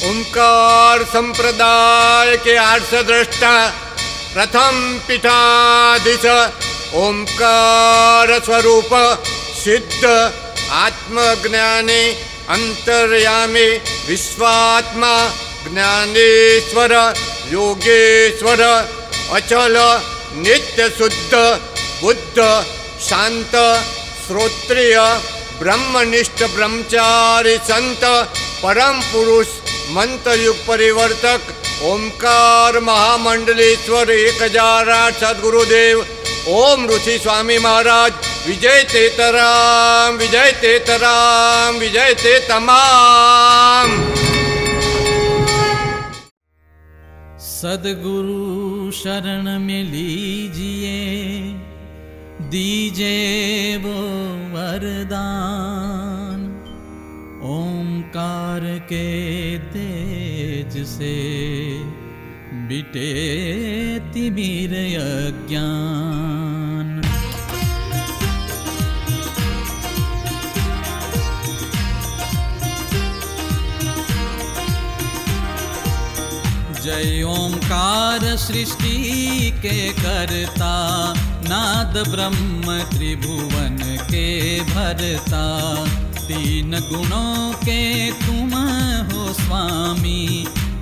ओंकार संप्रदाय के आर्ष दृष्टा प्रथम पीठाधीश ओंकार स्वरूप सिद्ध आत्मज्ञानी अंतर्यामी विश्वात्मा ज्ञानेश्वर योगेश्वर अचल नित्य शुद्ध बुद्ध शांत श्रोत्रिय ब्रह्मनिष्ठ ब्रह्मचारी संत परम पुरुष मंत्र युग परिवर्तक ओंकार महामंडलेश्वर 1008 सद्गुरुदेव ओम ऋषि स्वामी महाराज विजय तेतराम विजय तेतराम विजय तेतमाम। सद्गुरु शरण में लीजिए दीजिए वो वरदान, ओंकार के तेज से मिटे तिमिर अज्ञान। जय ओंकार सृष्टि के करता, नाद ब्रह्म त्रिभुवन के भरता। तीन गुणों के तुम हो स्वामी,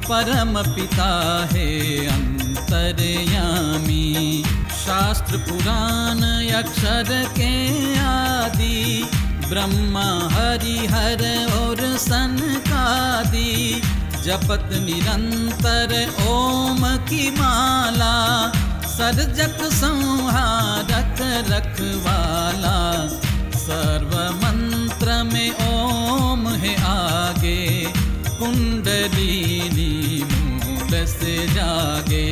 परम पिता है अंतर्यामी। शास्त्र पुराण अक्षर के आदि, ब्रह्मा हरिहर और सनकादि। जपत निरंतर ओम की माला, सर्जक संहारक रखवाला। सर्व मंत्र में ओम है आगे, कुंडलिनी मूल से जागे।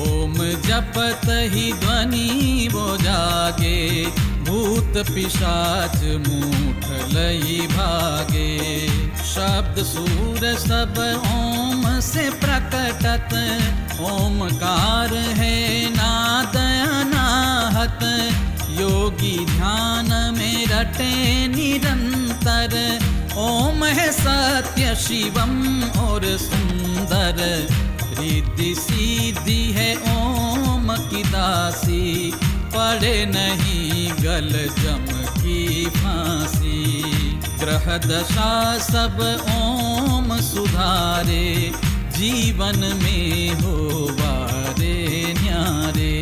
ओम जपत ही ध्वनि वो जागे, भूत पिशाच मूठ लई भागे। शब्द सूर सब ओम से प्रकटत, ओमकार है नाद अनाहत। योगी ध्यान में रटे निरंतर, ओम है सत्य शिवम और सुंदर। रिद्धि सीधी है ओम की दासी, पड़े नहीं गल जम की फांसी। ग्रह दशा सब ओम सुधारे, जीवन में हो वारे न्यारे।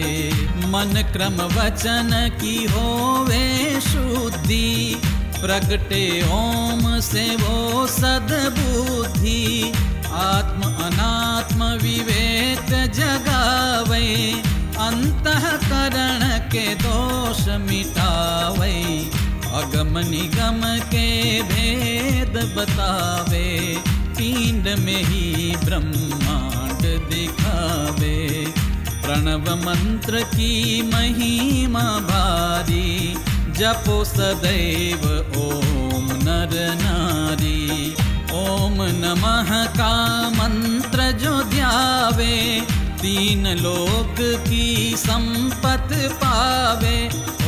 मन क्रम वचन की होवे शुद्धि, प्रगटे ओम से वो सद्बुद्धि। आत्म अनात्म विवेक जगावे, अंतःकरण के दोष मिटावे। अगम निगम के भेद बतावे, पिंड में ही ब्रह्मांड दिखावे। प्रणव मंत्र की महिमा भारी, जपो सदैव ओम नर नारी। ओम नमः का मंत्र जो ध्यावे, तीन लोक की संपत पावे।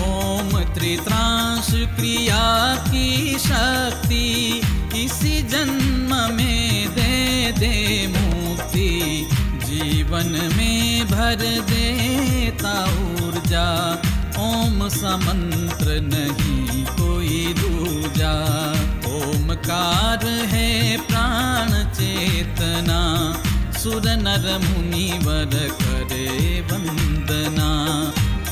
ओम त्रित्रांश क्रिया की शक्ति, इसी जन्म में दे मुक्ति। जीवन में भर देता ऊर्जा, ओम समंत्र नहीं कोई दूजा। ओमकार है प्राण चेतना, सुर नर मुनिवर करे वंदना।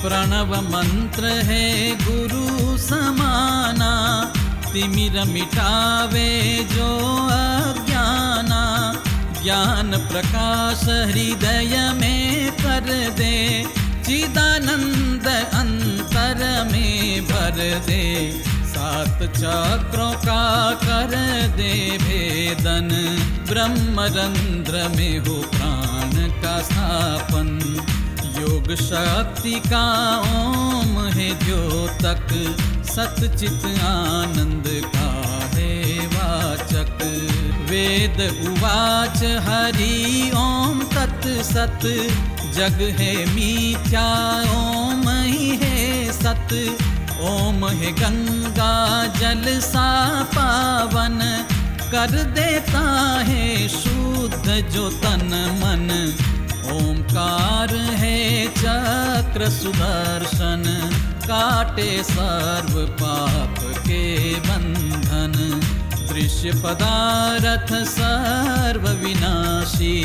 प्रणव मंत्र है गुरु समाना, तिमिर मिटावे जो अज्ञाना। ज्ञान प्रकाश हृदय में कर दे, चिदानंद अंतर में भर दे। सात चक्रों का कर दे भेदन, ब्रह्मरंध्र में हो प्राण का स्थापन। योग शक्ति का ओम है द्योतक, सतचित आनंद का है वाचक। वेद उवाच हरि ओम तत्सत, जग है मिथ्या ओम ही है सत। ओम है गंगा जल सा पावन, कर देता है शुद्ध जो तन मन। ओंकार है चक्र सुदर्शन, काटे सर्व पाप के बंधन। दृश्य पदार्थ सर्व विनाशी,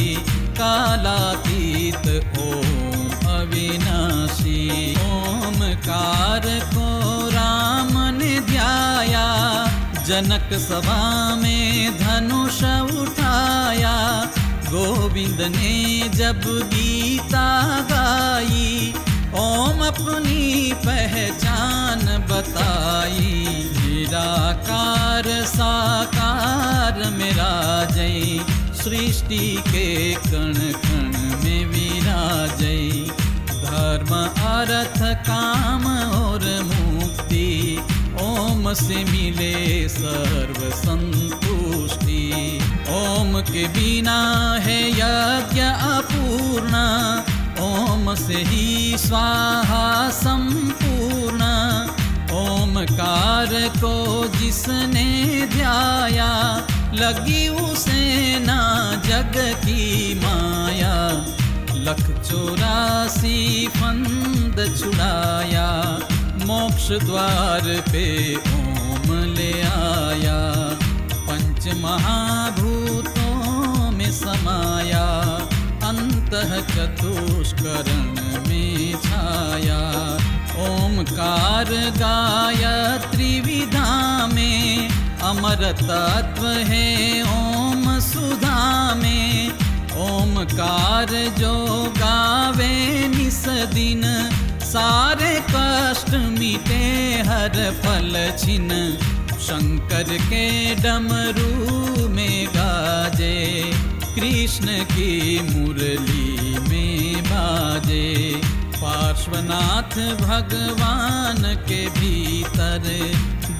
कालातीत ओम अविनाशी। ओमकार को राम ने ध्याया, जनक सभा में धनुष उठाया। गोविंद ने जब गीता गाई, ओम अपनी पहचान बताई। निराकार साकार मेरा जय, सृष्टि के कण कण में विराजय। धर्म अर्थ काम और मुक्ति, ओम से मिले सर्व संतुष्टि। ओम के बिना है यज्ञ अपूर्ण, ओम से ही स्वाहा संपूर्ण। ओमकार को जिसने ध्याया, लगी उसे ना जग की माया। 184 फंद छुड़ाया, मोक्ष द्वार पे ओम ले आया। पंच महाभूतों में समाया, अंतः चतुष्करण में छाया। ओमकार गायत्री विधा में, अमर तत्व है ओम सुधा में। ओमकार जो गावे निस दिन, सारे कष्ट मिटे हर फल छिन। शंकर के डमरू में गाजे, कृष्ण की मुरली में बाजे। पार्श्वनाथ भगवान के भीतर,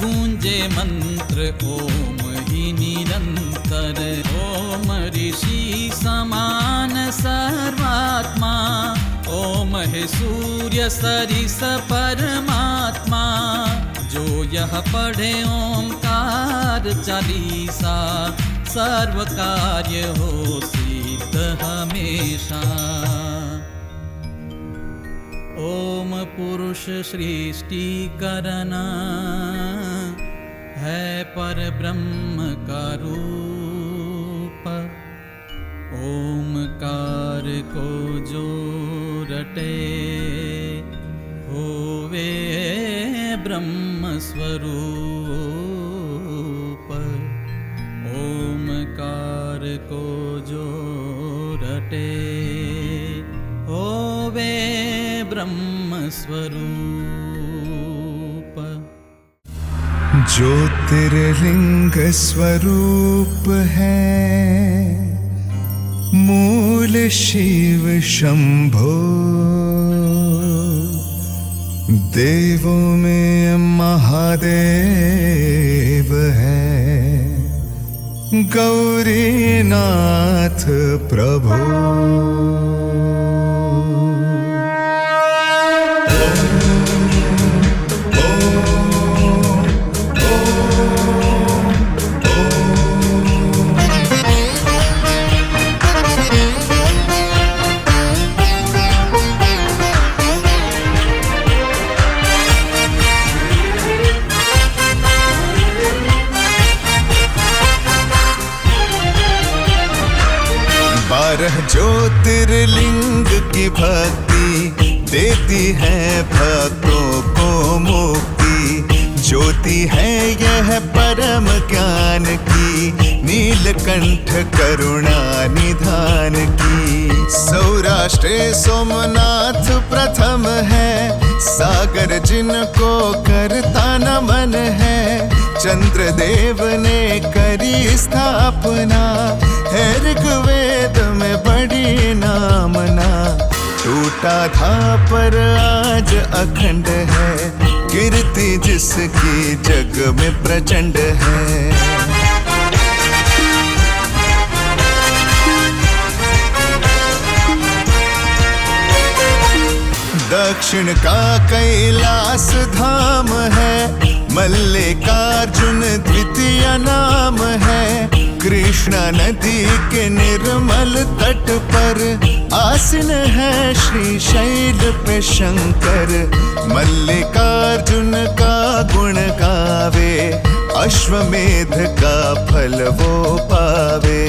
गूंजे मंत्र ओम ही निरंतर। ओम ऋषि समान सर्वात्मा, ओम है सूर्य सरिस परमात्मा। जो यह पढ़े ओंकार चालीसा, सर्व कार्य हो सिद्ध हमेशा। ओम पुरुष सृष्टि करना, है पर ब्रह्म का रूप। ओमकार को जो रटे, होवे ब्रह्म स्वरूप। ओमकार को जो रटे, होवे ब्रह्म स्वरूप। ज्योतिर्लिंग स्वरूप है, मूल शिव शंभो। देवों में महादेव है, गौरीनाथ प्रभु। ज्योतिर्लिंग की भक्ति देती है भक्तों को मुक्ति। ज्योति है यह परम ज्ञान की, नीलकंठ करुणा निधान की। सौराष्ट्र सोमनाथ प्रथम है, सागर जिनको करता नमन है। चंद्रदेव ने करी स्थापना, है ऋग्वेद में बड़ी नामना। टूटा था पर आज अखंड है, कीर्ति जिसकी जग में प्रचंड है। दक्षिण का कैलास धाम है, मल्लिकार्जुन द्वितीय नाम है। कृष्णा नदी के निर्मल तट पर आसीन है श्री शैल पे शंकर। मल्लिकार्जुन का गुण गावे, अश्वमेध का फल वो पावे।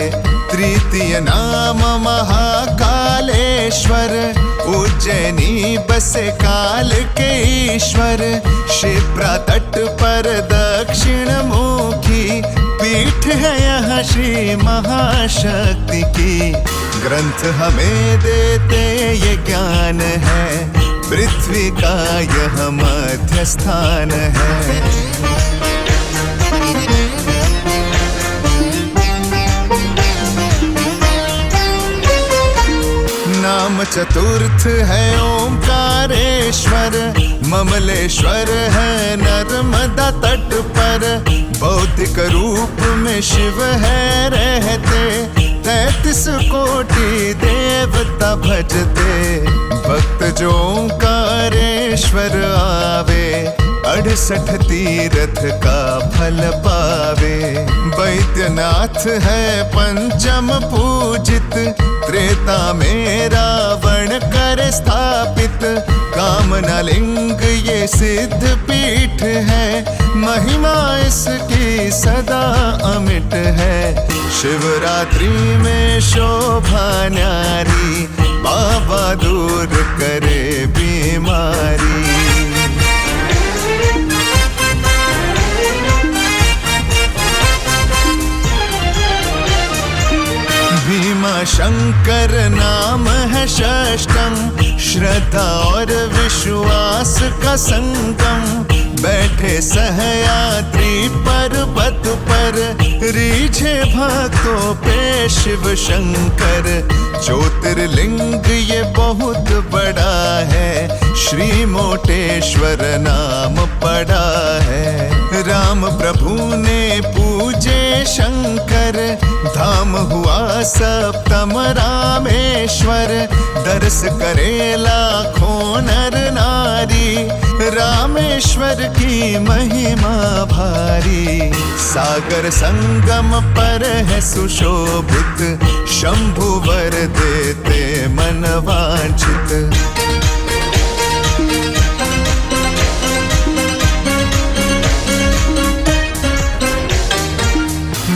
तृतीय नाम महाकालेश्वर, उज्जैनी बसे काल के ईश्वर। शिप्रा तट पर दक्षिण मुखी पीठ है यह श्री महाशक्ति की। ग्रंथ हमें देते ये ज्ञान है, पृथ्वी का यह मध्य स्थान है। नाम चतुर्थ है ओंकारेश्वर, ममलेश्वर है नर्मदा तट पर। भौतिक रूप में शिव है रहते, 33 कोटि देवता भजते। भक्त जो ओंकारेश्वर आवे, 68 तीर्थ का फल पावे। वैद्यनाथ है पंचम पूजित, त्रेता में रावण कर स्थापित। कामना लिंग ये सिद्ध पीठ है, महिमा इसकी सदा अमिट है। शिवरात्रि में शोभा न्यारी, बाबा दूर करे बीमारी। भीमा शंकर नाम है षष्ठम, श्रद्धा और विश्वास का संगम। बैठे सहयाद्री पर्वत पर, रीझे भक्तों पे शिव शंकर। ज्योतिर्लिंग ये बहुत बड़ा है, श्री मोटेश्वर नाम पड़ा है। राम प्रभु ने पूजे शंकर, धाम हुआ सप्तम रामेश्वर। दर्श करे लाखों नर नारी, रामेश्वर की महिमा भारी। सागर संगम पर है सुशोभित, शंभु वर देते मन वांछित।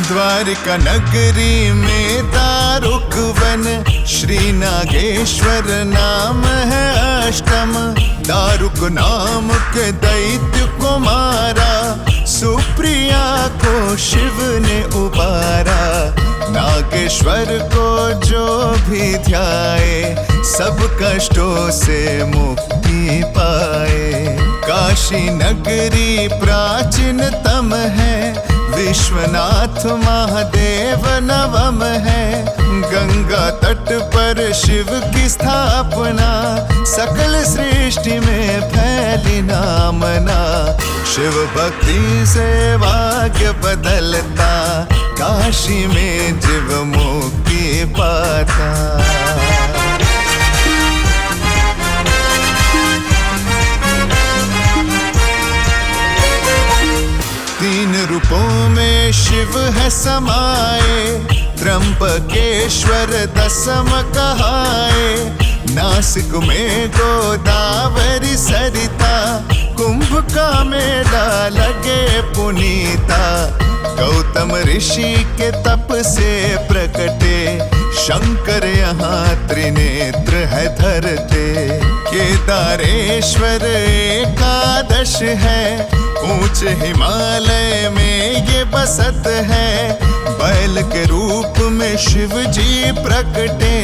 द्वारिका नगरी में दारुक वन, श्री नागेश्वर नाम है अष्टम। दारुक नाम के दैत्य को मारा, सुप्रिया को शिव ने उबारा। नागेश्वर को जो भी ध्याए, सब कष्टों से मुक्ति पाए। काशी नगरी प्राचीनतम है, विश्वनाथ महादेव नवम है। गंगा तट पर शिव की स्थापना, सकल सृष्टि में फैली नामना। शिव भक्ति से भाग्य बदलता, काशी में जीव मुक्ति पाता। तीन रूपों में शिव है समाए, त्र्यंबकेश्वर दसम कहाए। नासिक में गोदावरी सरिता, कुंभ का मेला लगे पुनीता। गौतम ऋषि के तप से प्रकटे, शंकर यहाँ त्रिनेत्र है धरते। केदारेश्वर एकादश है, ऊंचे हिमालय में ये बसत है। बैल के रूप में शिव जी प्रकटे,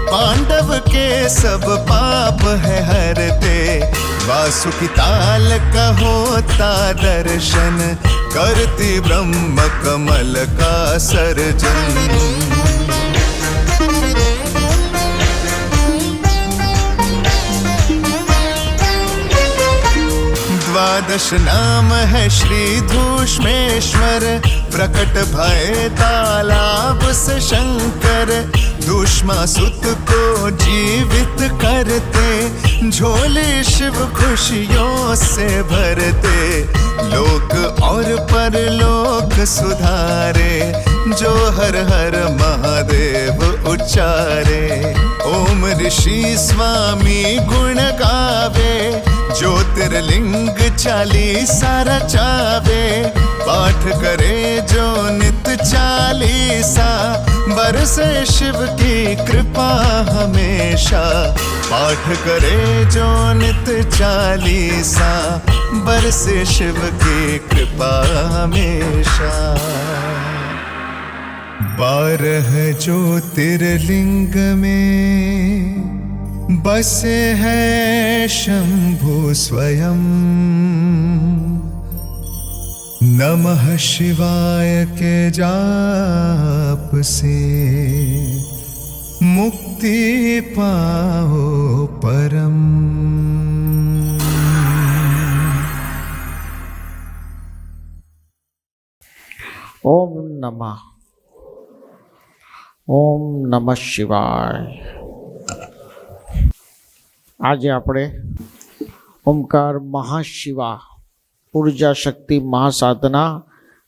पांडव के सब पाप है हरते। वासुकी ताल का होता दर्शन, करती ब्रह्म कमल का सर्जन। द्वादश नाम है श्री धूष्मेश्वर, प्रकट भय तालाब से शंकर। दुष्मासुत को जीवित करते, झोले शिव खुशियों से भरते। लोक और परलोक सुधारे, जो हर हर महादेव उच्चारे ओम ऋषि स्वामी गुण गावे ज्योतिर्लिंग 40 रचावे पाठ करे जो नित 40 बरसे शिव की कृपा हमेशा पाठ करे जो नित 40 बरसे शिव की कृपा हमेशा 12 ज्योतिर्लिंग में बसे है शंभु स्वयं नमः शिवाय के जाप से मुक्ति पाओ परम। ઓમ નમઃ શિવાય। આજે આપણે ઓમકાર મહાશિવા ઉર્જા શક્તિ મહાસાધના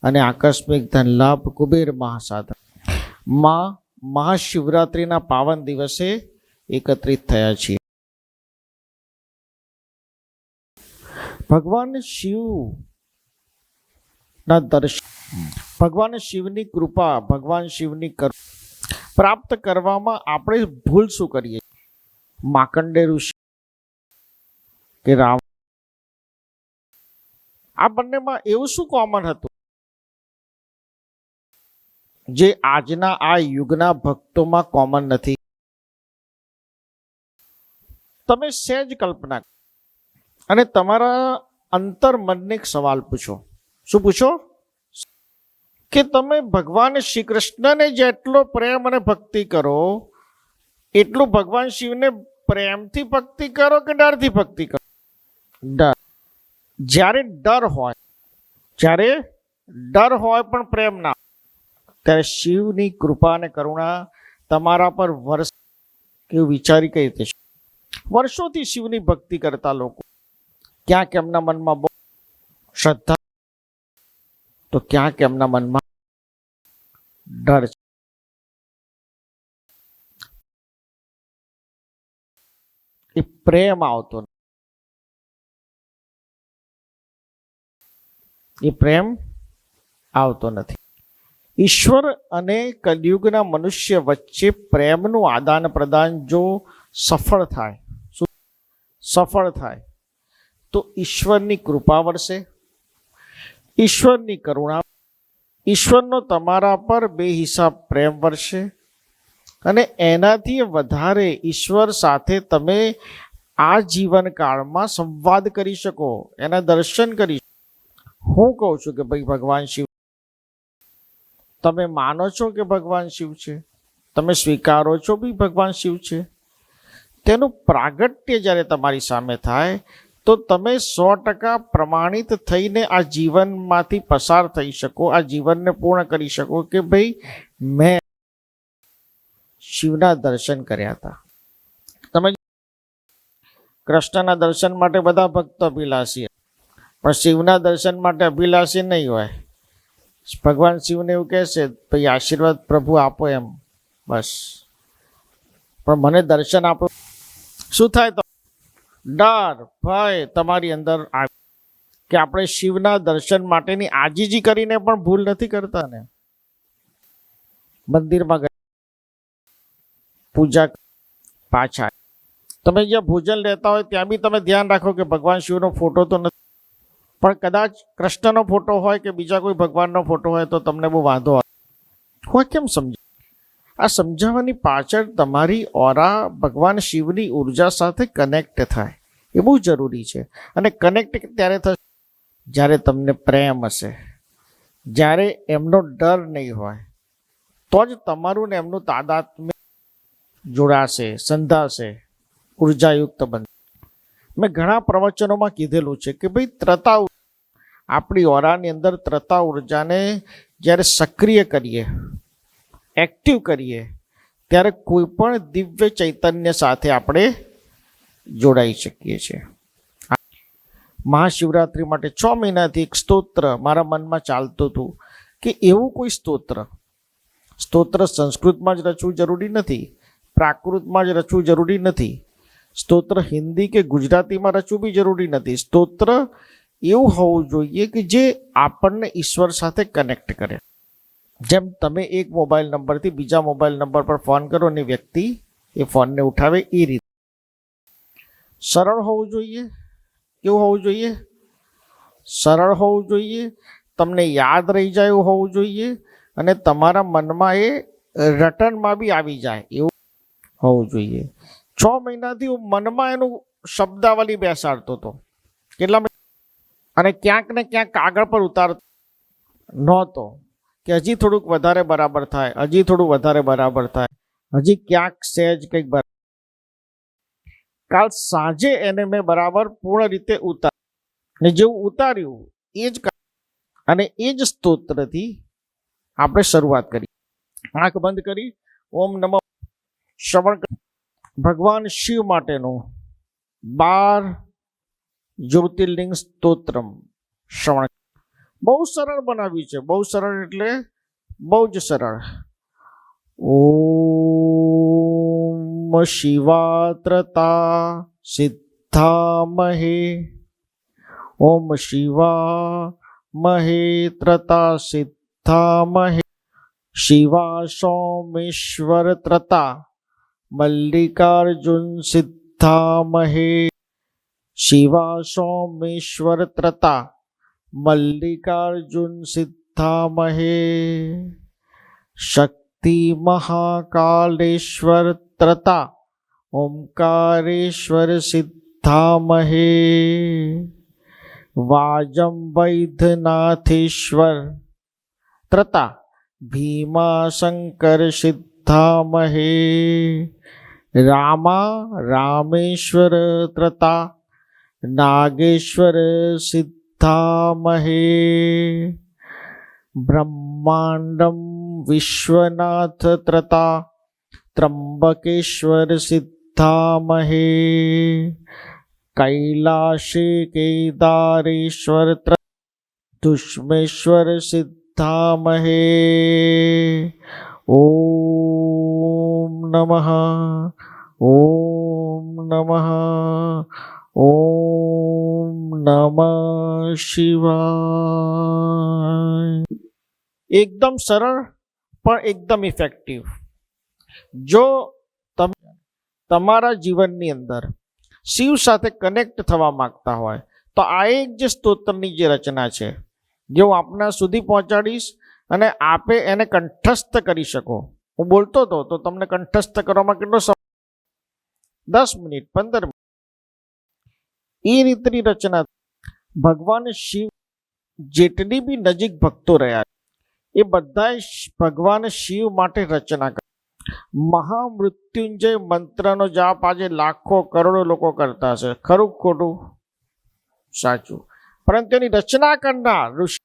અને આકસ્મિક ધનલાભ કુબેર મહાસાધના માં મહાશિવરાત્રિના પાવન દિવસે એકત્રિત થયા છીએ। ભગવાન શિવના દર્શન, ભગવાન શિવની કૃપા, ભગવાન શિવની પ્રાપ્ત કરવામાં આપણે ભૂલ શું કરીએ? માર્કંડે ઋષિ કે રામ, આ બંનેમાં એવું શું કોમન હતું જે આજના આ યુગના ભક્તોમાં કોમન નથી? તમે સહેજ કલ્પના અને તમારા અંતર્મનને એક સવાલ પૂછો। શું પૂછો? કે તમે ભગવાન શ્રી કૃષ્ણને જેટલો પ્રેમ અને ભક્તિ કરો એટલું ભગવાન શિવને પ્રેમથી ભક્તિ કરો કે ડરથી ભક્તિ કરો? ડર। જ્યારે ડર હોય પણ પ્રેમ ના, ત્યારે શિવની કૃપા અને કરુણા તમારા પર વર્ષ કેવું વિચારી કઈ રીતે? વર્ષોથી શિવની ભક્તિ કરતા લોકો ક્યાંક એમના મનમાં બહુ શ્રદ્ધા તો ક્યાંક એમના મનમાં ડર છે। એ પ્રેમ આવતો નથી, એ પ્રેમ આવતો નથી। ઈશ્વર અને કલયુગના મનુષ્ય વચ્ચે પ્રેમનું આદાન પ્રદાન જો સફળ થાય તો ઈશ્વરની કૃપા વરસે, ઈશ્વરની કરુણા, ઈશ્વરનો તમારા પર બેહિસાબ પ્રેમ વરસે અને એનાથી વધારે ઈશ્વર સાથે તમે આ જીવન કાળમાં સંવાદ કરી શકો, એના દર્શન કરી શકો। હું કહું છું કે ભાઈ ભગવાન શિવ, તમે માનો છો કે ભગવાન શિવ છે, તમે સ્વીકારો છો બી ભગવાન શિવ છે, તેનું પ્રાગટ્ય જ્યારે તમારી સામે થાય તો તમે 100% પ્રમાણિત થઈને આ જીવનમાંથી પસાર થઈ શકો, આ જીવનને પૂર્ણ કરી શકો કે ભાઈ મેં શિવના દર્શન કર્યા હતા। તમે કૃષ્ણના દર્શન માટે બધા ભક્તો અભિલાષી, પણ શિવના દર્શન માટે અભિલાષી નહીં હોય। ભગવાન શિવને એવું કહેશે ભાઈ આશીર્વાદ પ્રભુ આપો એમ, બસ, પણ મને દર્શન આપો। શું થાય? તો ડર, ભય તમારી અંદર આવે કે આપણે શિવના દર્શન માટેની આજીજી કરીને પણ ભૂલ નથી કરતા ને? મંદિરમાં ગયા, પૂજા, પાછા તમે જ્યાં ભોજન લેતા હોય ત્યાં બી તમે ધ્યાન રાખો કે ભગવાન શિવનો ફોટો તો નથી, પણ કદાચ કૃષ્ણનો ફોટો હોય કે બીજા કોઈ ભગવાનનો ફોટો હોય તો તમને બહુ વાંધો હોય। કેમ સમજ? આ સમજાવવાની પાછળ તમારી ઓરા ભગવાન શિવની ઉર્જા સાથે કનેક્ટ થાય એ બહુ જરૂરી છે। અને કનેક્ટ ત્યારે થશે જ્યારે તમને પ્રેમ હશે, જ્યારે એમનો ડર નહીં હોય, તો જ તમારું ને એમનું તાદાત્મ્ય જોડાશે, સંધાશે, ઉર્જાયુક્ત બનશે। મેં ઘણા પ્રવચનોમાં કીધેલું છે કે ભાઈ ત્રતા, આપણી ઓરાની અંદર ત્રતા ઉર્જાને જ્યારે સક્રિય કરીએ, એક્ટિવ કરીએ, ત્યારે કોઈ પણ દિવ્ય ચૈતન્ય સાથે આપણે જોડાઈ શકીએ છીએ। મહાશિવરાત્રિ માટે 6 મહિનાથી એક સ્તોત્ર મારા મનમાં ચાલતું હતું કે એવું કોઈ સ્તોત્ર સ્તોત્ર સંસ્કૃતમાં જ રચવું જરૂરી નથી, પ્રાકૃતમાં જ રચવું જરૂરી નથી, સ્તોત્ર હિન્દી કે ગુજરાતીમાં રચવું બી જરૂરી નથી. સ્તોત્ર એવું હોવું જોઈએ કે જે આપણને ઈશ્વર સાથે કનેક્ટ કરે. જેમ તમે એક મોબાઈલ નંબરથી બીજા મોબાઈલ નંબર પર ફોન કરો અને વ્યક્તિ એ ફોનને ઉઠાવે, એ રીતે સરળ હોવું જોઈએ. કેવું હોવું જોઈએ? સરળ હોવું જોઈએ, તમને યાદ રહી જાય એવું હોવું જોઈએ, અને તમારા મનમાં એ રટનમાં બી આવી જાય એવું હોવું જોઈએ. 6 મહિનાથી હું મનમાં એનું શબ્દાવલી બેસાડતો હતો, કેટલા અને ક્યાંક ને ક્યાંક કાગળ પર ઉતારતો નહોતો કે હજી થોડુંક વધારે બરાબર થાય, હજી થોડું વધારે બરાબર થાય, હજી ક્યાંક સહેજ કંઈક બરાબર. કાલ સાંજે એને મેં બરાબર પૂર્ણ રીતે ઉતાર્યું, ને જેવું ઉતાર્યું એ જ અને એ જ સ્તોત્રથી આપણે શરૂઆત કરી. આંખ બંધ કરી ઓમ નમઃ શ્રવણ. ભગવાન શિવ માટેનું 12 જ્યોતિર્લિંગ સ્તોત્રમ શ્રવણ. બહુ સરળ બનાવ્યું છે, બહુ સરળ એટલે બહુ જ સરળ. ઓમ શિવાત્રતા સિદ્ધામહે, ઓમ શિવામહે ત્રતા સિદ્ધામહે, શિવા સોમેશ્વર ત્રતા મલ્લિકાર્જુન સિદ્ધામહે, શિવા સોમેશ્વર ત્રતા મલ્લિકાર્જુન સિદ્ધામહે, શક્તિ મહાકાલેશ્વર ત્રતા ઓમકારેશ્વર સિદ્ધામહે, વાજમ વૈદ્યનાથેશ્વર ત્રતા ભીમાશંકર સિદ્ધામહે, રામા રામેશ્વર ત્રતા નાગેશ્વર સિદ્ધામહે, બ્રહ્માંડમ વિશ્વનાથ ત્રતા ત્રંબકેશ્વર સિદ્ધામહે, કૈલાશે કેદારેશ્વર ધુષ્મેશ્વર સિદ્ધામહે. ઓમ નમઃ, ઓમ નમઃ, ઓમ નમઃ શિવાય. એકદમ સરળ પણ એકદમ ઇફેક્ટિવ. જો તમે તમારા જીવનની અંદર શિવ સાથે કનેક્ટ થવા માંગતા હોય તો આ એક જે સ્તોત્રની જે રચના છે, જે હું આપના સુધી પહોંચાડીશ અને આપે એને કંઠસ્થ કરી શકો. હું બોલતો હતો તો તમને કંઠસ્થ કરવામાં કેટલો સમય? 10 મિનિટ, 15 મિનિટ. એ રીતની રચના. ભગવાન શિવ જેટલી બી નજીક ભક્તો રહ્યા એ બધા ભગવાન શિવ માટે રચના કરી. મહામૃત્યુંજય મંત્રનો જાપ આજે લાખો કરોડો લોકો કરતા છે. ખરું ખોટું? સાચું. પરંતુ એની રચના કરનાર ઋષિ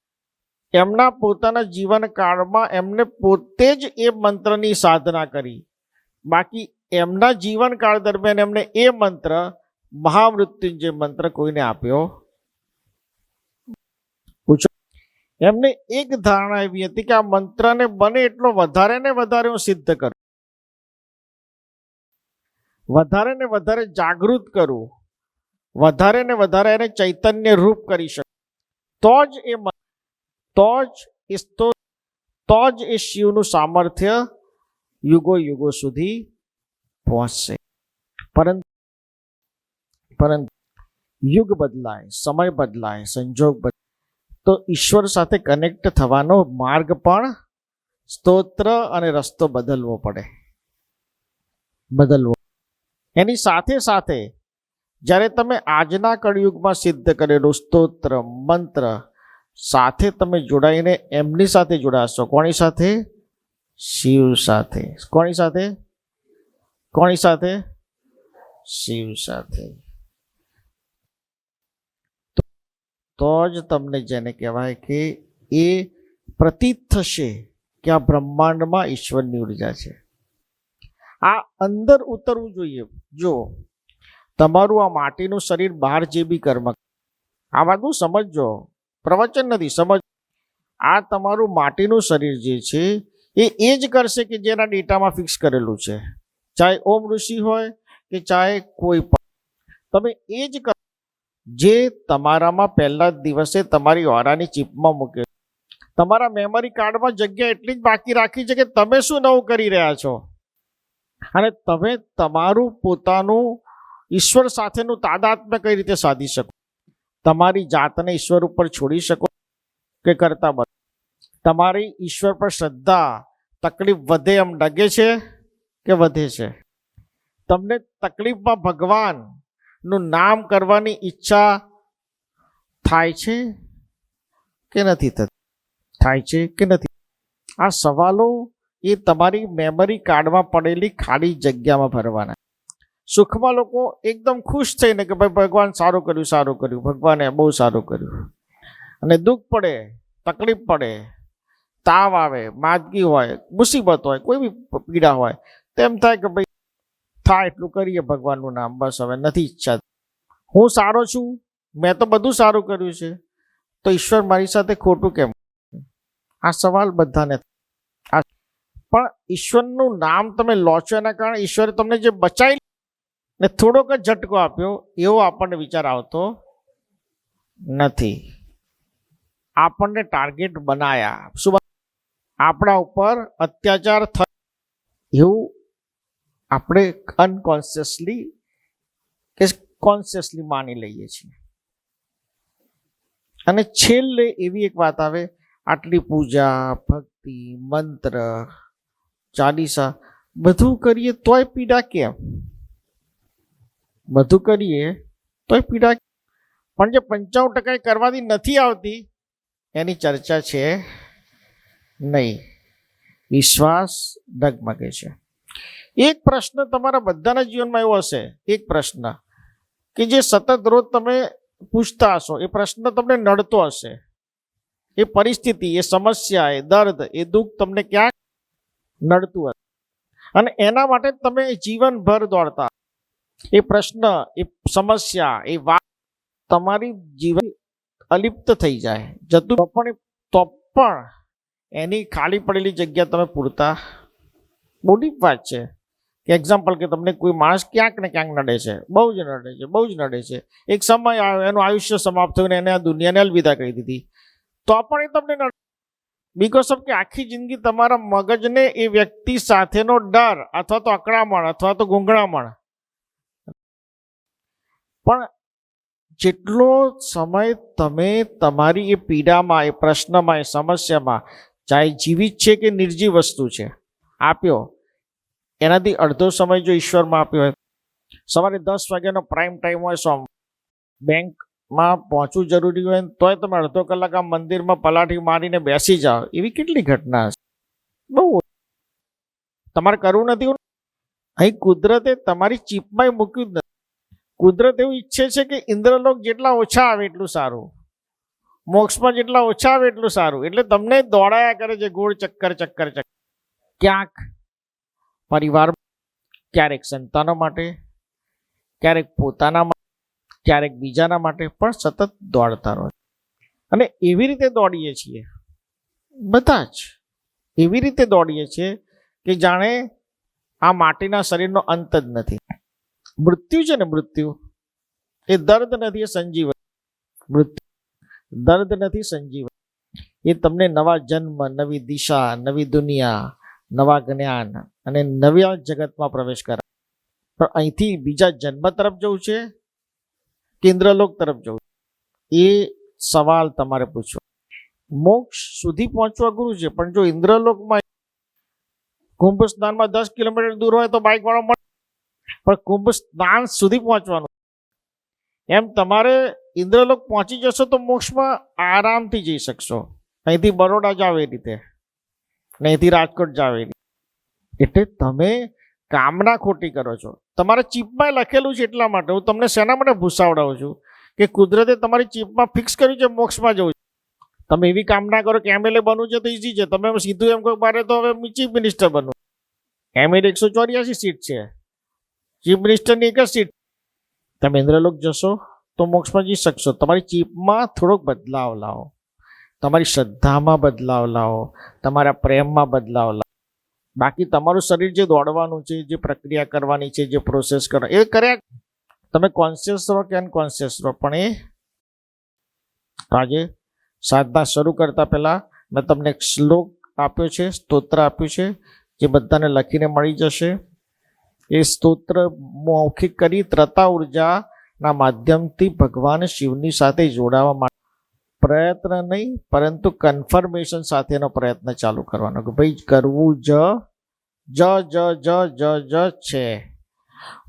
એમના પોતાના જીવનકાળમાં એમને પોતે જ એ મંત્રની સાધના કરી. બાકી એમના જીવનકાળ દરમિયાન એમને એ મંત્ર, મહામૃત્યુંજય મંત્ર કોઈને આપ્યો? પૂછો. એમને એક ધારણા એવી હતી કે આ મંત્રને બને એટલો વધારે ને વધારે હું સિદ્ધ કરું, વધારે ને વધારે જાગૃત કરું, વધારે ને વધારે એને ચૈતન્ય રૂપ કરી શકું, તો જ એ શિવનું સામર્થ્ય યુગો યુગો સુધી પહોંચશે. પરંતુ યુગ બદલાય, સમય બદલાય, સંજોગ બદલાય તો ઈશ્વર સાથે કનેક્ટ થવાનો માર્ગ પણ સ્તોત્ર અને રસ્તો બદલવો પડે. એની સાથે સાથે જ્યારે તમે આજના કળયુગમાં સિદ્ધ કરેલું સ્તોત્ર મંત્ર સાથે તમે જોડાઈને એમની સાથે જોડાશો. કોની સાથે? શિવ સાથે. કોની સાથે? કોની સાથે? શિવ સાથે. તો જ તમને જેને કહેવાય કે એ પ્રતીત થશે કે આ બ્રહ્માંડમાં ઈશ્વરની ઉર્જા છે. આ અંદર ઉતરવું જોઈએ. જો તમારું આ માટીનું શરીર બહાર જે બી કર્મ, આ બધું સમજો, પ્રવચન નથી, સમજ. આ તમારું માટીનું શરીર જે છે એ જ કરશે કે જેના ડેટામાં ફિક્સ કરેલું છે, ચાહે ઓમ ઋષિ હોય કે ચાહે કોઈ પણ. તમે એ જ કરો જે તમારામાં પહેલા જ દિવસે તમારી ઓરાની ચિપમાં મૂકે. તમારા મેમરી કાર્ડમાં જગ્યા એટલી જ બાકી રાખી છે કે તમે શું નવું કરી રહ્યા છો, અને તમે તમારું પોતાનું ઈશ્વર સાથેનું તાદાત્મ્ય કઈ રીતે સાધી શકો, તમારી જાતને ઈશ્વર ઉપર છોડી શકો કે કરતા બનો. તમારી ઈશ્વર પર શ્રદ્ધા તકલીફ વધે એમ ડગે છે કે વધે છે? તમને તકલીફમાં ભગવાનનું નામ કરવાની ઈચ્છા થાય છે કે નથી થતી? થાય છે કે નથી? આ સવાલો એ તમારી મેમરી કાર્ડમાં પડેલી ખાલી જગ્યામાં ભરવાના. સુખમાં લોકો એકદમ ખુશ થઈને કે ભાઈ ભગવાન સારું કર્યું, ભગવાને બહુ સારું કર્યું. અને દુઃખ પડે, તકલીફ પડે, તાવ આવે, માંદગી હોય, મુસીબત હોય, કોઈ બી પીડા હોય, તેમ થાય કે ભાઈ થાય એટલું કરીએ ભગવાનનું નામ, બસ હવે નથી ઈચ્છા. હું સારો છું, મેં તો બધું સારું કર્યું છે, તો ઈશ્વર મારી સાથે ખોટું કેમ? આ સવાલ બધાને. પણ ઈશ્વરનું નામ તમે લો છો એના કારણે ઈશ્વરે તમને જે બચાવી ને થોડોક જ ઝટકો આપ્યો એવો આપણને વિચાર આવતો નથી. આપણને ટાર્ગેટ બનાયા, શું આપણા ઉપર અત્યાચાર થયો એવું આપણે અનકોન્શિયસલી કે કોન્શિયસલી માની લઈએ છીએ. અને છેલ્લે એવી એક વાત આવે, આટલી પૂજા, ભક્તિ, મંત્ર, ચાલીસા બધું કરીએ તોય પીડા કેમ? બધું કરીએ તોય પીડા, પણ જે 95% કરવાથી નથી આવતી એની ચર્ચા છે નહીં. વિશ્વાસ ડગમગે છે. એક પ્રશ્ન તમારા બધાના જીવનમાં એવો હશે, એક પ્રશ્ન કે જે સતત રોજ તમે પૂછતા હશો, એ પ્રશ્ન તમને નડતો હશે. એ પરિસ્થિતિ, એ સમસ્યા, એ દર્દ, એ દુઃખ તમને ક્યાંક નડતું હશે, અને એના માટે તમે જીવનભર દોડતા. એ પ્રશ્ન, એ સમસ્યા, એ વાત તમારી જીવન અલિપ્ત થઈ જાય જતું, તો પણ એની ખાલી પડેલી જગ્યા તમે પૂરતા. બહુ ડીપ વાત છે. કે એક્ઝામ્પલ કે તમને કોઈ માણસ ક્યાંક ને ક્યાંક નડે છે, બહુ જ નડે છે, બહુ જ નડે છે. એક સમય આવ્યો, એનું આયુષ્ય સમાપ્ત થયું ને એને આ દુનિયાને અલવિદા કરી દીધી, તો પણ એ તમને નડે. બિકોઝ ઓફ કે આખી જિંદગી તમારા મગજને એ વ્યક્તિ સાથેનો ડર અથવા તો અકળામણ અથવા તો ગૂંગળામણ. પણ જેટલો સમય તમે તમારી એ પીડામાં, એ પ્રશ્નમાં, એ સમસ્યામાં, ચાહે જીવિત છે કે નિર્જીવ વસ્તુ છે, આપ્યો, એનાથી અડધો સમય જો ઈશ્વરમાં આપ્યો હોય, સવારે 10 વાગ્યાનો પ્રાઇમ ટાઈમ હોય, બેંકમાં પહોંચવું જરૂરી હોય, તોય તમે અડધો કલાક આ મંદિરમાં પલાઠી મારીને બેસી જાઓ, એવી કેટલી ઘટના હશે? બહુ. તમારે કરવું નથી. અહીં કુદરતે તમારી ચીપમાં મૂક્યું જ નથી. કુદરત એવું ઈચ્છે છે કે ઇન્દ્રલોક જેટલા ઓછા આવે એટલું સારું, મોક્ષમાં જેટલા ઓછા આવે એટલું સારું. એટલે તમને દોડાયા કરે છે ગોળ ચક્કર ચક્કર ચક્કર. ક્યાંક પરિવાર, ક્યારેક સંતાનો માટે, ક્યારેક પોતાના માટે, ક્યારેક બીજાના માટે, પણ સતત દોડતા રહો. અને એવી રીતે દોડીએ છીએ બધા જ, એવી રીતે દોડીએ છીએ કે જાણે આ માટીના શરીરનો અંત જ નથી. મૃત્યુ છે ને, મૃત્યુ એ દર્દ નથી, એ સંજીવન. મૃત્યુ દર્દ નથી, સંજીવન. એ તમને નવા જન્મ, નવી દિશા, નવી દુનિયા, નવા જ્ઞાન અને નવા જગતમાં પ્રવેશ કરે. પણ અહીંથી બીજા જન્મ તરફ જવું છે કે ઇન્દ્રલોક તરફ જવું, એ સવાલ તમારે પૂછવો. મોક્ષ સુધી પહોંચવા અઘરું છે, પણ જો ઇન્દ્રલોકમાં કુંભ સ્નાનમાં 10 કિલોમીટર દૂર હોય તો બાઇક વાળો મળે, પણ કુંભ સ્નાન સુધી પહોંચવાનું. એમ તમારે ઇન્દ્રલોક પહોંચી જશો તો મોક્ષમાં આરામથી જઈ શકશો. અહીંથી બરોડા જાવ એ રીતે, ને અહીંથી રાજકોટ જાવ એ રીતે. એટલે તમે કામના ખોટી કરો છો. તમારા ચીપમાં લખેલું છે, એટલા માટે હું તમને શેના માટે ભૂસાવડાવું છું કે કુદરતે તમારી ચીપમાં ફિક્સ કર્યું છે મોક્ષમાં જવું. તમે એવી કામના કરો કે એમએલએ બનવું છે તો ઇઝી છે, તમે સીધું એમ કહો મારે તો હવે ચીફ મિનિસ્ટર બનવું. એમએલએ 184 સીટ છે, ચીફ મિનિસ્ટરની એક જ સીટ. તમે ઇન્દ્રલોક જશો તો મોક્ષમાં જઈ શકશો. તમારી ચીપમાં થોડોક બદલાવ લાવો. તમારી શ્રદ્ધામાં બદલાવ લાવો, તમારા પ્રેમમાં બદલાવ લાવો. બાકી તમારું શરીર જે દોડવાનું છે, જે પ્રક્રિયા કરવાની છે, જે પ્રોસેસ કરો એ કર્યા. તમે કોન્શિયસ રહો કે અનકોન્શિયસ રહો, પણ એ આજે સાધના શરૂ કરતા પહેલા મેં તમને એક શ્લોક આપ્યો છે, સ્તોત્ર આપ્યું છે, જે બધાને લખીને મળી જશે. એ સ્તોત્ર મૌખિક કરી ત્રતા ઉર્જાના માધ્યમથી ભગવાન શિવની સાથે જોડાવા માટે પ્રયત્ન નહીં, પરંતુ કન્ફર્મેશન સાથેનો પ્રયત્ન ચાલુ કરવાનો કે ભાઈ કરવું જ છે.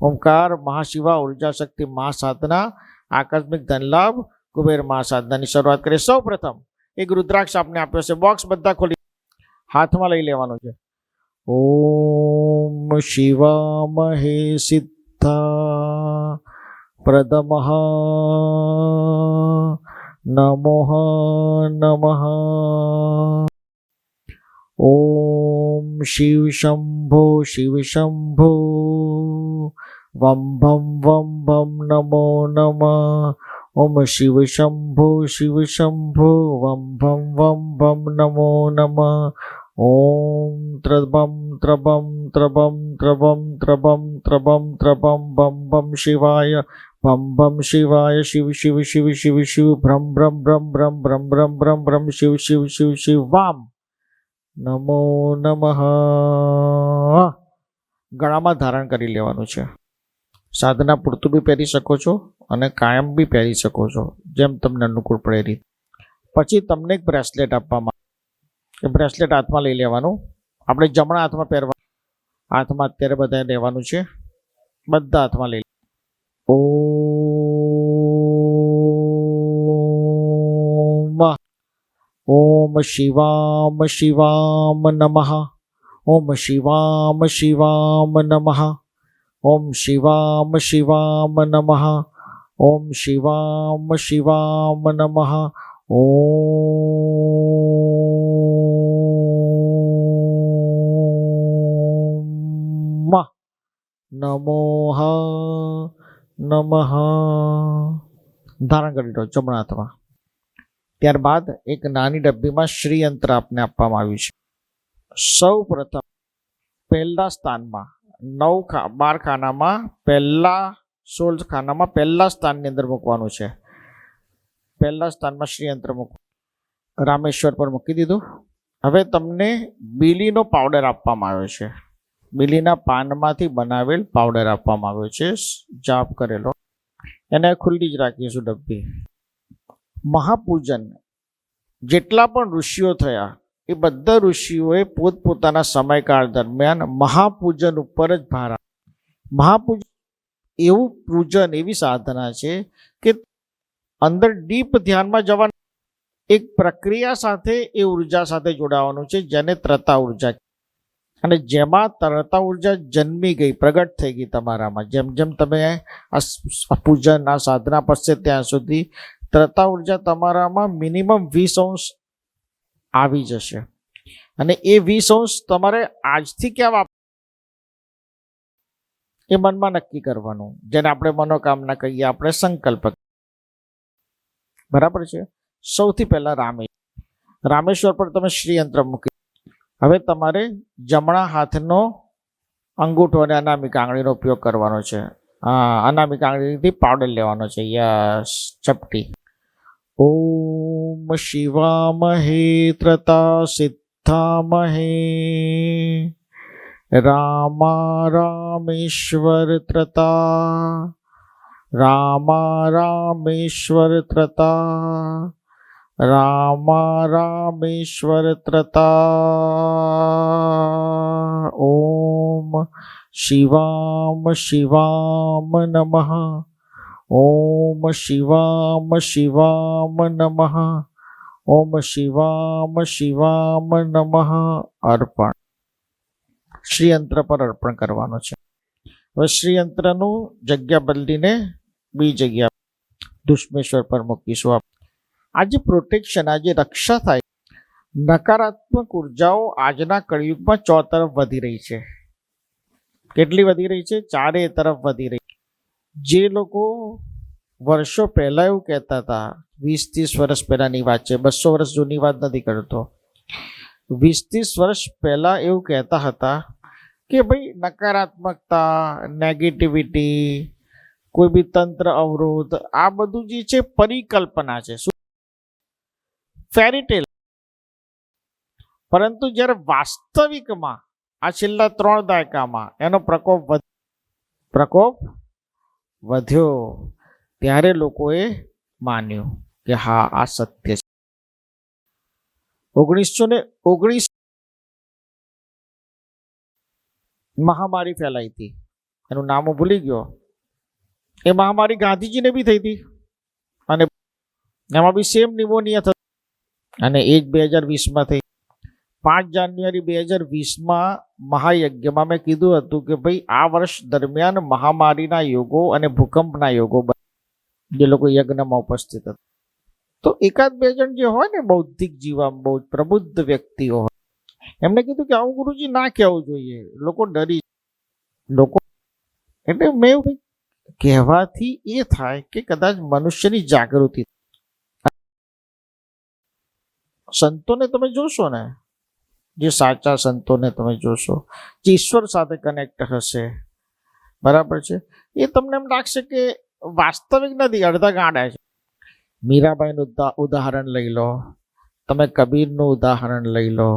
ઓમકાર મહાશિવા ઉર્જા શક્તિ મહાસાધના આકસ્મિક ધનલાભ કુબેર મહાસાધનાની શરૂઆત કરીએ. સૌ પ્રથમ એક રુદ્રાક્ષ આપને આપ્યો છે, બોક્સ બધા ખોલી હાથમાં લઈ લેવાનું છે. ઓમ શિવામહે સિદ્ધા પ્રદમઃ નમોઃ નમઃ. ઓમ શિવ શંભો વમ ભમ નમો નમઃ. ઓમ શિવ શંભો વમ ભમ નમો નમઃ. ઓમ ત્રબમ બમ બમ શિવાય શિવ ભ્રમ શિવ વામ નમો નમઃ. ગળામાં ધારણ કરી લેવાનું છે. સાધના પૂરતું બી પહેરી શકો છો અને કાયમ બી પહેરી શકો છો, જેમ તમને અનુકૂળ પડે એ રીતે. પછી તમને એક બ્રેસલેટ આપવામાં, એ બ્રેસલેટ હાથમાં લઈ લેવાનું. આપણે જમણા હાથમાં પહેરવા, હાથમાં અત્યારે બધા લેવાનું છે, બધા હાથમાં લઈ. ઓમ શિવામ નમઃ. ઓમ શિવામ નમઃ. ઓમ શિવામ નમઃ. ઓમ શિવામ નમઃ. ઓમ નમોઃ નમઃ. ધારણ કરી લો જમણા હાથમાં. ત્યારબાદ એક નાની ડબ્બીમાં શ્રીયંત્ર આપને આપવામાં આવ્યું છે. સૌ પ્રથમ પહેલા સ્થાનમાં 12 ખાનામાં પહેલા 16 ખાનામાં પહેલા સ્થાનની અંદર મૂકવાનું છે. પહેલા સ્થાનમાં શ્રીયંત્ર મૂકવું. રામેશ્વર પર મૂકી દીધું. હવે તમને બીલીનો પાવડર આપવામાં આવ્યો છે. બીલીના પાનમાંથી બનાવેલ પાવડર આપવામાં આવ્યો છે, જાપ કરેલો. એને ખુલ્લી જ રાખીશું ડબ્બી. મહાપૂજન જેટલા પણ ઋષિઓ થયા એ બધા ઋષિઓએ પોતપોતાના સમયકાળ દરમિયાન મહાપૂજન ઉપર જ ભાર આપ્યો. મહાપૂજન એવું પૂજન, એવી સાધના છે કે અંદર ડીપ ધ્યાનમાં જવાનું, એક પ્રક્રિયા સાથે એ ઉર્જા સાથે જોડાવાનું છે, જેને ત્રતા ઉર્જા. અને જેમાં ત્રતા ઉર્જા જન્મી ગઈ, પ્રગટ થઈ ગઈ તમારામાં. જેમ જેમ તમે આ પૂજન, આ સાધના પડશે ત્યાં સુધી ત્રતા ઉર્જા તમારામાં મિનિમમ 20 આવી જશે. અને એ 20 તમારે આજથી ક્યાં એ મનમાં નક્કી કરવાનું, જેને આપણે મનોકામના કહીએ, આપણે સંકલ્પ. બરાબર છે. સૌથી પહેલા રામેશ્વર પર તમે શ્રીયંત્ર મૂકી. હવે તમારે જમણા હાથનો અંગૂઠો અને અનામિક આંગળીનો ઉપયોગ કરવાનો છે. અનામિક આંગળીથી પાવડર લેવાનો છે. યસ, ચપટી. ઓમ શિવામહે ત્રતા સિદ્ધામહે રામેશ્વર ત્રતા રામેશ્વર ત્રતા રામેશ્વર ત્રતા. ઓમ શિવામ નમઃ. ઓમ શિવામ નમઃ. ઓમ શિવામ નમઃ. અર્પણ. શ્રીયંત્ર પર અર્પણ કરવાનો છે. હવે શ્રીયંત્રનું જગ્યા બદલીને બીજી જગ્યા દુષ્મેશ્વર પર મૂકીશું. આ જે પ્રોટેક્શન, આ જે રક્ષા થાય, નકારાત્મક ઉર્જાઓ આજના કળિયુગમાં 4 તરફ વધી રહી છે. કેટલી વધી રહી છે? 4 તરફ વધી રહી. જે લોકો વર્ષો પહેલા એવું કહેતા હતા 20-30 વર્ષ પહેલાની વાત છે, 200 વર્ષ જૂની વાત નથી કરતો. 20-30 વર્ષ પહેલા એવું કહેતા હતા કે ભાઈ નકારાત્મકતા, નેગેટિવિટી, કોઈ બી તંત્ર અવરોધ, આ બધું જે છે પરિકલ્પના છે, શું ફેરીટેલ. પરંતુ જ્યારે વાસ્તવિકમાં આ છેલ્લા 3 દાયકામાં એનો પ્રકોપ વધ્યો, ત્યારે લોકોએ માન્યું કે હા આ સત્ય છે. 1919 મહામારી ફેલાઈ હતી, એનું નામ હું ભૂલી ગયો. એ મહામારી ગાંધીજીને બી થઈ હતી અને એમાં બી સેમ નિમોનિયા થયો અને એ જ 2020માં થઈ. 5 જાન્યુઆરી 2020માં મહાયજ્ઞમાં મેં કીધું હતું કે ભાઈ આ વર્ષ દરમિયાન મહામારીના યોગો અને ભૂકંપના યોગો જે લોકો યજ્ઞમાં ઉપસ્થિત હતા. તો 1-2 જણ જે હોય ને બૌદ્ધિક જીવન, બહુ પ્રબુદ્ધ વ્યક્તિઓ હોય, એમને કીધું કે આવું ગુરુજી ના કહેવું જોઈએ, લોકો ડરી. એટલે મેં એવું કહેવાથી એ થાય કે કદાચ મનુષ્યની જાગૃતિ. સંતોને તમે જોશો ને, જે સાચા સંતોને તમે જોશો, જે ઈશ્વર સાથે કનેક્ટ હશે, બરાબર છે, એ તમને એમ લાગશે કે વાસ્તવિક નથી, અડધા ગાંડા છે. મીરાબાઈનું ઉદાહરણ લઈ લો, તમે કબીરનું ઉદાહરણ લઈ લો,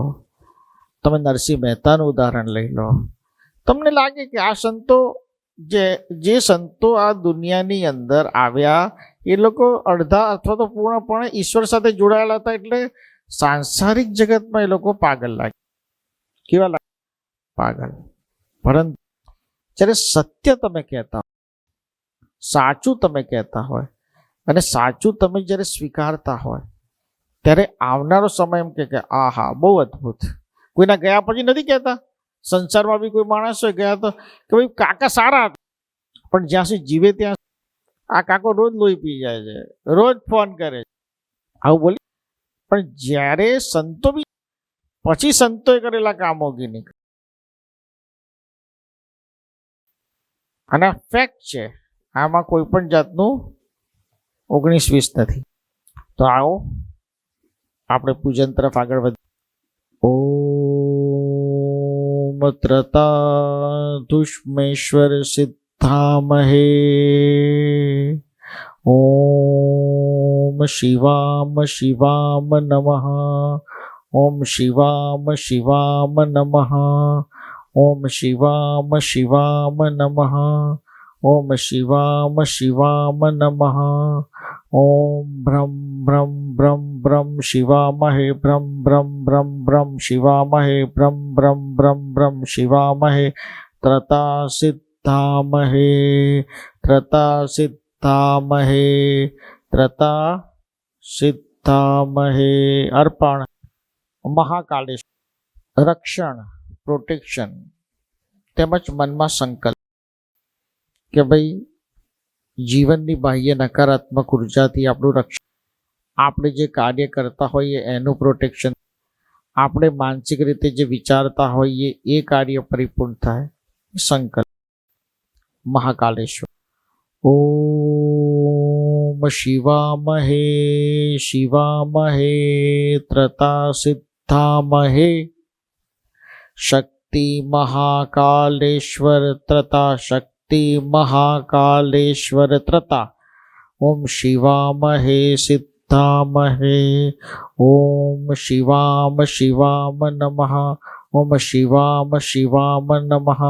તમે નરસિંહ મહેતાનું ઉદાહરણ લઈ લો. તમને લાગે કે આ સંતો જે સંતો આ દુનિયાની અંદર આવ્યા એ લોકો અડધા અથવા તો પૂર્ણપણે ઈશ્વર સાથે જોડાયેલા હતા, એટલે સાંસારિક જગતમાં એ લોકો પાગલ લાગે. કેવા લાગે? પાગલ. પરંતુ જ્યારે સત્ય તમે કહેતા હોય, સાચું તમે કહેતા હોય અને સાચું તમે જ્યારે સ્વીકારતા હોય, ત્યારે આવનારો સમય એમ કે આ હા બહુ અદ્ભુત. કોઈના ગયા પછી નથી કહેતા. સંસારમાં બી કોઈ માણસ હોય ગયા તો કે ભાઈ કાકા સારા હતા, પણ જ્યાં સુધી જીવે ત્યાં આ કાકો રોજ લોહી પી જાય છે, રોજ ફોન કરે છે, આવું બોલી. પણ જ્યારે સંતો બી પછી સંતોએ કરેલા કામો ગીની અને ફેક્ટ છે, આમાં કોઈ પણ જાતનું 19-20 નથી. તો આવો આપણે પૂજન તરફ આગળ વધીએ. ઓમ ત્રતાધુષ્મેશ્વર સિદ્ધામહે, ઓમ શિવામ શિવામ નમઃ, ઓમ શિવામ શિવામ નમઃ, ઓમ શિવામ શિવામ નમઃ, ઓમ શિવામ શિવામ નમઃ, ઓમ બ્રહ્મ બ્રહ્મ બ્રહ્મ બ્રહ્મ શિવામહે, બ્રહ્મ બ્રહ્મ બ્રહ્મ બ્રહ્મ શિવામહે, બ્રહ્મ બ્રહ્મ બ્રહ્મ બ્રહ્મ શિવામહે, ત્રતા સિદ્ધામહે, ત્રતા સિદ્ધામહે, ત્રતા સિદ્ધામહે. અર્પણ. મહાકાલેશ્વર રક્ષણ, પ્રોટેક્શન, તેમજ મનમાં સંકલ્પ કે ભાઈ જીવનની બાહ્ય નકારાત્મક ઉર્જાથી આપણું રક્ષણ, આપણે જે કાર્ય કરતા હોઈએ એનું પ્રોટેક્શન, આપણે માનસિક રીતે જે વિચારતા હોઈએ એ કાર્ય પરિપૂર્ણ થાય. સંકલ્પ. મહાકાલેશ્વર. ઓમ શિવામહે શિવામહે, ત્રતા સિદ્ધામહે, શક્તિ મહાકાલેશ્વર ત્રતા, શક્તિ મહાકાલેશ્વર ત્રતા. ઓમ શિવામહે સિદ્ધામહે, ઓમ શિવામ શિવામ નમઃ, ઓમ શિવામ શિવામ નમઃ,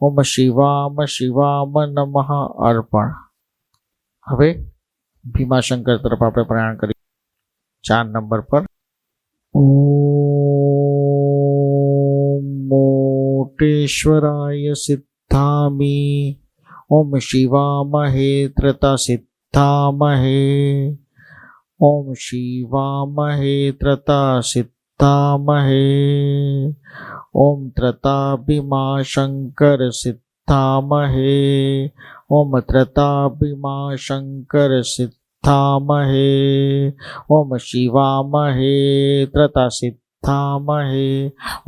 ઓમ શિવામ શિવામ નમઃ. અર્પણ. હવે ભીમાશંકર તરફ આપણે પ્રયાણ કરીએ 4 નંબર પર. ઓમ મોટેશ્વરાય સિદ્ધામી, ઓમ શિવામહે ત્રતા સિદ્ધામહે, ઓમ શિવામહે ત્રતા સિદ્ધામહે, ઓમ ત્રતા ભીમાશંકર સિદ્ધામહે, ઓમ ત્રતા ભીમાશંકર સિદ્ધામહે, ઓમ શિવામહે ત્રતા સિદ્ધામહે,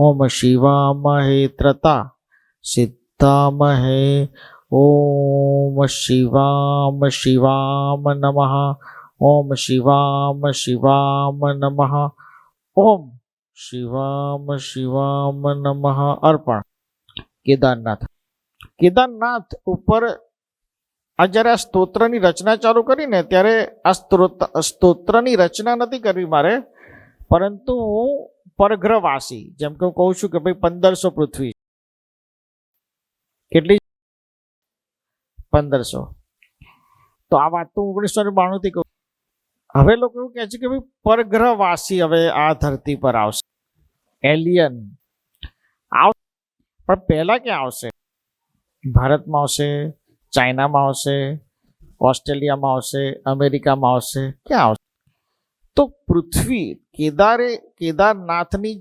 ઓમ શિવામહે ત્રતા સિદ્ધામહે, ઓમ શિવામ શિવામ નમઃ, ઓમ શિવામ શિવામ નમઃ. ઓમ શિવામ શિવામ નમઃ અર્પણ. કેદારનાથ. કેદારનાથ ઉપર આ જ્યારે આ સ્તોત્રની રચના ચાલુ કરીને ત્યારે આ સ્તોત્રની રચના નથી કરવી મારે, પરંતુ હું પરગ્રહવાસી, જેમ કે હું કહું છું કે ભાઈ 1500 પૃથ્વી. કેટલી? 1500. તો આ વાત તો 1992 થી કહું. હવે લોકો એવું કહે છે કે ભાઈ પરગ્રહવાસી હવે આ ધરતી પર આવશે, એલિયન આવશે. પણ પહેલા ક્યાં આવશે? ભારતમાં આવશે, ચાઇનામાં આવશે, ઓસ્ટ્રેલિયામાં આવશે, અમેરિકામાં આવશે, ક્યાં આવશે? તો પૃથ્વી કેદારનાથની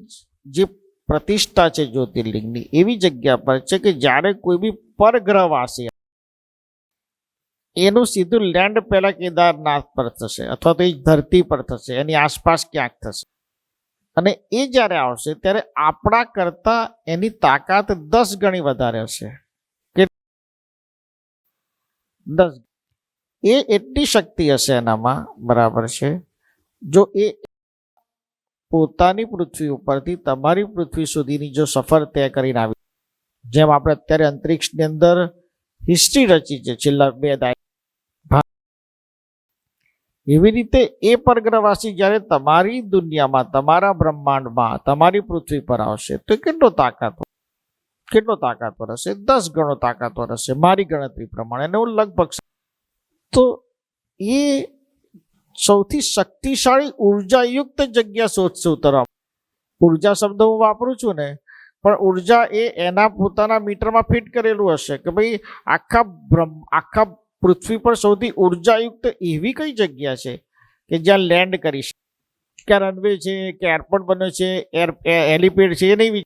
જે પ્રતિષ્ઠા છે જ્યોતિર્લિંગની, એવી જગ્યા પર છે કે જ્યારે કોઈ બી પરગ્રહવાસી એનું સીધું લેન્ડ પહેલા કેદારનાથ પર થશે, અથવા તો એ ધરતી પર થશે, એની આસપાસ ક્યાંક થશે. અને એ જ્યારે આવશે ત્યારે આપણા કરતા એની તાકાત 10 ગણી વધારે હશે. 10. એ એટલી શક્તિ હશે એનામાં, બરાબર છે. જો એ પોતાની પૃથ્વી ઉપરથી તમારી પૃથ્વી સુધીની જો સફર તય કરીને આવી, જેમ આપણે અત્યારે અંતરિક્ષની અંદર હિસ્ટ્રી રચી છે છેલ્લા 2 દાયકા, એવી રીતે એ પરગ્રહવાસી જ્યારે તમારી દુનિયામાં, તમારા બ્રહ્માંડમાં, તમારી પૃથ્વી પર આવશે તો કેટલો તાકાતવર હશે? 10 ગણો તાકાતવર હશે મારી ગણતરી પ્રમાણે. અને હું લગભગ તો એ સૌથી શક્તિશાળી ઉર્જાયુક્ત જગ્યા શોધશે ઉતરવા. ઉર્જા શબ્દ હું વાપરું છું ને, પણ ઉર્જા એ એના પોતાના મીટરમાં ફિટ કરેલું હશે કે ભાઈ આખા પૃથ્વી પર સૌથી ઉર્જાયુક્ત એવી કઈ જગ્યા છે કે જ્યાં લેન્ડ કરી શકે, કે રનવે છે, કે એરપોર્ટ બન્યો છે, હેલિપેડ છે, એ નહીં,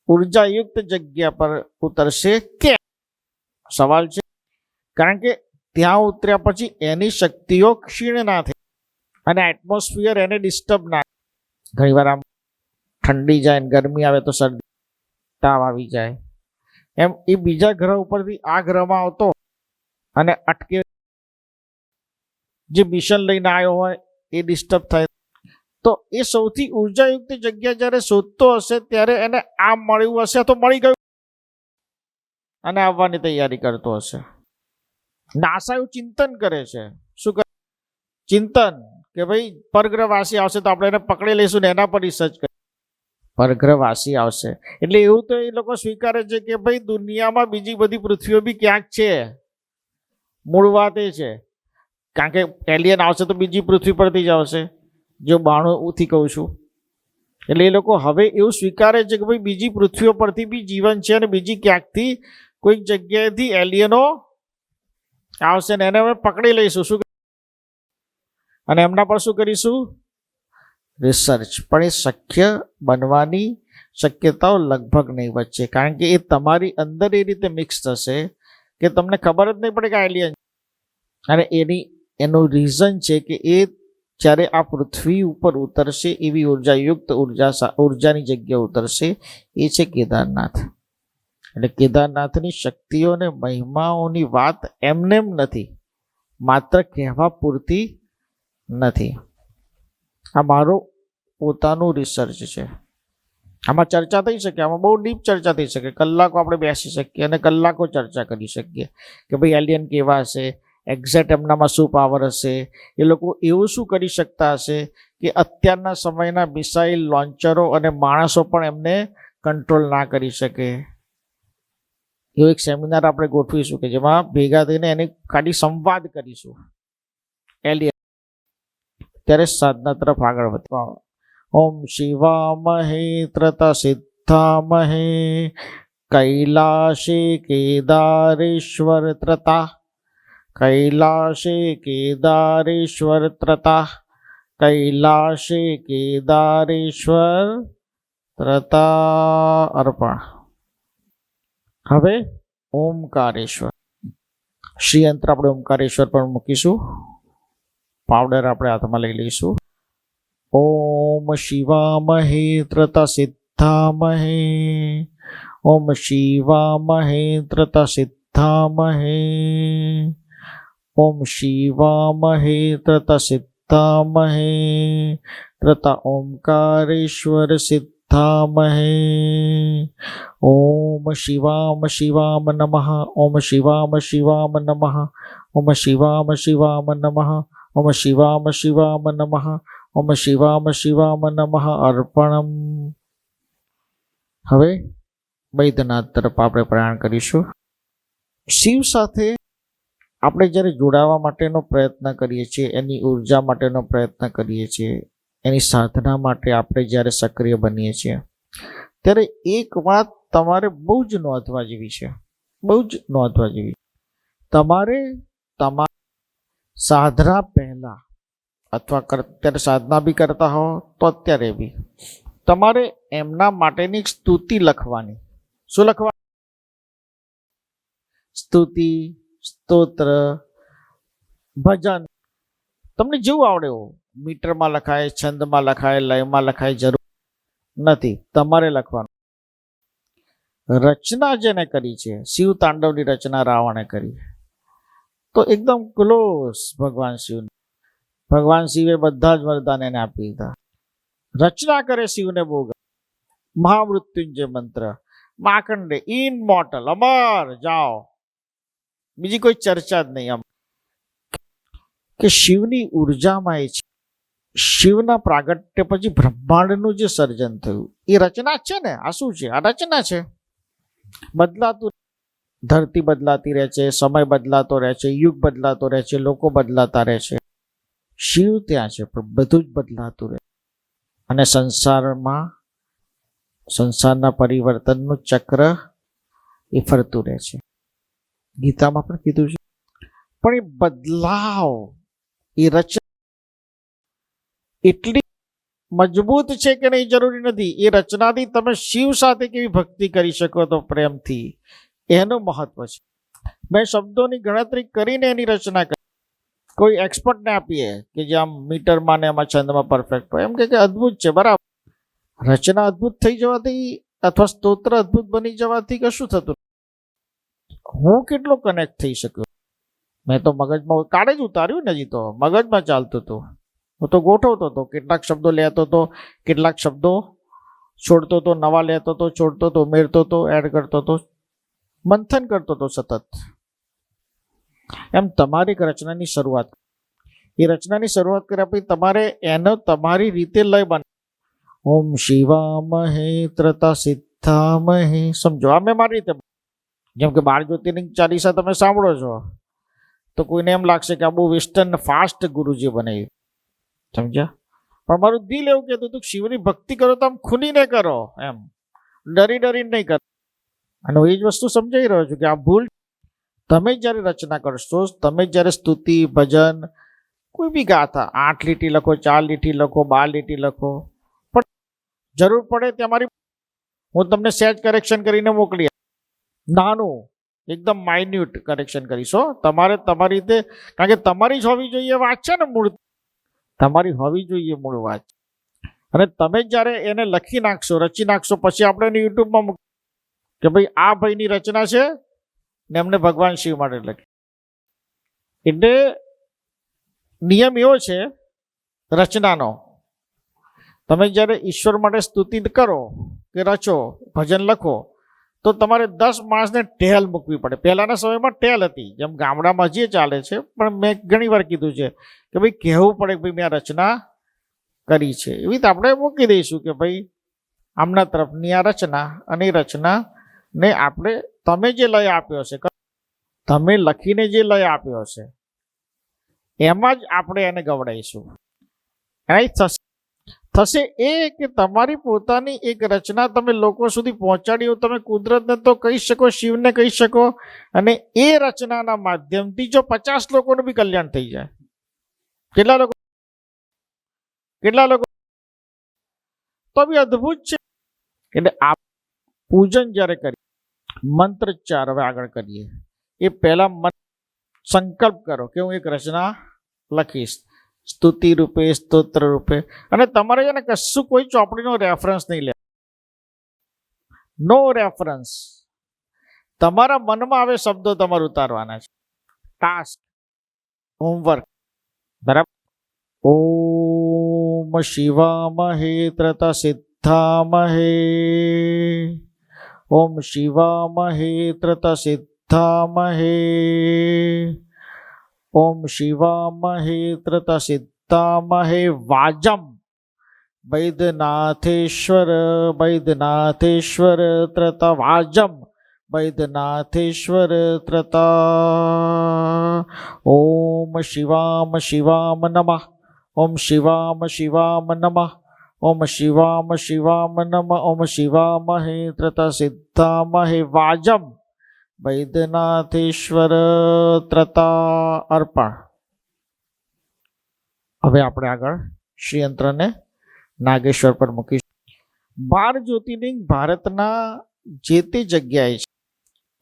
ઉર્જાયુક્ત જગ્યા પર ઉતરશે. કેમ? સવાલ છે. કારણ કે ત્યાં ઉતર્યા પછી એની શક્તિઓ ક્ષીણ ના થાય અને એટમોસ્ફિયર એને ડિસ્ટર્બ ના. ઘણીવાર આમ ઠંડી જાય ને ગરમી આવે તો શરદી તાવ આવી જાય, એમ એ બીજા ગ્રહ ઉપરથી આ ગ્રહમાં આવતો અને અટકે, જે મિશન લઈને આવ્યો હોય એ ડિસ્ટર્બ થાય. તો એ સૌથી ઉર્જાયુક્ત જગ્યા જ્યારે શોધતો હશે ત્યારે એને આ મળ્યું હશે, તો મળી ગયું અને આવવાની તૈયારી કરતો હશે. નાસા એવું ચિંતન કરે છે. શું કરે? ચિંતન કે ભાઈ પરગ્રહવાસી આવશે તો આપણે એને પકડી લઈશું ને એના પર રિસર્ચ કરીએ. પરગ્રહવાસી આવશે એટલે એવું તો એ લોકો સ્વીકારે છે કે ભાઈ દુનિયામાં બીજી બધી પૃથ્વીઓ બી ક્યાંક છે. મૂળ વાત એ છે, કારણ કે એલિયન આવશે તો બીજી પૃથ્વી પરથી જ આવશે, જો 92થી કહું છું. એટલે એ લોકો હવે એવું સ્વીકારે છે કે ભાઈ બીજી પૃથ્વીઓ પરથી બી જીવન છે અને બીજી ક્યાંકથી કોઈક જગ્યાએથી એલિયનો આવશે ને એને અમે પકડી લઈશું. શું? અને એમના પર શું કરીશું? રિસર્ચ. પણ એ શક્ય બનવાની શક્યતાઓ લગભગ નહીં વચ્ચે, કારણ કે એ તમારી અંદર એ રીતે મિક્સ થશે કે તમને ખબર જ નહીં પડે કે એલિયન. અને એનું રીઝન છે કે એ જ્યારે આ પૃથ્વી ઉપર ઉતરશે, એવી ઉર્જાયુક્ત ઉર્જાની જગ્યા ઉતરશે, એ છે કેદારનાથ. એટલે કેદારનાથની શક્તિઓ અને મહિમાઓની વાત એમનેમ નથી, માત્ર કહેવા પૂરતી નથી. આ મારું પોતાનું રિસર્ચ છે. આમાં ચર્ચા થઈ શકે, આમાં બહુ ડીપ ચર્ચા થઈ શકે, કલાકો આપણે બેસી શકીએ અને કલાકો ચર્ચા કરી શકીએ કે ભાઈ એલિયન કેવા હશે, એક્ઝેક્ટ એમનામાં શું પાવર હશે, એ લોકો એવું શું કરી શકતા હશે કે અત્યારના સમયના મિસાઇલ લોન્ચરો અને માણસો પણ એમને કંટ્રોલ ના કરી શકે. એવો એક સેમિનાર આપણે ગોઠવીશું કે જેમાં ભેગા થઈને એની ખાલી સંવાદ કરીશું એલિયન. ત્યારે સાધના તરફ આગળ વધવા. ઓમ શિવામહે ત્રતા સિદ્ધામહે કૈલાશે કેદારેશ્વર ત્રતા, કૈલાશે કેદારેશ્વર ત્રતા, કૈલાશે કેદારેશ્વર ત્રતા અર્પણ. હવે ઓમકારેશ્વર શ્રી યંત્ર આપણે ઓમકારેશ્વર પર મૂકીશું. પાવડર આપણે હાથમાં લઈ લઈશું. ઓમ શિવામહે ત્રતા સિદ્ધામહે, ઓમ શિવામહે ત્રતા સિદ્ધામહે, ઓમ શિવામહે તૃતસિદ્ધામહે તૃત ઓમકારેશ્વર સિદ્ધામહે. ઓમ શિવામ શિવામ નમઃ. ઓમ શિવામ શિવામ નમઃ. ઓમ શિવામ શિવામ નમઃ. ઓમ શિવામ શિવામ નમઃ. ઓમ શિવામ શિવામ નમઃ અર્પણમ. હવે વૈદ્યનાથ તરફ આપણે પ્રયાણ કરીશું. શિવ સાથે આપણે જ્યારે જોડાવા માટેનો પ્રયત્ન કરીએ છીએ, એની ઉર્જા માટેનો પ્રયત્ન કરીએ છીએ, એની સાધના માટે આપણે જ્યારે સક્રિય બનીએ છીએ, ત્યારે એક વાત તમારે બહુ જ નોંધવા જેવી છે, બહુ જ નોંધવા જેવી. તમારે તમારી સાધના પહેલા અથવા અત્યારે સાધના બી કરતા હો તો અત્યારે બી તમારે એમના માટેની એક સ્તુતિ લખવાની. શું લખવાની? સ્તુતિ, સ્તોત્ર, ભજન, તમને જેવું આવડે એવું. મીટરમાં લખાય, છંદમાં લખાય, લયમાં લખાય, જરૂર નથી. તમારે લખવાનું. રચના જેને કરી છે, શિવ તાંડવની રચના રાવણે કરી, તો એકદમ ક્લોઝ ભગવાન શિવ. ભગવાન શિવે બધા જ વરદાન એને આપી દીધા. રચના કરે શિવને બહુ ગમે. મહામૃત્યુંજય મંત્ર, માર્કંડે, ઇનમોર્ટલ, અમર, જાઓ, બીજી કોઈ ચર્ચા જ નહીં. આમ કે શિવની ઉર્જામાં એ છે. શિવના પ્રાગટ્ય પછી બ્રહ્માંડનું જે સર્જન થયું એ રચના છે ને. આ શું છે? આ રચના છે. બદલાતું, ધરતી બદલાતી રહે છે, સમય બદલાતો રહે છે, યુગ બદલાતો રહે છે, લોકો બદલાતા રહે છે. શિવ ત્યાં છે પણ બધું જ બદલાતું રહે. અને સંસારમાં, સંસારના પરિવર્તનનું ચક્ર એ ફરતું રહે છે. ગીતામાં પણ કીધું છે. પણ એ બદલાવ, એ રચના એટલી મજબૂત છે કે નહીં જરૂરી નથી. એ રચનાથી તમે શિવ સાથે કેવી ભક્તિ કરી શકો તો પ્રેમથી, એનું મહત્વ છે. મેં શબ્દોની ગણતરી કરીને એની રચના કરી. કોઈ એક્સપર્ટને આપીએ કે જે આમ મીટરમાં ને એમાં છંદમાં પરફેક્ટ હોય, એમ કે અદ્ભુત છે, બરાબર. રચના અદ્ભુત થઈ જવાથી અથવા સ્તોત્ર અદ્ભુત બની જવાથી કશું થતું. હું કેટલો કનેક્ટ થઈ શક્યો. મેં તો મગજમાં કાઢે જ ઉતાર્યું ને. હજી તો મગજમાં ચાલતું હતું. હું તો ગોઠવતો હતો, કેટલાક શબ્દો લેતો હતો, કેટલાક શબ્દો છોડતો હતો, નવા લેતો હતો, છોડતો હતો, ઉમેરતો હતો, એડ કરતો હતો, મંથન કરતો હતો સતત. એમ તમારી એક રચનાની શરૂઆત. એ રચનાની શરૂઆત કર્યા પછી તમારે એનો તમારી રીતે લય બન. ઓમ શિવામહે ત્રતા સિદ્ધામહે. સમજો, આ મેં મારી રીતે. જેમ કે 12 જ્યોતિર્લિંગ ચાલીસા તમે સાંભળો છો તો કોઈને એમ લાગશે કે આ બહુ વેસ્ટર્ન ફાસ્ટ ગુરુજી બનાવી. સમજ્યા? પણ મારું દિલ એવું કહેતું હતું કે શિવની ભક્તિ કરો તો આમ ખુલીને કરો, એમ ડરી ડરીને નહીં કરો. અને હું એ જ વસ્તુ સમજાઈ રહ્યો છું કે આ ભૂલ. તમે જ્યારે રચના કરશો, તમે જ્યારે સ્તુતિ, ભજન, કોઈ બી ગાથા 8 લીટી લખો, 4 લીટી લખો, 12 લીટી લખો, પણ જરૂર પડે ત્યાં મારી હું તમને સેજ કરેક્શન કરીને મોકલી. નાનું, એકદમ માઇન્યુટ કરેક્શન કરીશો. તમારે તમારી રીતે, કારણ કે તમારી જ હોવી જોઈએ વાત છે ને. મૂળ તમારી હોવી જોઈએ મૂળ વાત. અને તમે જ્યારે એને લખી નાખશો, રચી નાખશો, પછી આપણે એને યુટ્યુબમાં મૂક કે ભાઈ આ ભાઈની રચના છે ને એમને ભગવાન શિવ માટે લખી. એટલે નિયમ એવો છે રચનાનો. તમે જ્યારે ઈશ્વર માટે સ્તુતિ કરો કે રચો, ભજન લખો, તો તમારે 10 માણસને ટેલ મૂકવી પડે. પહેલાંના સમયમાં ટેલ હતી, જેમ ગામડામાં જે ચાલે છે, પણ મેં ઘણી વાર કીધું છે કે ભાઈ કહેવું પડે કે ભાઈ મેં આ રચના કરી છે. એવી રીતે આપણે મૂકી દઈશું કે ભાઈ આમના તરફની આ રચના, અને એ રચનાને આપણે તમે જે લય આપ્યો છે, તમે લખીને જે લય આપ્યો છે, એમાં જ આપણે એને ગવડાવીશું. એનાથી થશે એ કે તમારી પોતાની એક રચના તમે લોકો સુધી પહોંચાડી હોય. તમે કુદરતને તો કહી શકો, શિવને કહી શકો, અને એ રચનાના માધ્યમથી જો 50 લોકોનું બી કલ્યાણ થઈ જાય. કેટલા લોકો તો બી અદ્ભુત છે. એટલે આ પૂજન જ્યારે કરીએ, મંત્રોચ્ચાર હવે આગળ કરીએ એ પહેલા સંકલ્પ કરો કે હું એક રચના લખીશ, સ્તુતિ રૂપે, સ્તોત્ર રૂપે. અને તમારે છે ને કશું કોઈ ચોપડીનો રેફરન્સ નહીં લે. નો રેફરન્સ. તમારા મનમાં આવે શબ્દો તમારે ઉતારવાના છે. ટાસ્ક હોમવર્ક બરાબર. ઓમ શિવામહે ત્રત સિદ્ધામહે. ઓમ શિવામહે ત્રત સિદ્ધામહે. ઓમ શિવામહે ત્રત સિદ્ધામહે. વાજમ વૈદ્યનાથેશ્વર વૈદ્યનાથેશ્વર ત્રત વાજમ વૈદ્યનાથેશ્વર ત્રત. ઓમ શિવામ શિવામ નમઃ. ઓમ શિવામ શિવામ નમઃ. ઓમ શિવામ શિવામ નમઃ. ઓમ શિવામહે ત્રત સિદ્ધામહે. વાજમ વૈદ્યનાથેશ્વર ત્રત. અર્પણ. હવે આપણે આગળ શ્રીયંત્રને નાગેશ્વર પર મૂકીશું. 12 જ્યોતિર્લિંગ ભારતના જે તે જગ્યાએ છે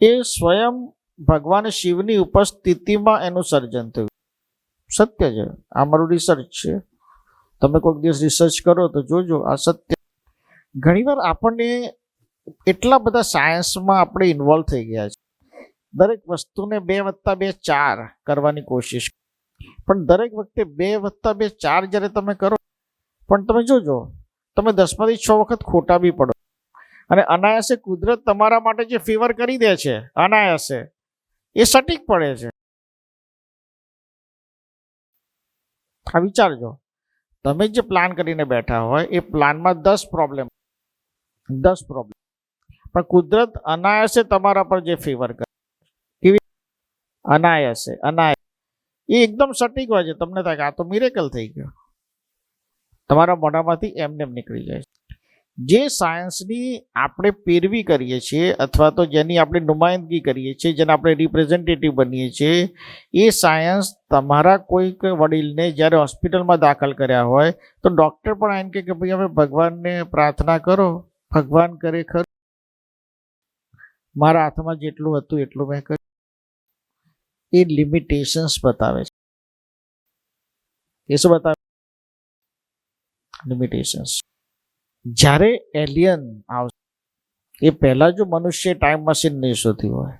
એ સ્વયં ભગવાન શિવની ઉપસ્થિતિમાં એનું સર્જન થયું. સત્ય છે, આ મારું રિસર્ચ છે. તમે કોઈક દિવસ રિસર્ચ કરો તો જોજો, આ સત્ય. ઘણીવાર આપણને એટલા બધા સાયન્સમાં આપણે ઇન્વોલ્વ થઈ ગયા છે. દરેક વસ્તુને 2 + 2 4 કરવાની કોશિશ, પણ દરેક વખતે 2 + 2 4 જ્યારે તમે કરો, પણ તમે જોજો તમે 10 માંથી 6 વખત ખોટા બી પડો. અને અનાયાસે કુદરત તમારા માટે જે ફેવર કરી દે છે અનાયાસે, એ સટીક પડે છે. આ વિચારજો, તમે જે પ્લાન કરીને બેઠા હોય એ પ્લાનમાં 10 પ્રોબ્લેમ, પણ કુદરત અનાયાસે તમારા પર જે ફેવર કરે, કેવી અનાયાસે એ એકદમ સટીક હોય છે. તમને થાય કે આ તો મિરેકલ થઈ ગયો, તમારા મોઢામાંથી એમને નીકળી જાય છે. જે સાયન્સની આપણે પેરવી કરીએ છીએ અથવા તો જેની આપણે નુમાઇંદગી કરીએ છીએ, જેને આપણે રિપ્રેઝેન્ટેટિવ બનીએ છીએ, એ સાયન્સ તમારા કોઈક વડીલને જ્યારે હોસ્પિટલમાં દાખલ કર્યા હોય તો ડૉક્ટર પણ એમ કે ભાઈ હવે ભગવાનને પ્રાર્થના કરો, ભગવાન કરે ખરું, મારા હાથમાં જેટલું હતું એટલું મેં કર્યું. એ લિમિટેશન્સ બતાવે છે. એ શું બતાવે? લિમિટેશન્સ. જ્યારે એલિયન આવશે એ પહેલા જો મનુષ્ય ટાઈમ મશીન નહીં શોધી હોય,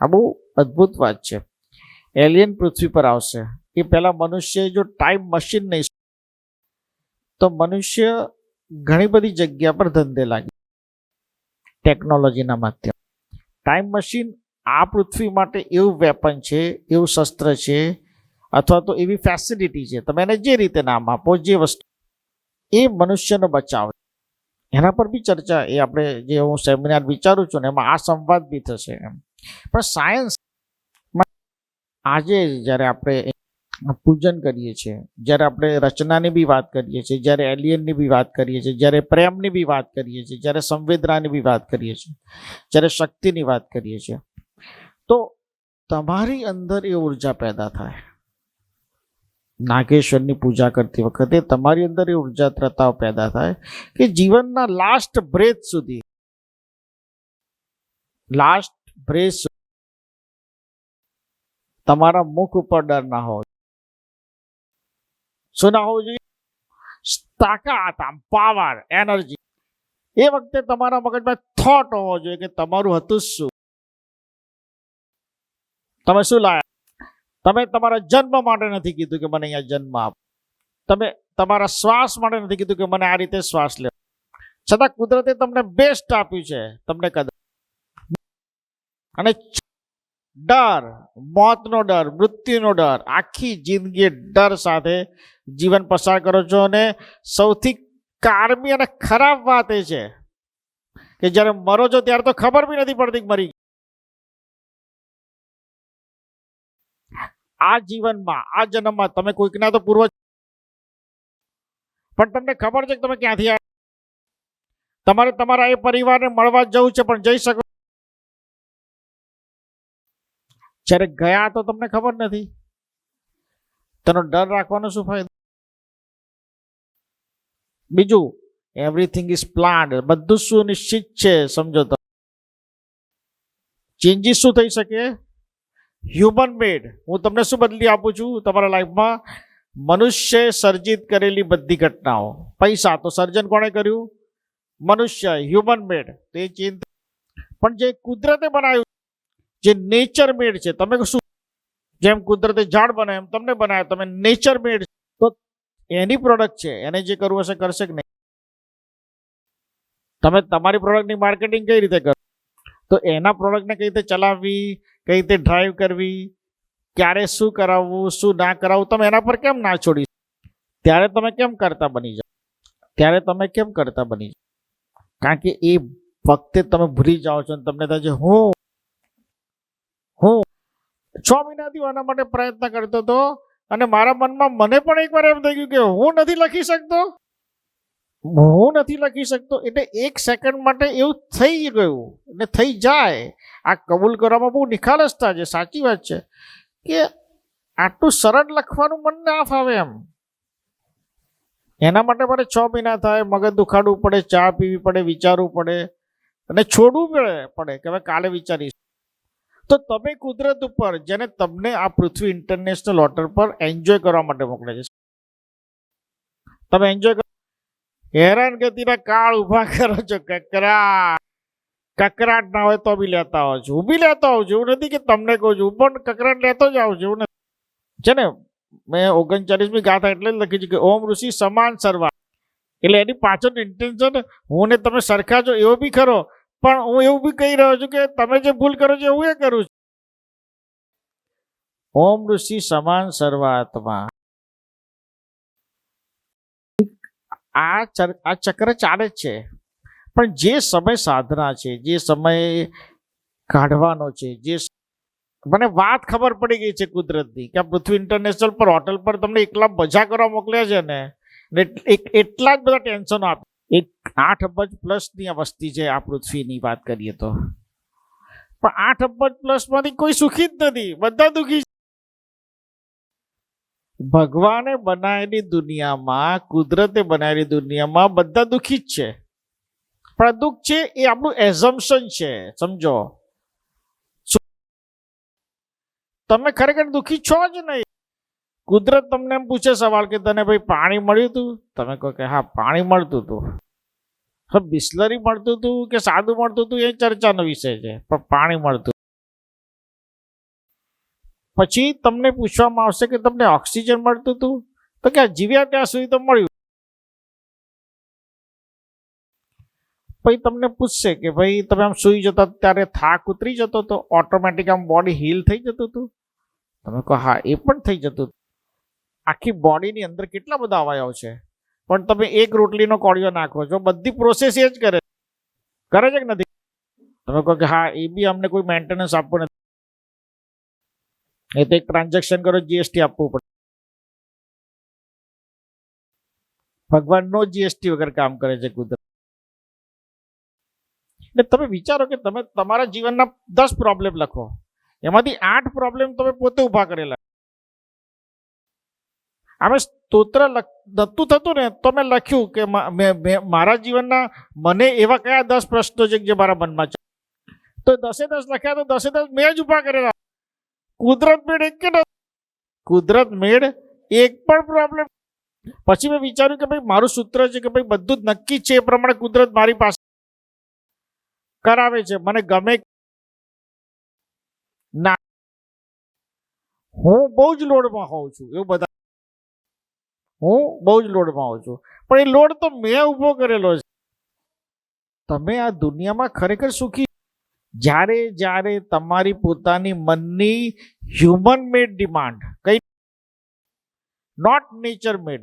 આ બહુ અદ્ભુત વાત છે. એલિયન પૃથ્વી પર આવશે એ પહેલા મનુષ્ય જો ટાઈમ મશીન નહીં, તો મનુષ્ય ઘણી બધી જગ્યા પર ધંધે લાગી ટેકનોલોજીના માધ્યમ. ટાઈમ મશીન આ પૃથ્વી માટે એવું વેપન છે, એવું શસ્ત્ર છે, અથવા તો એવી ફેસિલિટી છે, તમે એને જે રીતે નામ આપો, જે વસ્તુ, એ મનુષ્યનો બચાવ. એના પર બી ચર્ચા, એ આપણે જે હું સેમિનાર વિચારું છું ને એમાં આ સંવાદ બી થશે એમ. પણ સાયન્સ આજે જ્યારે આપણે પૂજન કરીએ છીએ, જ્યારે આપણે રચનાની બી વાત કરીએ છીએ, જ્યારે એલિયનની બી વાત કરીએ છીએ, જ્યારે પ્રેમની બી વાત કરીએ છીએ, જ્યારે સંવેદનાની બી વાત કરીએ છીએ, જ્યારે શક્તિની વાત કરીએ છીએ, તો તમારી અંદર એ ઉર્જા પેદા થાય. નાગેશ્વરની પૂજા કરતી વખતે તમારી અંદર એ ઉર્જા ત્રતાવ પેદા થાય કે જીવનના લાસ્ટ બ્રેથ સુધી તમારા મુખ ઉપર ડર ના હોવો. શું ના હોવું જોઈએ? તાકાત, પાવર, એનર્જી. એ વખતે તમારા મગજમાં થોટ હોવો જોઈએ કે તમારું હતું શું, તમે શું લાયા. તમે તમારા જન્મ માટે નથી કીધું કે મને અહીંયા જન્મ આપો. તમે તમારા શ્વાસ માટે નથી કીધું કે મને આ રીતે શ્વાસ લે. છતાં કુદરતે તમને બેસ્ટ આપ્યું છે, તમને કદર. અને ડર, મોતનો ડર, મૃત્યુનો ડર, આખી જિંદગી ડર સાથે જીવન પસાર કરો છો. અને સૌથી કારમી અને ખરાબ વાત એ છે કે જ્યારે મરો છો ત્યારે તો ખબર બી નથી પડતી મરી. આ જીવનમાં, આ જન્મમાં તમે કોઈકના તો પૂર્વજ, પણ તમને ખબર છે કે તમે ક્યાંથી આવ્યા. તમારે તમારા એ પરિવારને મળવા જવું છે, પણ જઈ શકો. જ્યારે ગયા તો તમને ખબર નથી, તેનો ડર રાખવાનો શું ફાયદો? બીજું, એવરીથિંગ ઇઝ પ્લાન્ડ, બધું સુનિશ્ચિત છે. સમજો તો ચેન્જીસ શું થઈ શકે? હ્યુમન મેડ. હું તમને શું બદલી આપું છું તમારા લાઈફમાં? મનુષ્ય સર્જિત કરેલી બધી ઘટનાઓ. પૈસા તો સર્જન કોણે કર્યું? મનુષ્ય, હ્યુમન મેડ. તો એ ચેન્જ. પણ જે કુદરતે બનાવ્યું, જે નેચર મેડ છે, તમે શું જેમ કુદરતે ઝાડ બનાવે એમ તમને બનાવે, તમે નેચર મેડ, તો એની પ્રોડક્ટ છે, એને જે કરવું હશે કરશે કે નહીં? તમે તમારી પ્રોડક્ટની માર્કેટિંગ કઈ રીતે કરો? તો એના પ્રોડક્ટને કઈ રીતે ચલાવવી, કઈ રીતે ડ્રાઈવ કરવી, ક્યારે શું કરાવવું, શું ના કરાવવું, તમે એના પર કેમ ના છોડી? ત્યારે તમે કેમ કરતા બની જાઓ? ત્યારે તમે કેમ કરતા બની જાઓ? કારણ કે એ વખતે તમે ભૂલી જાઓ છો અને તમને થાય છે હું 6 મહિનાથી આના માટે પ્રયત્ન કરતો હતો અને મારા મનમાં મને પણ એકવાર એમ થઈ ગયું કે હું નથી લખી શકતો, એટલે 1 સેકન્ડ માટે એવું થઈ ગયું અને થઈ જાય. આ કબૂલ કરવામાં બહુ નિખાલસતા છે, સાચી વાત છે કે આટલું સરળ લખવાનું મન ના ફાવે એમ. એના માટે મારે 6 મહિના થાય, મગજ દુખાડવું પડે, ચા પીવી પડે, વિચારવું પડે અને છોડવું પડે કે હવે કાલે વિચારીશ. તો તમે કુદરત ઉપર, જેને તમને આ પૃથ્વી ઇન્ટરનેશનલ વોટર પર એન્જોય કરવા માટે મોકલે છે, તમે એન્જોય કરો, હેરાનગતિના કાળ ઊભા કરો છો, કકરાટ ના હોય તો બી લેતા આવો છો, હું બી લેતા આવું છું, એવું નથી કે તમને કહું છું, હું પણ કકરાટ લેતો જ આવું છું, એવું નથી છે ને. મેં 39મી ગાથા એટલે જ લખી છે કે ઓમ ઋષિ સમાન સર્વા, એટલે એની પાછળનું ઇન્ટેન્શન હું ને તમે સરખા છો એવો બી ખરો, પણ હું એવું બી કહી રહ્યો છું કે તમે જે ભૂલ કરો છો હું એ કરું છું. ઓમ ઋષિ સમાન સર્વાત્મા, આ ચક્ર ચાલે જ છે. પણ જે સમય સાધના છે, જે સમય કાઢવાનો છે, જે મને વાત ખબર પડી ગઈ છે કુદરતની કે આ પૃથ્વી ઇન્ટરનેશનલ પર હોટલ પર તમને એકલા મજા કરવા મોકલ્યા છે ને, એટલા જ બધા ટેન્શનો આપે. 8 અબજ પ્લસની આ વસ્તી છે આ પૃથ્વીની વાત કરીએ તો, પણ 8 અબજ પ્લસમાંથી કોઈ સુખી જ નથી, બધા દુઃખી છે. ભગવાને બનાવેલી દુનિયામાં, કુદરતે બનાવેલી દુનિયામાં બધા દુઃખી જ છે, પણ દુઃખ છે એ આપણું એઝમ્પશન છે, સમજો. તમે ખરેખર દુઃખી છો જ નહીં. કુદરત તમને એમ પૂછે સવાલ કે તને ભાઈ પાણી મળ્યું હતું? તમે કહો કે હા પાણી મળતું હતું. બિસ્લરી મળતું હતું કે સાદું મળતું હતું એ ચર્ચાનો વિષય છે, પણ પાણી મળતું. પછી તમને પૂછવામાં આવશે કે તમને ઓક્સિજન મળતું હતું? તો કે જીવ્યા ત્યાં સુધી તો મળ્યું. પછી તમને પૂછશે કે ભાઈ તમે આમ સૂઈ જતા ત્યારે થાક ઉતરી જતો હતો, ઓટોમેટિક આમ બોડી હીલ થઈ જતું હતું? તમે કહો હા એ પણ થઈ જતું હતું. આખી બોડીની અંદર કેટલા બધા અવયવ છે, પણ તમે એક રોટલીનો કોળિયો નાખો છો, બધી પ્રોસેસ એ જ કરે છે કે નથી? તમે કહો કે હા એ બી અમને કોઈ મેન્ટેનન્સ આપવું નથી, એ તો એક ટ્રાન્ઝેક્શન કરો જીએસટી આપવું પડે. ભગવાન નો જીએસટી વગર કામ કરે છે કુદરત. એટલે તમે વિચારો કે તમે તમારા જીવનના 10 પ્રોબ્લેમ લખો, એમાંથી 8 પ્રોબ્લેમ તમે પોતે ઊભા કરેલા. આમે સ્તોત્ર નતું થતું ને તો મેં લખ્યું કે મારા જીવનના મને એવા કયા 10 પ્રશ્નો છે જે મારા મનમાં છે, તો 10 લખ્યા, તો 10 મેં જ ઊભા કરેલા. કુદરત મેળ એક પણ પ્રોબ્લેમ. પછી મેં વિચાર્યું કે ભાઈ મારું સૂત્ર છે કે ભાઈ બધું જ નક્કી છે, એ પ્રમાણે કુદરત મારી પાસે કરાવે છે, મને ગમે ના. હું બહુ જ લોડમાં હોઉં છું, એવું બધા, હું બહુ જ લોડમાં હોઉં છું, પણ એ લોડ તો મેં ઊભો કરેલો છે. તમે આ દુનિયામાં ખરેખર સુખી જ્યારે જ્યારે તમારી પોતાની મનની હ્યુમન મેડ ડિમાન્ડ, કઈ not nature made,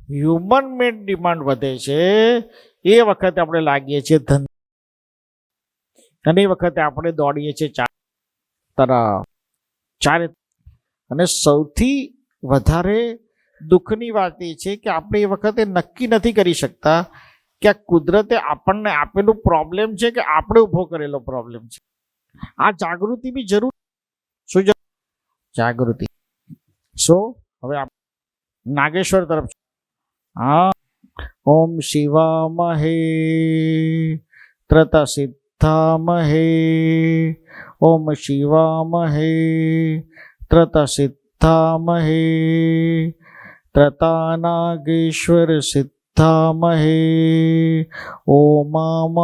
human made demand વધે છે, એ વખતે આપણે લાગીએ છીએ ધન, અને એ વખતે આપણે દોડીએ છીએ ચારે. અને સૌથી વધારે દુઃખની વાત એ છે કે આપણે એ વખતે નક્કી નથી કરી શકતા કે આ કુદરતે આપણને આપેલું પ્રોબ્લેમ છે કે આપણે ઊભો કરેલો પ્રોબ્લેમ છે. આ જાગૃતિ બી જરૂર. શું જાગૃતિ? હવે નાગેશ્વર તરફ. હા, ઓમ શિવામહે ત્રતા સિદ્ધામહે, ઓમ શિવામહે ત્રતા સિદ્ધામહે, ત્રતા નાગેશ્વર સિદ્ધામહે, ઓમામહ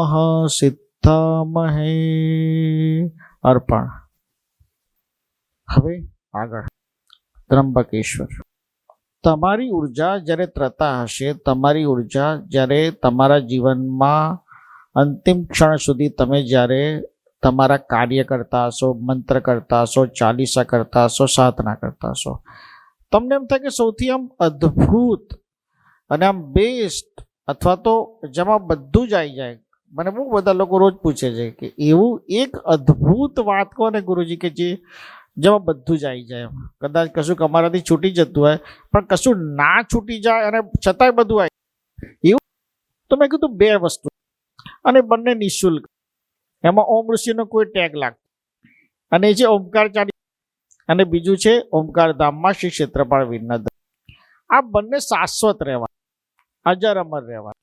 સિદ્ધામહે. અર્પણ. હવે આગળ ત્રંબકેશ્વર. તમારી ઉર્જા જ્યારે ત્રતા હશે, તમારી ઉર્જા જ્યારે તમારા જીવનમાં અંતિમ ક્ષણ સુધી તમે જ્યારે તમારા કાર્ય કરતા હશો, મંત્ર કરતા હશો, ચાલીસા કરતા હશો, સાધના કરતા હશો, તમને એમ થાય કે સૌથી આમ અદ્ભુત અને આમ બેસ્ટ, અથવા તો જેમાં બધું જ આવી જાય. મને બહુ બધા લોકો રોજ પૂછે છે કે એવું એક અદ્ભુત વાત કહો ને ગુરુજી કે જેમાં બધું જ આવી જાય. કદાચ કશું અમારાથી છૂટી જતું હોય પણ કશું ના છૂટી જાય અને છતાંય બધું આવી એવું. તો મેં કીધું બે વસ્તુ, અને બંને નિઃશુલ્ક. એમાં ઓમ ઋષિનો કોઈ ટેગ લાગતો, અને એ છે ઓમકાર ચાલી, અને બીજું છે ઓમકાર ધામમાં શ્રી ક્ષેત્રપાળ વીરના. આ બંને શાશ્વત રહેવા, અજર અમર રહેવા.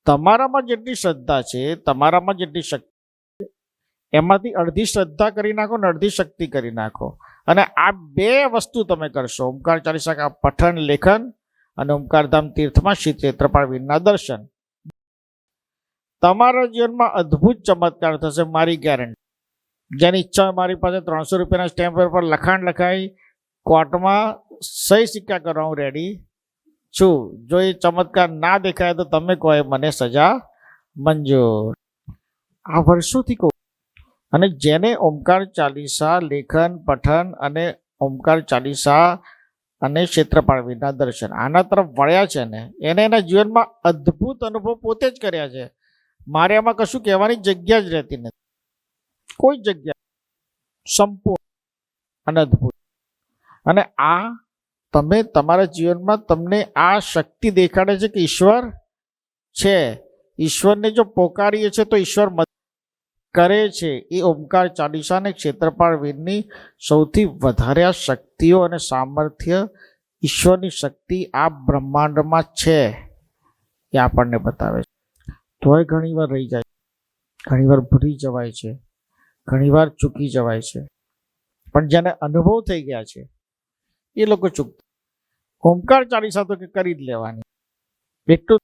તમારામાં જેટલી શ્રદ્ધા છે, તમારામાં જેટલી શક્તિ, એમાંથી અડધી શ્રદ્ધા કરી નાખો ને અડધી શક્તિ કરી નાખો, અને આ બે વસ્તુ તમે કરશો, ઓમકાર ચાલીસા પઠન લેખન અને ઓમકારધામ તીર્થમાં શ્રી ક્ષેત્રપાળ વીરના દર્શન, તમારા જીવનમાં અદ્ભુત ચમત્કાર થશે, મારી ગેરંટી. જેની ઈચ્છા હોય મારી પાસે 300 રૂપિયાના સ્ટેમ્પ પર લખાણ લખાઈ કોર્ટમાં સહી સિક્કા કરવા હું રેડી છું. જો એ ચમત્કાર ના દેખાય તો તમે કહો મને સજા મંજૂર. આ વર્ષોથી કહું. અને જેને ઓમકાર ચાલીસા લેખન પઠન અને ઓમકાર ચાલીસા અને ક્ષેત્રપાળ વીરના દર્શન આના તરફ વળ્યા છે ને, એને એના જીવનમાં અદ્ભુત અનુભવ પોતે જ કર્યા છે. મારે આમાં કશું કહેવાની જગ્યા જ રહેતી નથી, કોઈ જગ્યા, સંપૂર્ણ અને અદ્ભુત. અને આ તમે તમારા જીવનમાં તમને આ શક્તિ દેખાડે છે કે ઈશ્વર છે. ઈશ્વરને જો પોકારીએ છે તો ઈશ્વર મદદ કરે છે. એ ઓમકાર ચાલીસા અને ક્ષેત્રપાળ વીરની સૌથી વધારે આ શક્તિઓ અને સામર્થ્ય, ઈશ્વરની શક્તિ આ બ્રહ્માંડમાં છે એ આપણને બતાવે છે. તોય ઘણીવાર રહી જાય, ઘણીવાર ભૂલી જવાય છે, ઘણીવાર ચૂકી જવાય છે. પણ જેને અનુભવ થઈ ગયા છે એ લોકો ચૂકતા. ઓમકાર ચાલીસા તો કે કરી જ લેવાની. એટલું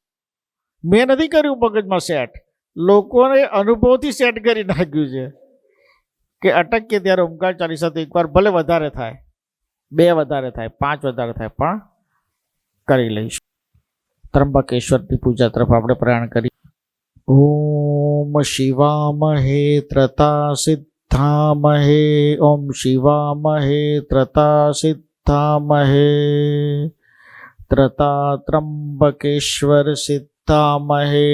મેં નથી કર્યું મગજમાં સેટ, લોકોને અનુભવથી સેટ કરી નાખ્યું છે કે અટકીએ ત્યારે ઓમકાર ચાલીસા તો એકવાર ભલે વધારે થાય, 2 વધારે થાય, 5 વધારે થાય, પણ કરી લઈશું. ત્રંબકેશ્વરની પૂજા તરફ આપણે પ્રયાણ કરી. ઓમ શિવામહે ત્રતા સિદ્ધામહે, ઓમ શિવામહે ત્રતા સિદ્ધામહે, ત્રતા ત્રંબકેશ્વર સિદ્ધામહે,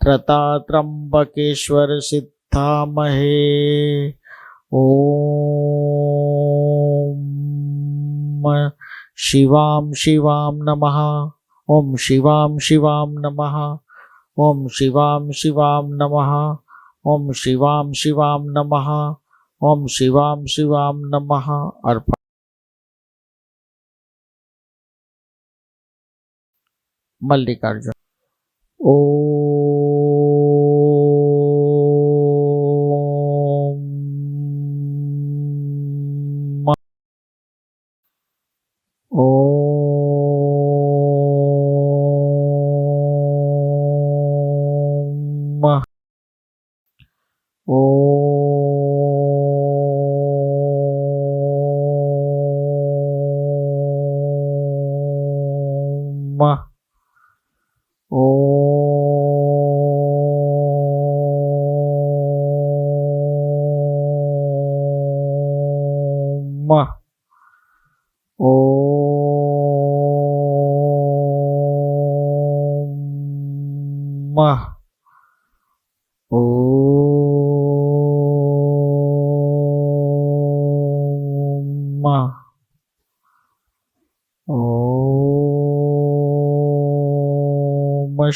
ત્રતા ત્રંબકેશ્વર સિદ્ધામહે. ઓમ શિવામ શિવામ નમઃ, ઓમ શિવામ શિવામ નમઃ, ઓમ શિવામ શિવામ નમઃ, ઓમ શિવામ શિવામ નમઃ, ઓમ શિવામ શિવામ નમઃ. અર્પણ. મલ્લિકાર્જુન.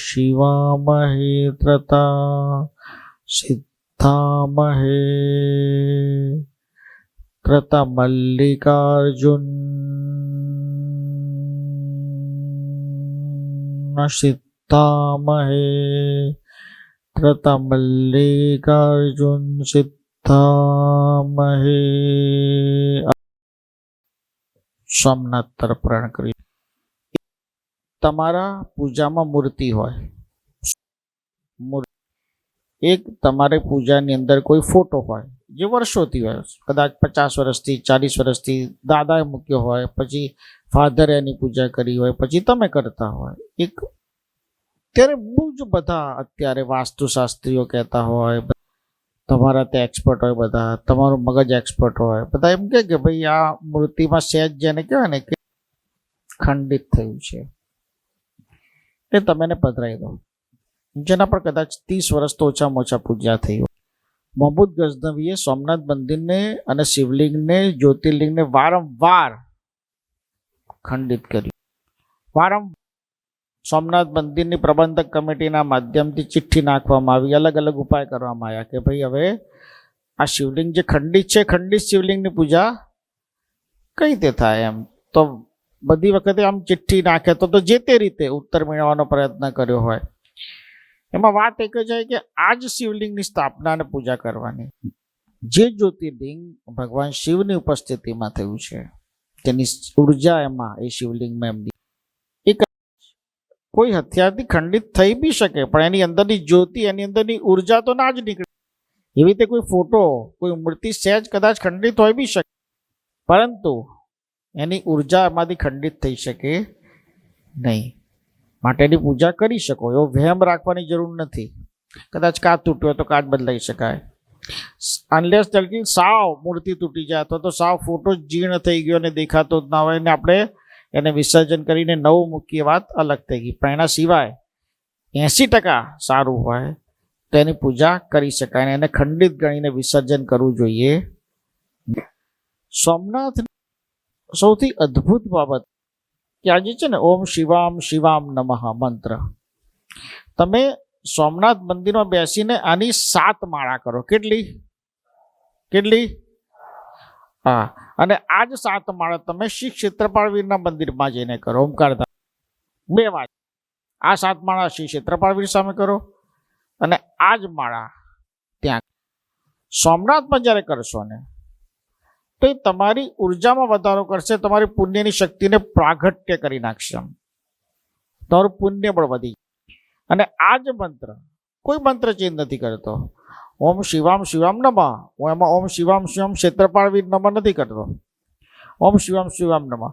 શિવામહે ત્રતા સિદ્ધામહે, ત્રતા મલ્લિકાર્જુન સિદ્ધામહે, ત્રતા મલ્લિકાર્જુન સિદ્ધામહે. સોમનાથ તરફ પ્રયાણ કરી. તમારા પૂજામાં મૂર્તિ હોય, એક તમારે પૂજાની અંદર કોઈ ફોટો હોય, જે વર્ષોથી હોય, કદાચ 50 વર્ષથી 40 વર્ષથી દાદાએ મૂક્યો હોય, પછી ફાધરે એની પૂજા કરી હોય, પછી તમે કરતા હોય એક, ત્યારે બહુ જ બધા અત્યારે વાસ્તુશાસ્ત્રીઓ કહેતા હોય, તમારા ત્યાં એક્સપર્ટ હોય, બધા તમારું મગજ એક્સપર્ટ હોય, બધા એમ કે ભાઈ આ મૂર્તિમાં સહેજ જેને કહેવાય ને કે ખંડિત થયું છે, એ તમે એને પધરાવી દો, જેના પર કદાચ 30 વર્ષ તો ઓછામાં ઓછા પૂજા થઈ હોય. મોહમ્મદ ગઝનવીએ સોમનાથ મંદિરને અને શિવલિંગને, જ્યોતિર્લિંગને વારંવાર ખંડિત કર્યું. વારંવાર સોમનાથ મંદિરની પ્રબંધક કમિટીના માધ્યમથી ચિઠ્ઠી નાખવામાં આવી, અલગ અલગ ઉપાય કરવામાં આવ્યા કે ભાઈ હવે આ શિવલિંગ જે ખંડિત છે, ખંડિત શિવલિંગની પૂજા કઈ રીતે થાય એમ. તો બધી વખતે આમ ચિઠ્ઠી નાખે તો જે તે રીતે ઉત્તર મેળવવાનો પ્રયત્ન કર્યો હોય. એમાં વાત એક જ છે કે આ જ શિવલિંગની સ્થાપના અને પૂજા કરવાની, જે જ્યોતિર્લિંગ ભગવાન શિવની ઉપસ્થિતિમાં થયું છે, તેની ઉર્જા એમાં એ શિવલિંગમાં એમની એક કોઈ હથિયારથી ખંડિત થઈ બી શકે, પણ એની અંદરની જ્યોતિ, એની અંદરની ઉર્જા તો ના જ નીકળે. એવી રીતે કોઈ ફોટો, કોઈ મૂર્તિ સહેજ કદાચ ખંડિત હોય બી શકે, પરંતુ એની ઉર્જા એમાંથી ખંડિત થઈ શકે નહીં. માટે એની પૂજા કરી શકો, એવો વહેમ રાખવાની જરૂર નથી. કદાચ કાચ તૂટ્યો તો કાચ બદલાઈ શકાય, અનલેસ તલકી સાવ મૂર્તિ તૂટી જાય અથવા તો સાવ ફોટો જીર્ણ થઈ ગયો અને દેખાતો જ ના હોય ને આપણે એને વિસર્જન કરીને નવું મૂકીએ, વાત અલગ થઈ ગઈ. પણ એના સિવાય 80% સારું હોય તો એની પૂજા કરી શકાય, એને ખંડિત ગણીને વિસર્જન કરવું જોઈએ. સોમનાથ સૌથી અદ્ભુત બાબત કે આજે છે ને ઓમ શિવામ શિવામ નમઃ મંત્ર, તમે સોમનાથ મંદિરમાં બેસીને આની 7 માળા કરો. કેટલી? હા, અને આ જ 7 માળા તમે શ્રી ક્ષેત્રપાળવીરના મંદિરમાં જઈને કરો. ઓમકારધામ 2 વાત, આ 7 માળા શ્રી ક્ષેત્રપાળવીર સામે કરો અને આ જ માળા ત્યાં સોમનાથમાં જ્યારે કરશો ને તો એ તમારી ઉર્જામાં વધારો કરશે, તમારી પુણ્યની શક્તિને પ્રાગટ્ય કરી નાખશે. તમારું પુણ્ય પણ વધી. અને આ જ મંત્ર, કોઈ મંત્ર ચેન્જ નથી કરતો. ઓમ શિવામ શિવામ નમઃ, હું એમાં ઓમ શિવામ શિવામ ક્ષેત્રપાળવીર નમઃ નથી કરતો. ઓમ શિવામ શિવામ નમઃ.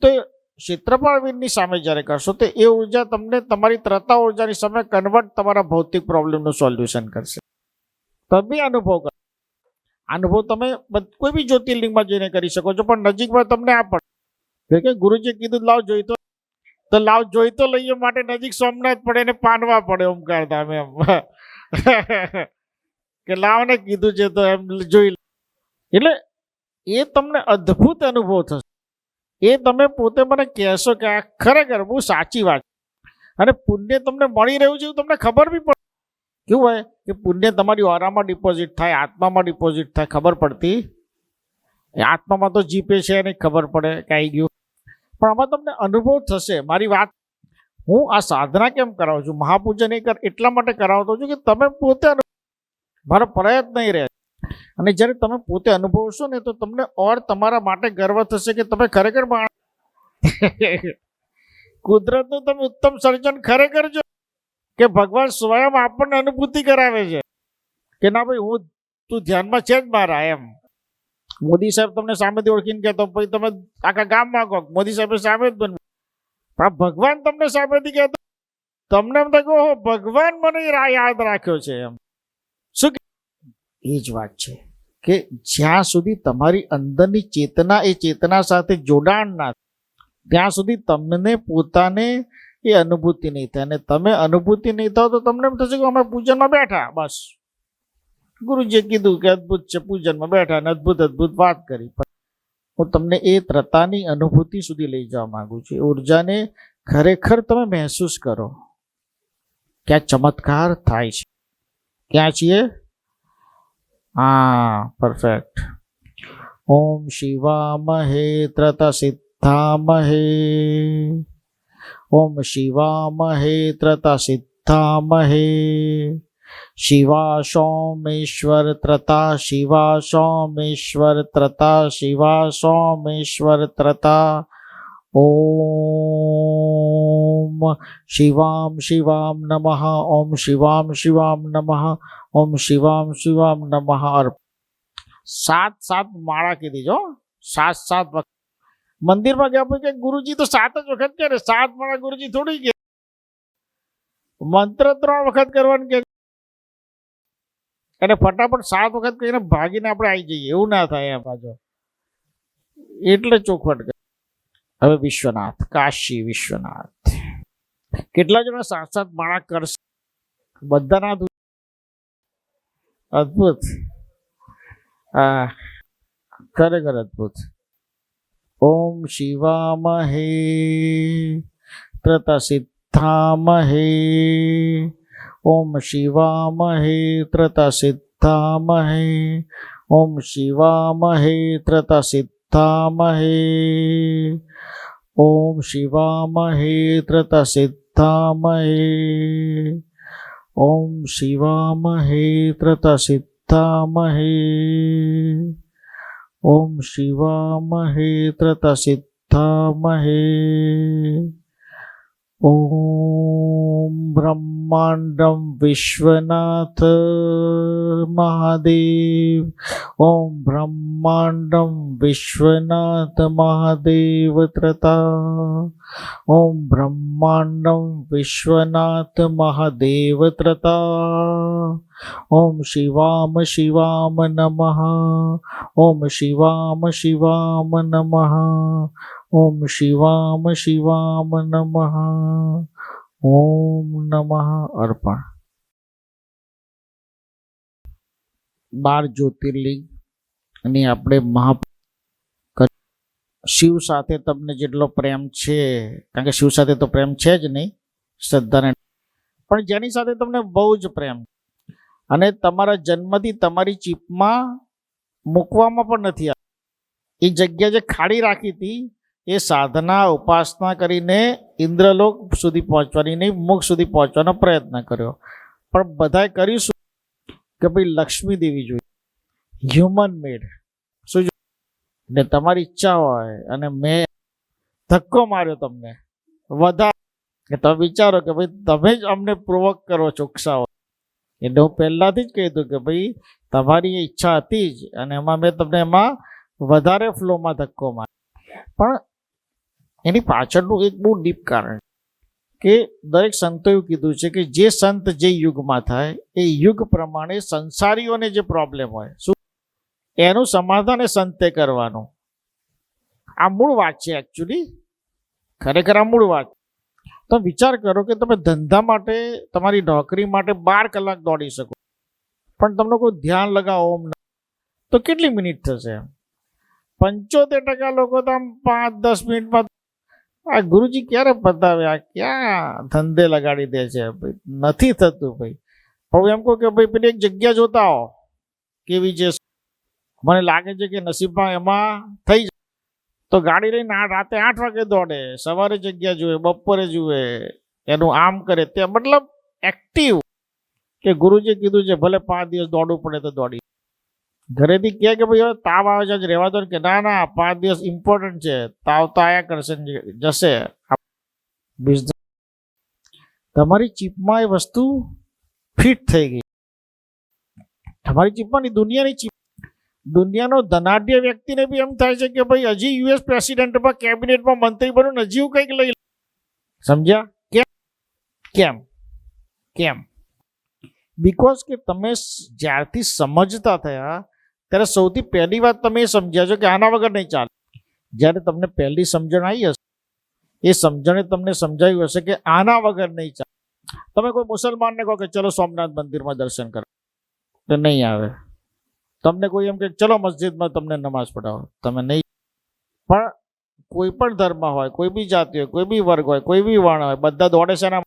તો એ ક્ષેત્રપાળવીરની સામે જ્યારે કરશો તો એ ઉર્જા તમને તમારી ત્રતા ઉર્જાની સામે કન્વર્ટ તમારા ભૌતિક પ્રોબ્લેમનું સોલ્યુશન કરશે. તમે અનુભવ કરો. અનુભવ તમે કોઈ બી જ્યોતિર્લિંગમાં જઈને કરી શકો છો, પણ નજીકમાં તમને આ પડે કે ગુરુજીએ કીધું લાવ જોઈ તો લાવ જોઈ તો લઈએ, માટે નજીક સોમનાથ પડે ને પાનવા પડે ઓમકારધામ એમ કે લાવને કીધું છે તો એમ જોઈ. એટલે એ તમને અદ્ભુત અનુભવ થશે. એ તમે પોતે મને કહેશો કે આ ખરેખર બહુ સાચી વાત, અને પુણ્ય તમને મળી રહ્યું છે એવું તમને ખબર બી પડે. કેવું હોય કે પુણ્ય તમારી ઓરામાં ડિપોઝિટ થાય, આત્મામાં ડિપોઝિટ થાય, ખબર પડતી. આત્મામાં તો જીપે છે એને ખબર પડે કે આવી ગયું, પણ આમાં તમને અનુભવ થશે. મારી વાત, હું આ સાધના કેમ કરાવું છું, મહાપૂજન એટલા માટે કરાવતો છું કે તમે પોતે મારો પ્રયત્ન નહીં રહે. અને જ્યારે તમે પોતે અનુભવશો ને તો તમને ઓર તમારા માટે ગર્વ થશે કે તમે ખરેખર કુદરતનું તમે ઉત્તમ સર્જન ખરેખર જો કે ભગવાન સ્વયં આપણને અનુભૂતિ કરાવે છે કે ના ભાઈ હું તું ધ્યાનમાં છે જ મારા એમ. મોદી સાહેબ તમને સામેથી ઓળખીને કહેતો પછી તમે આખા ગામમાં કહો મોદી સાહેબ સામે જ બનવું, પણ ભગવાન તમને સામેથી કહેતો તમને એમ થાય કે ઓહો ભગવાન મને યાદ રાખ્યો છે એમ. શું એ જ વાત છે કે જ્યાં સુધી તમારી અંદરની ચેતના એ ચેતના સાથે જોડાણ ના ત્યાં સુધી તમને પોતાને એ અનુભૂતિ નહીં થાય. અને તમે અનુભૂતિ નહીં થાવ તો તમને એમ થશે કે અમે પૂજનમાં બેઠા, બસ ગુરુજીએ કીધું કે અદ્ભુત છે, પૂજનમાં બેઠા અને અદ્ભુત અદ્ભુત વાત કરી. પણ હું તમને એ ત્રતાની અનુભૂતિ સુધી લઈ જવા માંગુ છું. એ ઉર્જાને ખરેખર તમે મહેસૂસ કરો કે આ ચમત્કાર થાય છે. ક્યાં છીએ? હા, પરફેક્ટ. ઓમ શિવામહે ત્રતા સિદ્ધામહે, ઓમ શિવામહે ત્રતા સિદ્ધામહે, શિવા સોમેશ્વર ત્રતા, શિવા સોમેશ્વર ત્રતા, શિવા સોમેશ્વર ત્રતા. ઓમ શિવામ શિવામ નમઃ, ઓમ શિવામ શિવામ નમઃ, ઓમ શિવામ શિવામ નમઃ. 7 માળા કીધી જો, 7 વખત. મંદિરમાં ગયા પછી કે ગુરુજી તો 7 જ વખત કરે, 7 માળા ગુરુજી થોડી કે, મંત્ર 3 વખત કરવાનું કે, અને ફટાફટ 7 વખત કહીને ભાગીને આપણે આવી જઈએ એવું ના થાય એમ પાછો, એટલે ચોખવટ કરે. હવે વિશ્વનાથ, કાશી વિશ્વનાથ, કેટલા જણા 7 માળા કરશે? બધાના અદ્ભુત, ખરેખર અદ્ભુત. ઓમ શિવામહે ત્રતસિદ્ધામહે, ઓમ શિવામહે ત્રતસિદ્ધામહે, ઓમ શિવામહે ત્રતસિદ્ધામહે, ઓમ શિવામહે ત્રતસિદ્ધામહે, ઓમ શિવામહે ત્રતસિદ્ધામહે, ઓમ શિવામહે ત્રતસિદ્ધામહે, ઓમ બ્રહ્માંડમ વિશ્વનાથ મહાદેવ, ઓમ બ્રહ્માંડમ વિશ્વનાથ મહાદેવ ત્રતા, ઓમ બ્રહ્માંડમ વિશ્વનાથ મહાદેવ ત્રતા, ઓમ શિવામ શિવામ નમઃ, ઓમ શિવામ શિવામ નમઃ, ઓમ શિવામ શિવામ નમઃ, ઓમ નમઃ અર્પણ. 12 જ્યોતિર્લિંગ અને આપણે શિવ સાથે તમને જેટલો પ્રેમ છે, કારણ કે શિવ સાથે તો પ્રેમ છે જ નહીં, શ્રદ્ધાને, પણ જેની સાથે તમને બહુ જ પ્રેમ, અને તમારા જન્મથી તમારી ચીપમાં મૂકવામાં પણ નથી આવી, એ જગ્યા જે ખાલી રાખી હતી એ સાધના ઉપાસના કરીને ઇન્દ્રલોક સુધી પહોંચવાની નહીં, મોક્ષ સુધી પહોંચવાનો પ્રયત્ન કર્યો, પણ બધાએ કરીશું કે ભાઈ લક્ષ્મી દેવી જોઈએ, હ્યુમન મેડ. શું ને તમારી ઈચ્છા હોય અને મેં ધક્કો માર્યો તમને વધારે, કે તમે વિચારો કે ભાઈ તમે જ અમને પ્રોવોક કરો છો, ઉકસાવો, એટલે હું પહેલાથી જ કહી દઉં કે ભાઈ તમારી ઈચ્છા હતી જ, અને એમાં મેં તમને એમાં વધારે ફ્લોમાં ધક્કો માર્યો. પણ એની પાછળનું એક બહુ ડીપ કારણ કે દરેક સંતો એવું કીધું છે કે જે સંત જે યુગમાં થાય એ યુગ પ્રમાણે સંસારીઓને જે પ્રોબ્લેમ હોય શું એનું સમાધાન એ સંતે કરવાનું. આ મૂળ વાત છે એકચ્યુઅલી, ખરેખર આ મૂળ વાત. તમે વિચાર કરો કે તમે ધંધા માટે, તમારી નોકરી માટે 12 કલાક દોડી શકો, પણ તમને કોઈ ધ્યાન લગાવો તો કેટલી મિનિટ થશે? 75% લોકો તો આમ 5-10 મિનિટમાં, આ ગુરુજી ક્યારે પતાવે, આ ક્યાં ધંધે લગાડી દે છે, ભાઈ નથી થતું. ભાઈ હવે એમ કહો કે ભાઈ પેલી એક જગ્યા જોતા હો કેવી છે, મને લાગે છે કે નસીબમાં એમાં થઈ જાય તો ગાડી લઈને રાતે 8 વાગે દોડે, સવારે જગ્યા જુએ, બપોરે જુએ, એનું આમ કરે તે, મતલબ એક્ટિવ. કે ગુરુજી કીધું છે ભલે 5 દિવસ દોડવું પડે તો દોડી. ઘરેથી કહે કે ભાઈ હવે તાવ આવે છે રહેવા દો, કે ના ના 5 દિવસ ઇમ્પોર્ટન્ટ છે, તાવ તો આયા કરશે જશે. બિઝનેસ તમારી ચીપમાં એ વસ્તુ ફિટ થઈ ગઈ, તમારી ચીપમાં ની દુનિયાની ચીપ. દુનિયાનો ધનાઢ્ય વ્યક્તિને બી એમ થાય છે કે ભાઈ હજી યુએસ પ્રેસિડેન્ટમાં કેબિનેટમાં મંત્રી બનવું, હજી કંઈક લઈ, સમજ્યા? કેમ કેમ કેમ? બિકોઝ કે તમે જ્યારથી સમજતા થયા ત્યારે સૌથી પહેલી વાત તમે એ સમજ્યા છો કે આના વગર નહીં ચાલે. જ્યારે તમને પહેલી સમજણ આવી હશે, એ સમજણે તમને સમજાવ્યું હશે કે આના વગર નહીં ચાલે. તમે કોઈ મુસલમાનને કહો કે ચલો સોમનાથ મંદિરમાં દર્શન કરો, તો નહીં આવે. તમને કોઈ એમ કે ચલો મસ્જિદમાં તમને નમાઝ પઢાવો, તમે નહીં. પણ કોઈ પણ ધર્મ હોય, કોઈ બી જાતિ હોય, કોઈ બી વર્ગ હોય, કોઈ બી વર્ણ હોય, બધા દોડે છે ને.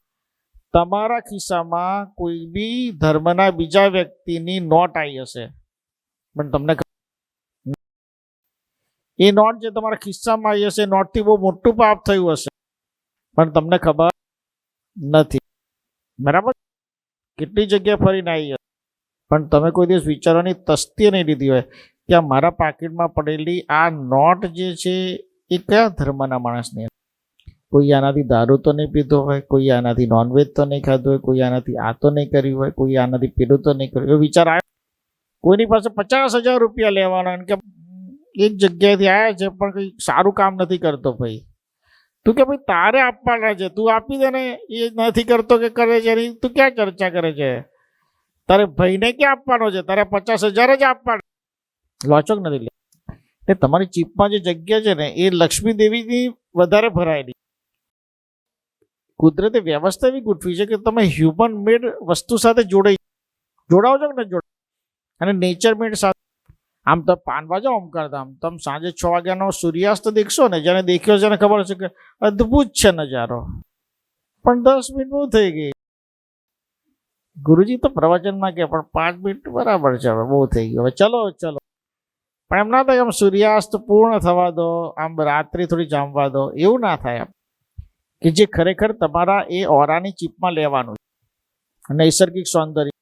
તમારા ખિસ્સામાં કોઈ બી ધર્મના બીજા વ્યક્તિની નોટ આવી હશે, પણ તમને એ નોટ જે તમારા ખિસ્સામાં આવી હશે, નોટથી બહુ મોટું પાપ થયું હશે, પણ તમને ખબર નથી. બરાબર? કેટલી જગ્યાએ ફરીને આવી હશે, પણ તમે કોઈ દિવસ વિચારવાની તસ્તી નહીં લીધી હોય કે આ મારા પાકીટમાં પડેલી આ નોટ જે છે એ કયા ધર્મના માણસની. કોઈ આનાથી દારૂ તો નહીં પીધો હોય, કોઈ આનાથી નોનવેજ તો નહીં ખાધું હોય, કોઈ આનાથી આ તો નહીં કર્યું હોય, કોઈ આનાથી પેલું તો નહીં કર્યું, એવો વિચાર આવ્યો? કોઈની પાસે 50,000 રૂપિયા લેવાના અને કે એક જગ્યાએથી આવ્યા છે પણ કંઈ સારું કામ નથી કરતો ભાઈ, તું કે ભાઈ તારે આપવાના છે, તું આપી દે ને. એ નથી કરતો કે કરે છે એની તું ક્યાં ચર્ચા કરે છે? તારે ભાઈને ક્યાં આપવાનો છે? તારે 50,000 જ આપવાના. લોચક નથી લે. એટલે તમારી ચીપમાં જે જગ્યા છે ને એ લક્ષ્મી દેવીની વધારે ભરાયેલી. કુદરતી વ્યવસ્થા એવી ગોઠવી છે કે તમે હ્યુમન મેડ વસ્તુ સાથે જોડાઓ છો કે ન જોડાઓ. અને નેચર મેડ સાથે આમ તો પાનવા જાઓ ઓમકારધામ, તમે સાંજે 6 વાગ્યાનો સૂર્યાસ્ત દેખશો ને, જેને દેખ્યો છે એને ખબર છે કે અદ્ભુત છે નજારો, પણ 10 મિનિટ બહુ થઈ ગઈ. ગુરુજી તો પ્રવચનમાં કે પણ 5 મિનિટ બરાબર છે, હવે બહુ થઈ ગયું, હવે ચલો ચલો. પણ એમ ના થાય આમ સૂર્યાસ્ત પૂર્ણ થવા દો, આમ રાત્રિ થોડી જામવા દો, એવું ના થાય. કે જે ખરેખર તમારા એ ઓરાની ચીપમાં લેવાનું છે. નૈસર્ગિક સૌંદર્ય,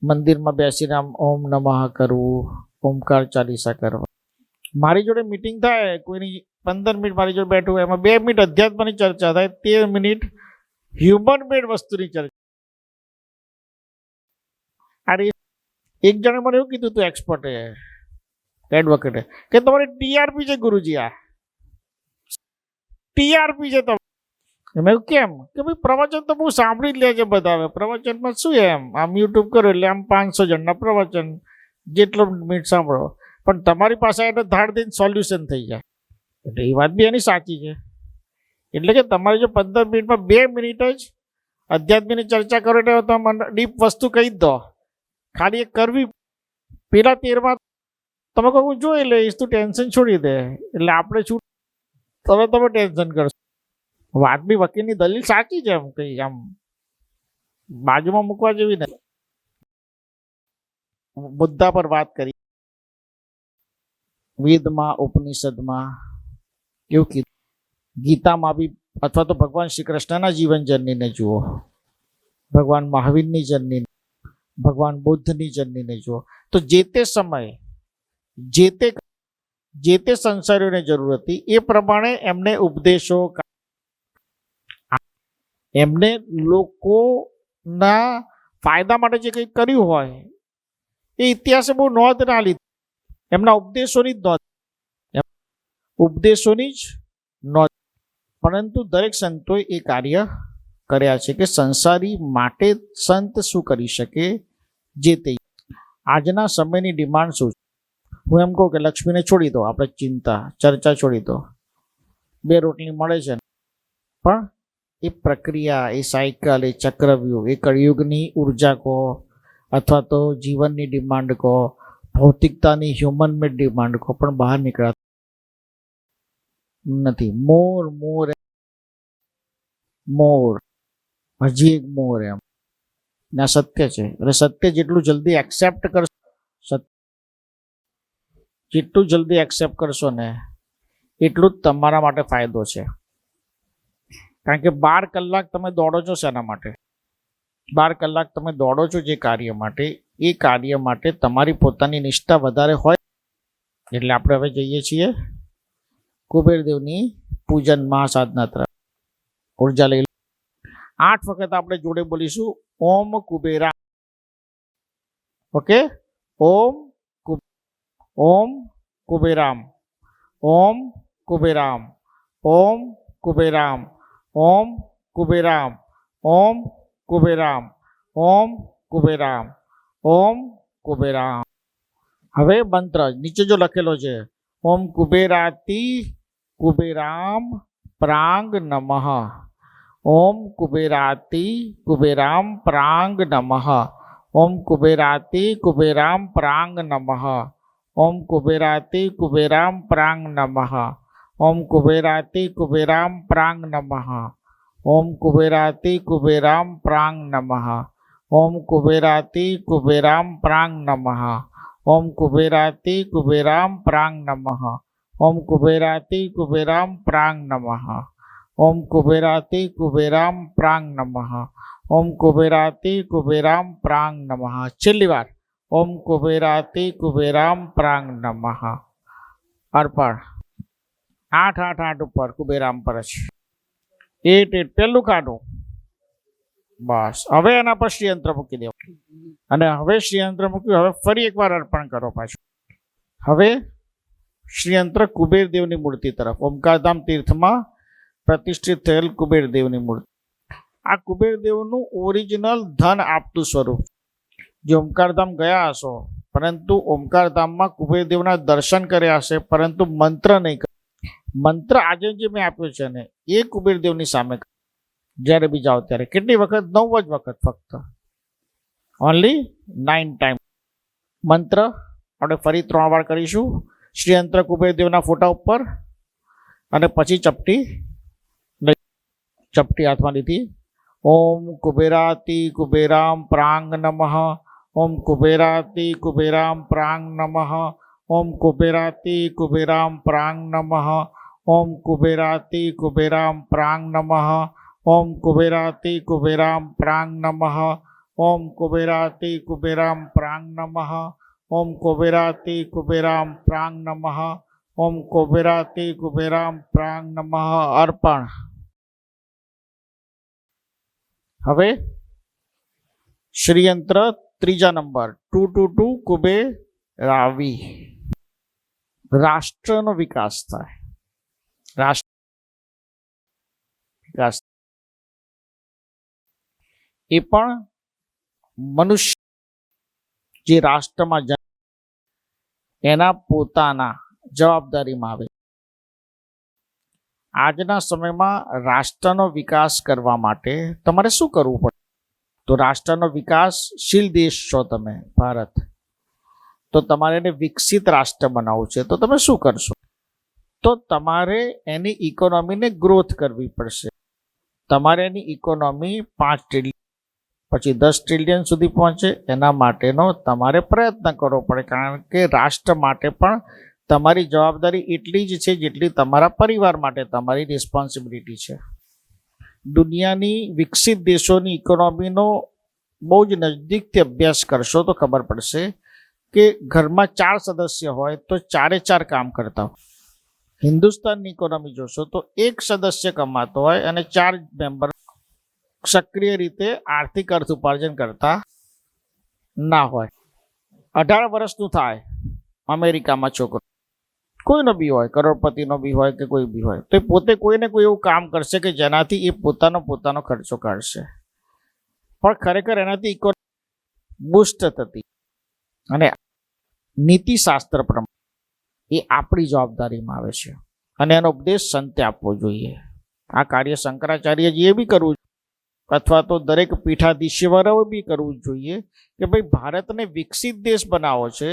મંદિરમાં બેસીને આમ ઓમ નમઃ કરવું, ઓમકાર ચાલીસા કરવા. મારી જોડે મિટિંગ થાય, કોઈની 15 મિનિટ મારી જોડે બેઠું હોય, એમાં 2 મિનિટ અધ્યાત્મની ચર્ચા થાય, 13 મિનિટ હ્યુમન મેડ વસ્તુની ચર્ચા. અરે એક જણે મને એવું કીધું તું એક્સપર્ટ એડવોકેટે કે તમારી ટીઆરપી છે ગુરુજી, આ ટીઆરપી છે. મેં કેમ કે ભાઈ પ્રવચન તો બહુ સાંભળી જ લે છે બધા. હવે પ્રવચનમાં શું એમ આમ યુટ્યુબ કરો એટલે આમ 500 જણના પ્રવચન, જેટલો મિનિટ સાંભળો, પણ તમારી પાસે એટલે ધાડ દઈને સોલ્યુશન થઈ જાય. એટલે એ વાત બી એની સાચી છે. એટલે કે તમારી જો 15 મિનિટમાં 2 મિનિટ જ અધ્યાત્મની ચર્ચા કરો એટલે તમે ડીપ વસ્તુ કહી જ દો, ખાલી એક કરવી. પેલા 13માં તમે કહું જોઈ લઈશ, તું ટેન્શન છોડી દે, એટલે આપણે છૂટ તમે ટેન્શન કરશો. વાત બી વકીલની દલીલ સાચી છે, એમ કઈ આમ બાજુમાં મૂકવા જેવી નથી. મુદ્દા પર વાત કરી. વેદમાં ઉપનિષદમાં એવું કીધું, ગીતામાં બી, અથવા તો ભગવાન શ્રી કૃષ્ણના જીવન જર્નીને જુઓ, ભગવાન મહાવીરની જર્ની, ભગવાન બુદ્ધની જર્નીને જુઓ, તો જે તે સમયે જે તે સંસારીઓને જરૂર હતી એ પ્રમાણે એમને ઉપદેશો, એમને લોકોના ફાયદા માટે જે કંઈ કર્યું હોય એ ઇતિહાસે બહુ નોંધ ના લીધી. એમના ઉપદેશોની જ નોંધ. પરંતુ દરેક સંતોએ એ કાર્ય કર્યા છે કે સંસારી માટે સંત શું કરી શકે, જે તે. આજના સમયની ડિમાન્ડ શું છે? હું એમ કહું કે લક્ષ્મીને છોડી દો, આપણે ચિંતા ચર્ચા છોડી દો, 2 રોટલી મળે છે, પણ એ પ્રક્રિયા, એ સાયકલ, એ ચક્રવ્યૂહ, એ કળિયુગની ઉર્જા કહો, અથવા તો જીવનની ડિમાન્ડ કહો, ભૌતિકતાની હ્યુમન મેડ ડિમાન્ડ કહો, પણ બહાર નીકળાતા નથી. મોર હજી એક મોર એમ ના સત્ય છે. એટલે સત્ય જેટલું જલ્દી એક્સેપ્ટ કરશો, જેટલું જલ્દી એક્સેપ્ટ કરશો ને એટલું જ તમારા માટે ફાયદો છે. કારણ કે 12 કલાક તમે દોડો છો શેના માટે? 12 કલાક તમે દોડો છો જે કાર્ય માટે, એ કાર્ય માટે તમારી પોતાની નિષ્ઠા વધારે હોય. એટલે આપણે હવે જઈએ છીએ કુબેરદેવની પૂજન મહાસાધના તરફ. ઉર્જા લઈ 8 વખત આપણે જોડે બોલીશું ઓમ કુબેરા. ઓકે, ઓમ કુબેરામ, ઓમ કુબેરામ, ઓમ કુબેરામ, ઓમ કુબેરામ, ઓમ કુબેરામ, ઓમ કુબેરામ, ઓમ કુબેરામ. હવે મંત્ર નીચે જો લખેલો છે, ઓમ કુબેરાતી કુબેરામ પ્રાંગ નમઃ, ઓમ કુબેરાતી કુબેરામ પ્રાંગ નમઃ, ઓમ કુબેરાતી કુબેરામ પ્રાંગ નમઃ, ઓમ કુબેરાતી કુબેરામ પ્રાંગ નમઃ, ઓમ કુબેરાતી કુબેરામ પ્રાંગ નમઃ, ઓમ કુબેરાતી કુબેરામ પ્રાંગ નમઃ, ઓમ કુબેરાતી કુબેરામ પ્રાંગ નમઃ, ઓમ કુબેરાતી કુબેરામ પ્રાંગ નમઃ, ઓમ કુબેરાતી કુબેરામ પ્રાંગ નમઃ, ઓમ કુબેરાતી કુબેરામ પ્રાંગ નમઃ, ઓમ કુબેરાતી કુબેરામ પ્રાંગ નમઃ. છેલ્લી વાર, ઓમ કુબેરાતી કુબેરામ પ્રાંગ નમઃ. અર્પણ 8 8 8 ઉપર કુબેરામ પર છે. 8 8 પહેલું કાઢો, બસ હવે એના પર શ્રીયંત્ર મૂકી દેવું અને હવે શ્રીયંત્ર મૂક્યું. હવે ફરી એકવાર અર્પણ કરો પાછું. હવે શ્રીયંત્ર કુબેરદેવની મૂર્તિ તરફ, ઓમકારધામ તીર્થમાં પ્રતિષ્ઠિત થયેલ કુબેરદેવની મૂર્તિ. આ કુબેરદેવનું ઓરિજિનલ ધન આપતું સ્વરૂપ. જે ઓમકારધામ ગયા હશો પરંતુ ઓમકારધામમાં કુબેરદેવના દર્શન કર્યા હશે પરંતુ મંત્ર નહીં કર્યો. મંત્ર આજે જે મેં આપ્યો છે ને એ કુબેરદેવની સામે જ્યારે બી જાઓ ત્યારે કેટલી વખત? 9 જ વખત ફક્ત. Only 9 time. મંત્ર આપણે ફરી 3 વાર કરીશું. શ્રીયંત્ર કુબેરદેવના ફોટા ઉપર અને પછી ચપટી હાથમાં લીધી. ઓમ કુબેરાતિ કુબેરામ પ્રાંગ નમઃ. ઓમ કુબેરાતિ કુબેરામ પ્રાંગ નમઃ. ઓમ કુબેરાતિ કુબેરામ પ્રાંગ નમઃ. ઓમ કુબેરાતિ કુબેરામ પ્રાંગ નમઃ. ઓમ કુબેરાતિ કુબેરામ પ્રાંગ નમઃ. ઓમ કુબેરાતિ કુબેરામ પ્રાંગ નમઃ. ઓમ કુબેરાતિ કુબેરામ પ્રાંગ નમઃ. ઓમ કુબેરાતિ કુબેરામ પ્રાંગ નમઃ. અર્પણ. હવે શ્રીયંત્ર ત્રીજા નંબર 222 કુબેરાવી. રાષ્ટ્રનો વિકાસ થાય. રાષ્ટ્ર વિકાસ એ પણ મનુષ્ય જે રાષ્ટ્રમાં એના પોતાના જવાબદારીમાં આવે. આજના સમયમાં રાષ્ટ્રનો વિકાસ કરવા માટે તમારે શું કરવું પડે? તો રાષ્ટ્રનો વિકાસશીલ દેશ છો તમે ભારત, તો તમારે એને વિકસિત રાષ્ટ્ર બનાવવું છે. તો તમે શું કરશો? તો તમારે એની ઇકોનોમીને ગ્રોથ કરવી પડશે. તમારે એની ઇકોનોમી 5 ટ્રિલિયન પછી 10 ટ્રિલિયન સુધી પહોંચે એના માટેનો તમારે પ્રયત્ન કરવો પડે. કારણ કે રાષ્ટ્ર માટે પણ તમારી જવાબદારી એટલી જ છે જેટલી તમારા પરિવાર માટે તમારી રિસ્પોન્સિબિલિટી છે. દુનિયાની વિકસિત દેશોની ઇકોનોમીનો બહુ જ નજદીકથી અભ્યાસ કરશો તો ખબર પડશે કે ઘરમાં 4 સદસ્ય હોય તો 4 કામ કરતા હોય. હિન્દુસ્તાનની ઇકોનોમી જોશો તો 1 સદસ્ય કમાતો હોય અને 4 મેમ્બર સક્રિય રીતે આર્થિક અર્થ ઉપાર્જન કરતા ના હોય. 18 વર્ષનું થાય અમેરિકામાં છોકરો, કોઈનો બી હોય, કરોડપતિનો બી હોય કે કોઈ બી હોય, તો એ પોતે કોઈને કોઈ એવું કામ કરશે કે જેનાથી એ પોતાનો ખર્ચો કાઢશે. પણ ખરેખર એનાથી ઇકોનોમી બુસ્ટ થતી. અને નીતિશાસ્ત્ર પ્રમાણે એ આપણી જવાબદારીમાં આવે છે અને એનો ઉપદેશ સંતે આપવો જોઈએ. આ કાર્ય શંકરાચાર્યજીએ બી કરવું અથવા તો દરેક પીઠાધીશ્વરોએ બી કરવું જોઈએ કે ભાઈ ભારતને વિકસિત દેશ બનાવવો છે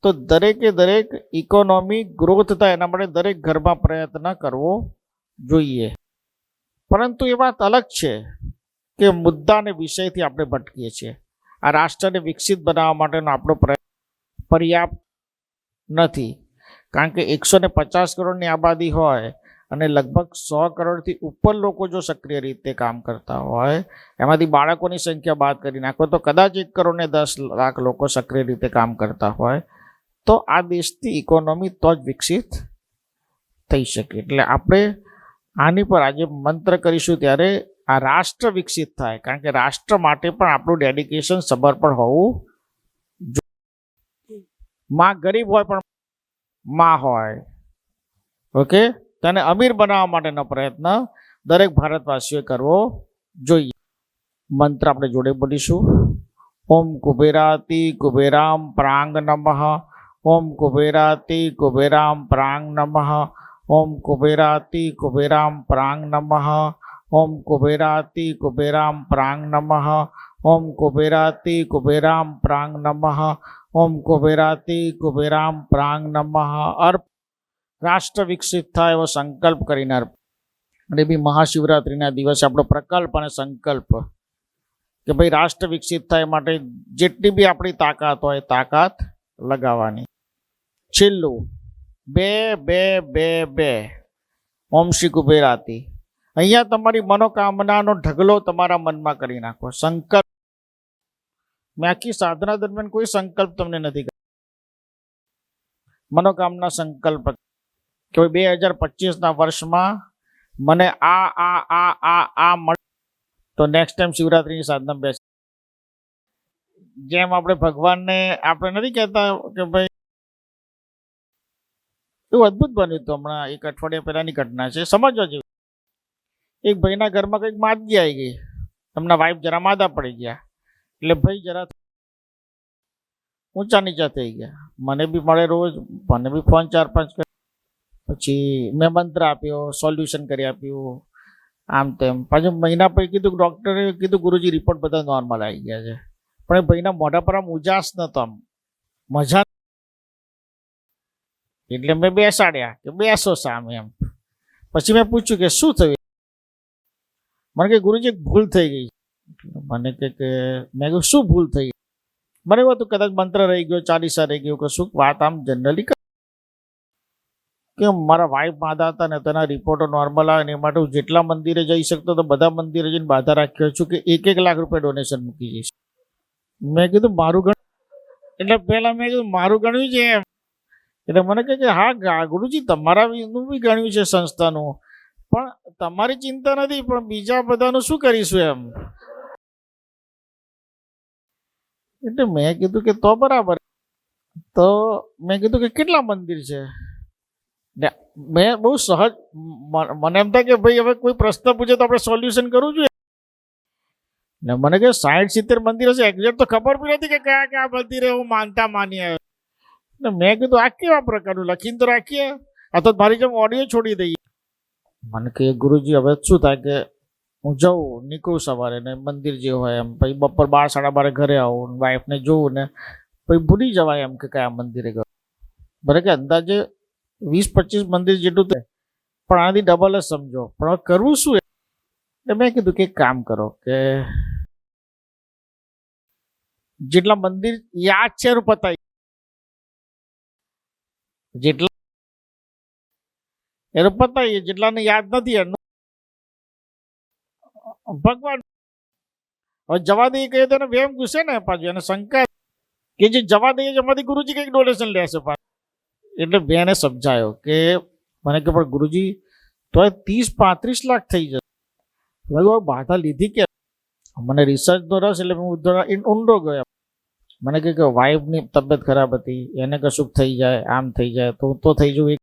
તો દરેક ઇકોનોમી ગ્રોથ થાય એના માટે દરેક ઘરમાં પ્રયત્ન કરવો જોઈએ. પરંતુ એ વાત અલગ છે કે મુદ્દા અને વિષયથી આપણે ભટકીએ છીએ. આ રાષ્ટ્રને વિકસિત બનાવવા માટેનો આપણો પ્રયત્ન પર્યાપ્ત નથી. કારણ કે 150 કરોડની આબાદી હોય અને લગભગ 100 કરોડથી ઉપર લોકો જો સક્રિય રીતે કામ કરતા હોય, એમાંથી બાળકોની સંખ્યા બાદ કરી નાખો તો કદાચ 1 કરોડ ને 10 લાખ લોકો સક્રિય રીતે કામ કરતા હોય તો આ દેશની ઇકોનોમી તો જ વિકસિત થઈ શકે. એટલે આપણે આની પર આજે મંત્ર કરીશું ત્યારે આ રાષ્ટ્ર વિકસિત થાય. કારણ કે રાષ્ટ્ર માટે પણ આપણું ડેડિકેશન સમર્પણ હોવું જોઈએ. માં ગરીબ હોય પણ માં હોય, ઓકે, તેને અમીર બનાવવા માટેનો પ્રયત્ન દરેક ભારતવાસીઓએ કરવો જોઈએ. મંત્ર આપણે જોડે બોલીશું. ઓમ કુબેરાતિ કુબેરામ પ્રાંગ નમઃ. ઓમ કુબેરાતિ કુબેરામ પ્રાંગ નમઃ. ઓમ કુબેરાતિ કુબેરામ પ્રાંગ નમઃ. ઓમ કુબેરાતિ કુબેરામ પ્રાંગ નમઃ. ઓમ કુબેરાતિ કુબેરામ પ્રાંગ નમઃ. ઓમ કુબેરાતિ કુબેરામ પ્રાંગ નમઃ. અર્પ. રાષ્ટ્ર વિકસિત થાય એવો સંકલ્પ કરીને અર્પ. અને બી મહાશિવરાત્રિના દિવસે આપણો પ્રકલ્પ અને સંકલ્પ કે ભાઈ રાષ્ટ્ર વિકસિત થાય માટે જેટલી બી આપણી તાકાત હોય તાકાત લગાવવાની. છેલ્લું 2-2-2-2 ઓમ શ્રી કુબેરાતિ. અહીંયા તમારી મનોકામનાનો ઢગલો તમારા મનમાં કરી નાખો. સંકલ્પ. મેં આખી સાધના દરમિયાન કોઈ સંકલ્પ તમને નથી કર્યો. મનોકામના સંકલ્પ કે 2025ના વર્ષમાં મને આ મળ તો નેક્સ્ટ ટાઈમ શિવરાત્રિની સાધના બેસ. જેમ આપણે ભગવાનને આપણે નથી કહેતા કે ભાઈ એવું અદ્ભુત બન્યું હતું હમણાં એક અઠવાડિયા પહેલાની ઘટના છે, સમજવા જેવી. એક ભાઈના ઘરમાં કંઈક માંદગી આવી ગઈ, એમના વાઈફ જરા માદા પડી ગયા, એટલે ભાઈ જરા ઊંચા નીચા થઈ ગયા. મને બી મળે રોજ, મને બી ફોન 4-5 કરે. પછી મેં મંત્ર આપ્યો, સોલ્યુશન કરી આપ્યું, આમ તેમ. પાછું મહિના પછી કીધું, ડૉક્ટરે કીધું ગુરુજી રિપોર્ટ બધા નોર્મલ આવી ગયા છે. પણ એ ભાઈના મોઢા પર આમ ઉજાસ નતો, આમ મજા. એટલે મેં બેસાડ્યા કે બેસો સામે એમ. પછી મેં પૂછ્યું કે શું થયું? મને કે ગુરુજી એક ભૂલ થઈ ગઈ. મને કે મેં કહ્યું શું ભૂલ થઈ? મને એવું હતું કદાચ મંત્ર રહી ગયો, ચાલીસા રહી ગયું, કશું વાત આમ જનરલી કે મારા વાઈફ બાધા હતા ને તેના રિપોર્ટો નોર્મલ આવે ને એ માટે હું જેટલા મંદિરે જઈ શકતો તો બધા મંદિરે જઈને બાધા રાખ્યો છું કે 1-1 લાખ રૂપિયા ડોનેશન મૂકી જઈશ. મેં કીધું મારું ગણ, એટલે પહેલાં મેં કીધું મારું ગણ્યું છે એમ. એટલે મને કહે કે હા ગુરુજી તમારાનું બી ગણ્યું છે સંસ્થાનું, પણ તમારી ચિંતા નથી, પણ બીજા બધાનું શું કરીશું એમ. એટલે મેં કીધું કે તો બરાબર. તો મેં કીધું કે કેટલા મંદિર છે? મેં બહુ સહજ, મને એમ થાય કે ભાઈ હવે કોઈ પ્રશ્ન પૂછે તો આપણે સોલ્યુશન કરવું જોઈએ ને. મને કે 60-70 મંદિર હશે, એક્ઝેક્ટ તો ખબર બી નથી કે કયા કયા મંદિરે હું માનતા માની આવ્યો. ને મેં કીધું આ કેવા પ્રકારનું લખીને તો રાખીએ, આ તો મારી જેમ ઓડિયો છોડી દઈએ. મને કે ગુરુજી હવે શું થાય કે હું જાઉં, નીકળું સવારે ને મંદિર જે હોય એમ, પછી બપોર 12-12 ઘરે આવું, વાઈફને જોઉં ને પછી ભૂલી જવાય એમ કે કયા મંદિરે ગયો. ભલે કે અંદાજે 20-25 મંદિર જેટલું થાય, પણ આનાથી ડબલ જ સમજો. પણ હવે કરવું શું? એટલે મેં કીધું કે એક કામ કરો કે જેટલા મંદિર યાદ છે એનું પતાવી, જેટલા એનું પતાવીએ, જેટલાને યાદ નથી એનું ભગવાન. હવે જવા દઈએ કહીએ તો એને વેમ ઘૂસે ને પાછું, એને શંકા કે જે જવા દઈએ છે એમાંથી ગુરુજી કંઈક ડોનેશન લેશે પાછું. એટલે મેં એને સમજાયો કે મને કે પણ ગુરુજી તો 30-35 લાખ થઈ જશે. બાધા લીધી કે મને રિસર્ચનો રસ, એટલે હું ઊંડો ગયો. મને કહે કે વાઈફની તબિયત ખરાબ હતી, એને કશુંક થઈ જાય, આમ થઈ જાય તો થઈ જવું.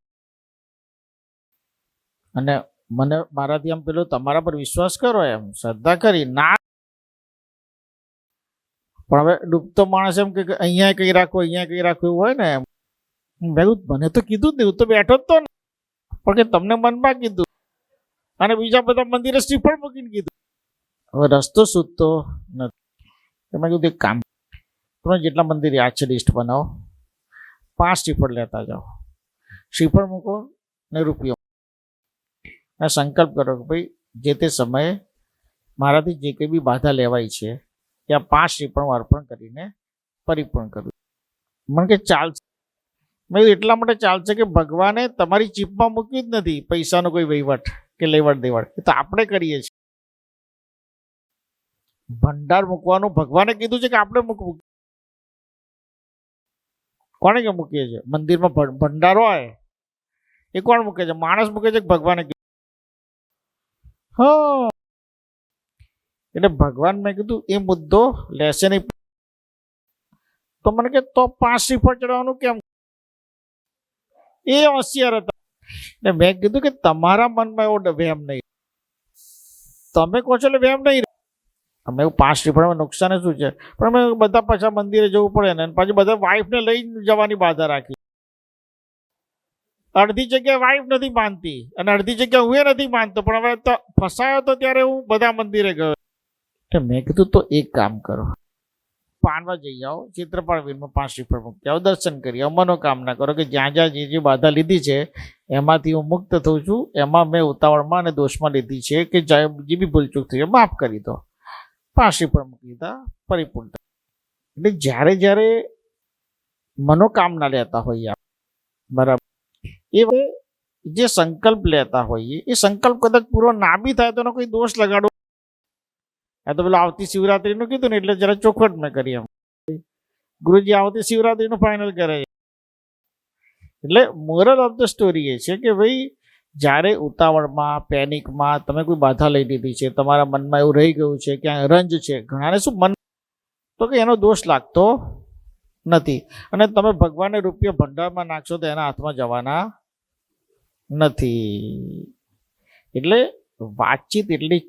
અને મને મારાથી આમ પેલું તમારા પર વિશ્વાસ કરો એમ શ્રદ્ધા કરી ના. પણ હવે ડૂબતો માણસ એમ કે અહીંયા કઈ રાખો, અહીંયા કઈ રાખો એવું હોય ને એમ. મને તો કીધું જ નહીં, હું તો બેઠો જ તો ને, પણ કે તમને મનમાં કીધું અને બીજા બધા મંદિરે શ્રીફળ મૂકીને કીધું. હવે રસ્તો સૂઝતો નથી. મેં કીધું એક કામ, તમે જેટલા મંદિર યાદ છે લિસ્ટ બનાવો, 5 શ્રીફળ લેતા જાઓ, શ્રીફળ મૂકો ને રૂપિયો, અને સંકલ્પ કરો કે ભાઈ જે તે સમયે મારાથી જે કંઈ બી બાધા લેવાય છે ત્યાં 5 શ્રીફળ અર્પણ કરીને પરિપૂર્ણ કરવું. મને કે ચાલશે. મેં એટલા માટે ચાલશે કે ભગવાને તમારી ચીપમાં મૂક્યું જ નથી પૈસાનો કોઈ વહીવટ કે લેવડ દેવડ, એ તો આપણે કરીએ છીએ. ભંડાર મૂકવાનું ભગવાને કીધું છે કે આપણે મૂકવું. કોણે કે મૂકીએ છીએ? મંદિરમાં ભંડારો હોય એ કોણ મૂકે છે? માણસ મૂકે છે કે ભગવાને કીધું? હા, એટલે ભગવાન મેં કીધું એ મુદ્દો લેશે નહીં. તો મને કે તો 5 શ્રીફળ ચડાવવાનું કેમ? એ હોશિયાર હતા. એટલે મેં કીધું કે તમારા મનમાં એવો વહેમ નહીં, તમે કહો છો એટલે વહેમ નહીં. અમે 5 શ્રીફળમાં નુકસાન શું છે? પણ અમે બધા પાછા મંદિરે જવું પડે ને, પાછું બધા વાઈફને લઈ જવાની બાધા રાખી. અડધી જગ્યાએ વાઈફ નથી માનતી અને અડધી જગ્યાએ હું નથી માનતો, પણ હવે તો ફસાયો તો ત્યારે હું બધા મંદિરે ગયો. એટલે મેં કીધું તો એક કામ કરો, પાનવા જઈ આવો, ચિત્રપાળવીરમાં 5 શ્રીફળ મૂકી આવો, દર્શન કરી આવો, મનોકામના કરો કે જ્યાં જ્યાં જે બાધા લીધી છે એમાંથી હું મુક્ત થઉં છું. એમાં મેં ઉતાવળમાં અને દોષમાં લીધી છે કે જે બી ભૂલચૂક થઈ માફ કરી દો. 5 શ્રીફળ મૂકી દીધા, પરિપૂર્ણ. એટલે જ્યારે જ્યારે મનોકામના લેતા હોઈએ બરાબર, એ જે સંકલ્પ લેતા હોઈએ એ સંકલ્પ કદાચ પૂરો ના બી થાય તો એનો કોઈ દોષ લગાડો. આ તો પેલું આવતી શિવરાત્રીનું કીધું ને, એટલે જરા ચોખવટ મેં કરી. એમ ગુરુજી આવતી શિવરાત્રીનું ફાઇનલ કરે. એટલે મોરલ ઓફ ધ સ્ટોરી એ છે કે ભાઈ જ્યારે ઉતાવળમાં પેનિકમાં તમે કોઈ બાધા લઈ લીધી છે, તમારા મનમાં એવું રહી ગયું છે કે આ રંજ છે, ઘણાને શું મન તો કે એનો દોષ લાગતો નથી, અને તમે ભગવાનને રૂપિયા ભંડારમાં નાખશો તો એના હાથમાં જવાના નથી. એટલે વાતચીત એટલી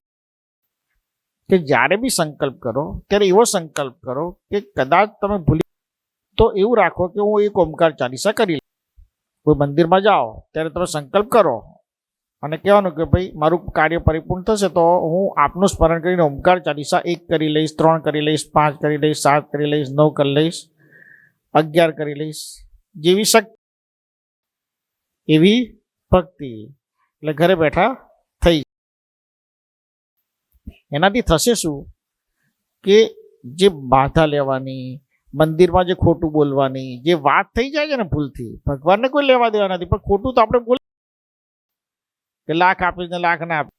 કે જ્યારે બી સંકલ્પ કરો ત્યારે એવો સંકલ્પ કરો કે કદાચ તમે ભૂલી તો એવું રાખો કે હું એક ઓમકાર ચાલીસા કરી લઈશ. કોઈ મંદિરમાં જાઓ ત્યારે તમે સંકલ્પ કરો અને કહેવાનું કે ભાઈ મારું કાર્ય પરિપૂર્ણ થશે તો હું આપનું સ્મરણ કરીને ઓમકાર ચાલીસા 1 કરી લઈશ, 3 કરી લઈશ, 5 કરી લઈશ, 7 કરી લઈશ, 9 કરી લઈશ, 11 કરી લઈશ, જેવી શક્તિ એવી ભક્તિ. એટલે ઘરે બેઠા થઈ. એનાથી થશે શું કે જે બાધા લેવાની, મંદિરમાં જે ખોટું બોલવાની જે વાત થઈ જાય છે ને ભૂલથી, ભગવાનને કોઈ લેવા દેવા નથી, પણ ખોટું તો આપણે બોલ કે લાખ આપીશ ને લાખ ના આપીશ,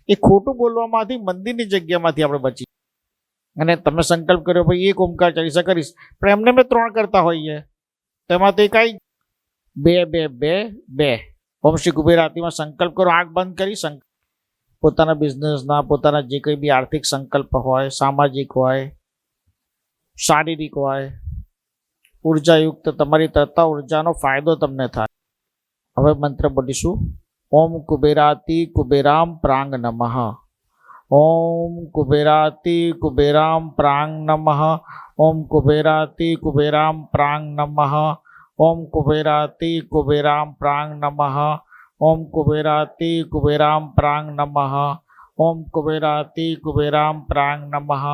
એ ખોટું બોલવામાંથી મંદિરની જગ્યામાંથી આપણે બચી. અને તમે સંકલ્પ કર્યો ભાઈ 1 ઓમકાર ચાલીસા કરીશ, પણ એમને મેં 3 કરતા હોઈએ તેમાં તો કઈ 2 2 2 2 ઓમ શ્રી કુબેરાતીમાં સંકલ્પ કરો, આંખ બંધ કરી પોતાના બિઝનેસના, પોતાના જે કંઈ બી આર્થિક સંકલ્પ હોય, સામાજિક હોય, શારીરિક હોય, ઉર્જાયુક્ત તમારી તરતા ઉર્જાનો ફાયદો તમને થાય. હવે મંત્ર બોલીશું. ઓમ કુબેરાતી કુબેરામ પ્રાંગ નમઃ. ઓમ કુબેરાતી કુબેરામ પ્રાંગ નમઃ. ઓમ કુબેરાતી કુબેરામ પ્રાંગ નમઃ. ઓમ કુબેરાતી કુબેરામ પ્રાંગ નમઃ. ઓમ કુબેરાતી કુબેરામ પ્રાંગ નમઃ. ઓમ કુબેરાતી કુબેરામ પ્રાંગ નમઃ.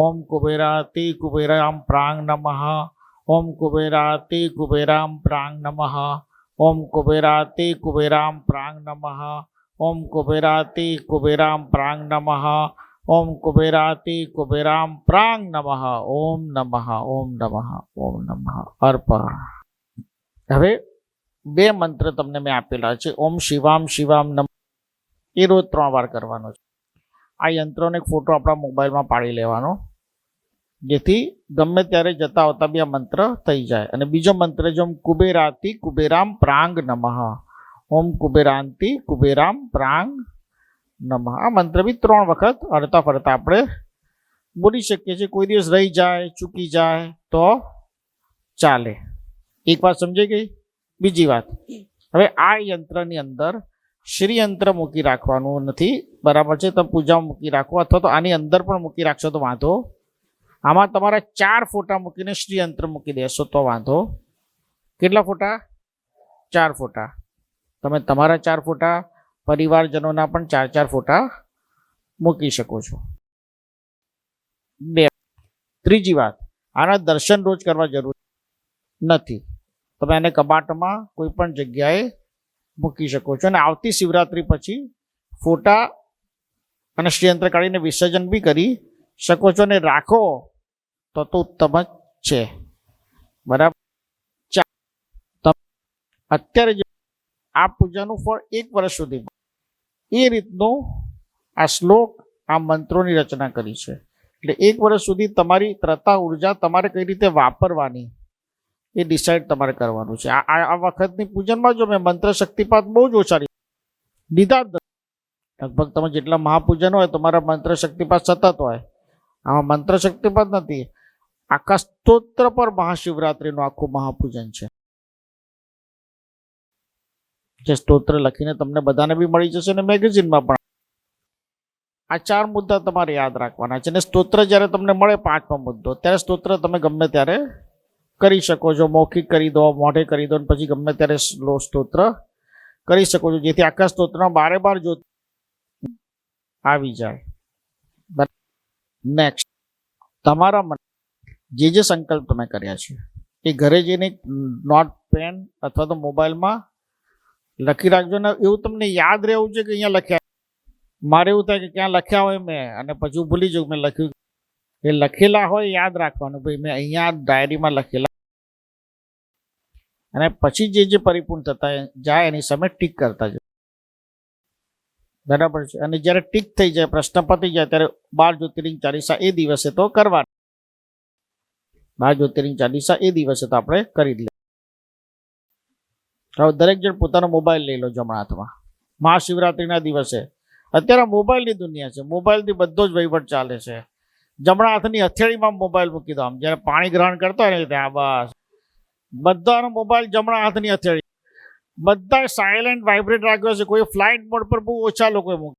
ઓમ કુબેરાતી કુબેરામ પ્રાંગ નમઃ. ઓમ કુબેરાતી કુબેરામ પ્રાંગ નમઃ. ઓમ કુબેરાતી કુબેરામ પ્રાંગ નમઃ. ઓમ કુબેરાતી કુબેરામ પ્રાંગ નમઃ. ઓમ કુબેરાતી કુબેરામ પ્રાંગ નમઃ. ઓમ નમઃ ઓમ નમઃ ઓમ નમઃ અર્પણ. હવે 2 મંત્ર તમને મેં આપેલા છે. ઓમ શિવામ શિવામ નમઃ, એ રોજ 3 વાર કરવાનો છે. આ યંત્રોનો એક ફોટો આપણા મોબાઈલમાં પાડી લેવાનો, જેથી ગમે ત્યારે જતા આવતા બી આ મંત્ર થઈ જાય. અને બીજો મંત્ર છે ઓમ કુબેરાતી કુબેરામ પ્રાંગ નમઃ. ઓમ કુબેરાંતી કુબેરામ પ્રાંગ નમઃ. આ મંત્ર બી 3 વખત હરતા ફરતા આપણે બોલી શકીએ છીએ. કોઈ દિવસ રહી જાય, ચૂકી જાય તો ચાલે. એક વાત સમજાઈ ગઈ. બીજી વાત, હવે આ યંત્રની અંદર શ્રી યંત્ર મૂકી રાખવાનું નથી, બરાબર છે? તમે પૂજામાં મૂકી રાખો, અથવા તો આની અંદર પણ મૂકી રાખશો તો વાંધો. આમાં તમારા 4 ફોટા મૂકીને શ્રી યંત્ર મૂકી દેશો તો વાંધો. કેટલા ફોટા? 4 ફોટા. તમે તમારા 4 ફોટા, પરિવારજનોના પણ 4 ફોટા મૂકી શકો છો. 2. ત્રીજી વાત, આના દર્શન રોજ કરવા જરૂર નથી. તમે એને કબાટમાં કોઈ પણ જગ્યાએ મૂકી શકો છો. અને આવતી શિવરાત્રી પછી ફોટા અને શ્રીયંત્ર કાઢીને વિસર્જન બી કરી શકો છો, અને રાખો તો ઉત્તમ જ છે, બરાબર? અત્યારે જે આ પૂજાનું ફળ 1 વર્ષ સુધી, એ રીતનું આ શ્લોક, આ મંત્રોની રચના કરી છે. એટલે 1 વર્ષ સુધી તમારી ત્રતા ઉર્જા તમારે કઈ રીતે વાપરવાની એ ડિસાઇડ તમારે કરવાનું છે. આ વખતની પૂજનમાં જો મેં મંત્ર શક્તિપાત બહુ જ ઓછા લીધા જ નથી. લગભગ તમે જેટલા મહાપૂજન હોય તમારા મંત્ર શક્તિપાત સતત હોય, આમાં મંત્ર શક્તિપાત નથી. આખા સ્તોત્ર પર મહાશિવરાત્રિનું આખું મહાપૂજન છે. જે સ્તોત્ર લખીને તમને બધાને બી મળી જશે અને મેગેઝિનમાં પણ. આ 4 મુદ્દા તમારે યાદ રાખવાના છે. અને સ્તોત્ર જ્યારે તમને મળે 5મો મુદ્દો, ત્યારે સ્તોત્ર તમે ગમે ત્યારે કરી શકો છો. મૌખિક કરી દો, મોઢે કરી દો, અને પછી ગમે ત્યારે સ્તોત્ર કરી શકો છો, જેથી આખા સ્તોત્રમાં 12 જો આવી જાય. નેક્સ્ટ, તમારા મન જે સંકલ્પ તમે કર્યા છે એ ઘરે જઈને નોટ, પેન અથવા તો મોબાઈલમાં લખી રાખજો. ને એવું તમને યાદ રહેવું છે કે અહીંયા લખ્યા. મારે એવું થાય કે ક્યાં લખ્યા હોય મેં, અને પછી હું ભૂલી જાઉં મેં લખ્યું. એ લખેલા હોય યાદ રાખવાનું, ભાઈ મેં અહીંયા ડાયરીમાં લખેલા. અને પછી જે પરિપૂર્ણ થતા જાય એની સામે ટીક કરતા જાય, બરાબર છે? અને જ્યારે ટીક થઈ જાય, પ્રશ્ન પતી જાય, ત્યારે 12 જ્યોતિર્લિંગ ચાલીસા એ દિવસે તો કરવાના. 12 જ્યોતિર્લિંગ ચાલીસા એ દિવસે તો આપણે કરી લે. હવે દરેક જણ પોતાનો મોબાઈલ લઈ લો જમણા હાથમાં. મહાશિવરાત્રિના દિવસે. અત્યારે મોબાઈલની દુનિયા છે, મોબાઈલથી બધો જ વહીવટ ચાલે છે. જમણા હાથની હથેળીમાં મોબાઈલ મૂકી દો, આમ જ્યારે પાણી ગ્રહણ કરતા હોય ને ત્યાં બસ બધાનો મોબાઈલ જમણા હાથની હથેળી. બધા સાયલેન્ટ વાઇબ્રેટ રાખ્યો છે. કોઈ ફ્લાઇટ મોડ પર બહુ ઓછા લોકોએ મૂકે.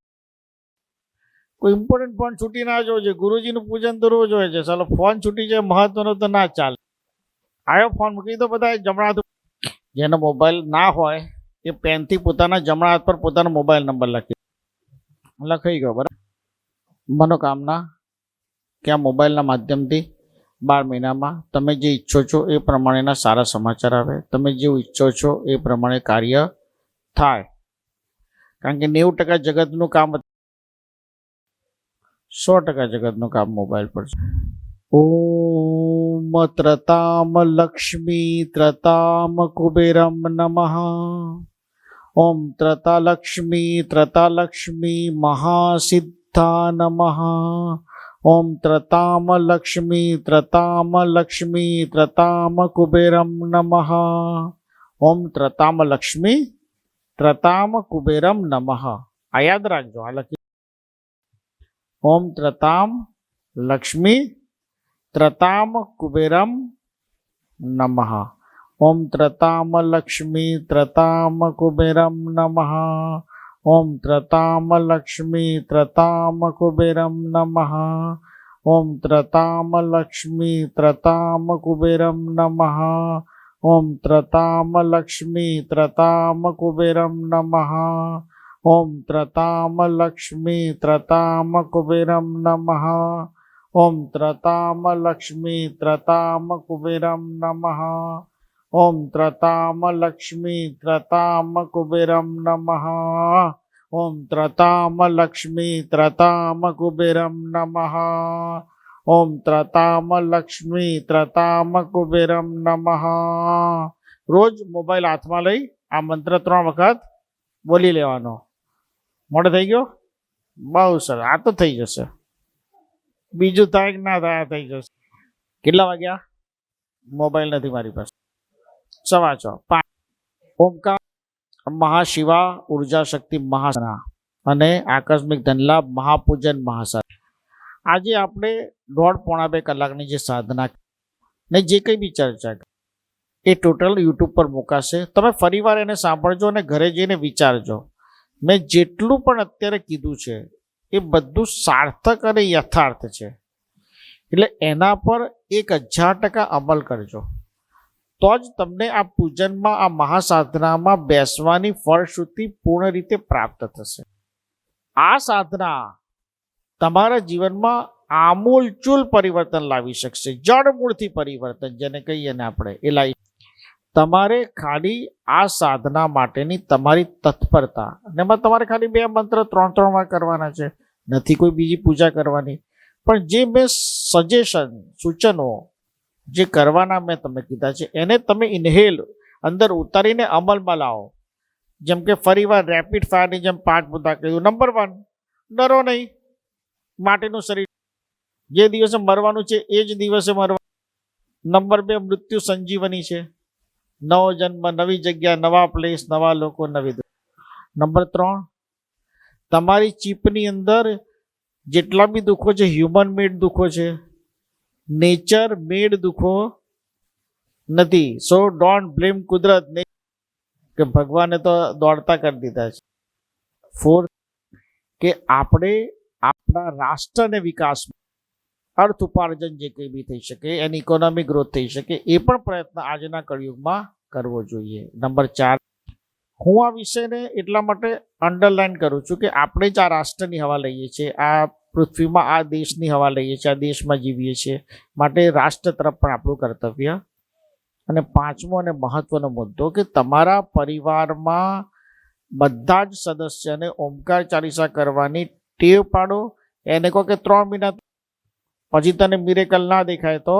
કોઈ ઇમ્પોર્ટન્ટ ફોન છૂટી ના જોવો જોઈએ, ગુરુજીનું પૂજન કરવું જોઈએ છે. ચાલો ફોન છૂટી જાય મહત્વનો તો ના ચાલે. આવ્યો ફોન મૂકી દો બધા જમણા હાથ. જેનો મોબાઈલ ના હોય એ પેનથી પોતાના જમણા હાથ પર પોતાનો મોબાઈલ નંબર લખાઈ ગયો. બરાબર. મનોકામના કે આ મોબાઈલના માધ્યમથી 12 મહિનામાં તમે જે ઈચ્છો છો એ પ્રમાણેના સારા સમાચાર આવે. તમે જેવું ઈચ્છો છો એ પ્રમાણે કાર્ય થાય. કારણ કે 90% જગતનું કામ, 100% જગતનું કામ મોબાઈલ પર છે. ઓમ ત્રતામ લક્ષ્મી ત્રતામ કુબેરમ નમઃ. ઓમ ત્રતા લક્ષ્મી મહાસિદ્ધા નમઃ. ઓમ ત્રતામ લક્ષ્મી ત્રતામ કુબેરમ નમઃ. ઓમ ત્રતામ લક્ષ્મી ત્રતામ કુબેરમ નમઃ. આ યાદ રાખજો. આ લખી ઓમ ત્રતામ લક્ષ્મી ત્રતામ કુબેરમ નમઃ. ઓમ ત્રતામ લક્ષ્મી ત્રતામ કુબેરમ નમઃ. ઓમ ત્રતામ લક્ષ્મી ત્રતામ કુબેરમ નમઃ. ઓમ ત્રતામ લક્ષ્મી ત્રતામ કુબેરમ નમઃ. ઓમ ત્રતામ લક્ષ્મી ત્રતામ કુબેરમ નમઃ. ઓમ ત્રતામ લક્ષ્મી ત્રતામ કુબેરમ નમઃ. ઓમ ત્રતામ લક્ષ્મી ત્રતામ કુબેરમ નમઃ. ઓમ ત્રતામ લક્ષ્મી ત્રતામ કુબેરમ નમઃ. ઓમ ત્રતામ લક્ષ્મી ત્રતામ કુબેરમ નમઃ. ઓમ ત્રતામ લક્ષ્મી ત્રતામ કુબેરમ નમઃ. રોજ મોબાઈલ હાથમાં લઈ આ મંત્ર 3 વખત બોલી લેવાનો. મોડો થઈ ગયો? બહુ સરસ. આ તો થઈ જશે. બીજું થાય કે ના થાય, થઈ જશે. કેટલા વાગ્યા? મોબાઈલ નથી મારી પાસે. 6:15. ઓમકાર મહાશિવા ઉર્જા શક્તિ મહાસના અને આકસ્મિક ધનલાભ મહાપૂજન મહાસના. આજે આપણે 1.5-2 કલાકની જે સાધના ને જે કંઈ બી ચર્ચા એ ટોટલ યુટ્યુબ પર મુકાશે. તમે ફરીવાર એને સાંભળજો અને ઘરે જઈને વિચારજો. મેં જેટલું પણ અત્યારે કીધું છે એ બધું સાર્થક અને યથાર્થ છે. એટલે એના પર 1000% અમલ કરજો, તો જ તમને આ પૂજનમાં, આ મહાસાધનામાં બેસવાની ફળશ્રુતિ પૂર્ણ રીતે પ્રાપ્ત થશે. આ સાધના તમારા જીવનમાં આમૂલચૂલ પરિવર્તન લાવી શકશે. જડમૂળથી પરિવર્તન જેને કહીએ ને આપણે, એ લાવી. તમારે ખાલી આ સાધના માટેની તમારી તત્પરતા, અને એમાં તમારે ખાલી 2 મંત્ર 3 વાર કરવાના છે. નથી કોઈ બીજી પૂજા કરવાની. પણ જે મેં સજેશન, સૂચનો જે કરવાના મેં તમને કીધા છે એને તમે ઇન્હેલ અંદર ઉતારીને અમલમાં લાવો. જેમ કે ફરીવાર રેપિડ ફાયરની જેમ 5 મુદ્દા કહ્યું. નંબર 1, ડરો નહીં. માટીનું શરીર, જે દિવસે મરવાનું છે એ જ દિવસે મરવાનું. નંબર 2, મૃત્યુ સંજીવની છે. નવો જન્મ, નવી જગ્યા, નવા પ્લેસ, નવા લોકો, નવી. નંબર 3, તમારી ચીપની અંદર જેટલા બી દુઃખો છે, હ્યુમન મેડ દુઃખો છે, નેચર મેડ દુઃખો નથી. સો ડોન્ટ બ્લેમ કુદરત, કે ભગવાને તો દોડતા કરી દીધા છે. 4, કે આપણે આપણા રાષ્ટ્રને વિકાસ, અર્થ ઉપાર્જન જે કંઈ બી થઈ શકે, એની ઇકોનોમિક ગ્રોથ થઈ શકે, એ પણ પ્રયત્ન આજના કળિયુગમાં કરવો જોઈએ. નંબર 4, હું આ વિષયને એટલા માટે અંડરલાઈન કરું છું કે આપણે જ આ રાષ્ટ્રની હવા લઈએ છીએ, આ પૃથ્વીમાં આ દેશની હવા લઈએ છીએ, આ દેશમાં જીવીએ છીએ. માટે રાષ્ટ્ર તરફ પણ આપણું કર્તવ્ય. અને 5મો અને મહત્વનો મુદ્દો કે તમારા પરિવારમાં બધા જ સદસ્યને ઓમકાર ચાલીસા કરવાની ટેવ પાડો. એને કહો કે 3 મહિના પછી તને મિરેકલ ના દેખાય તો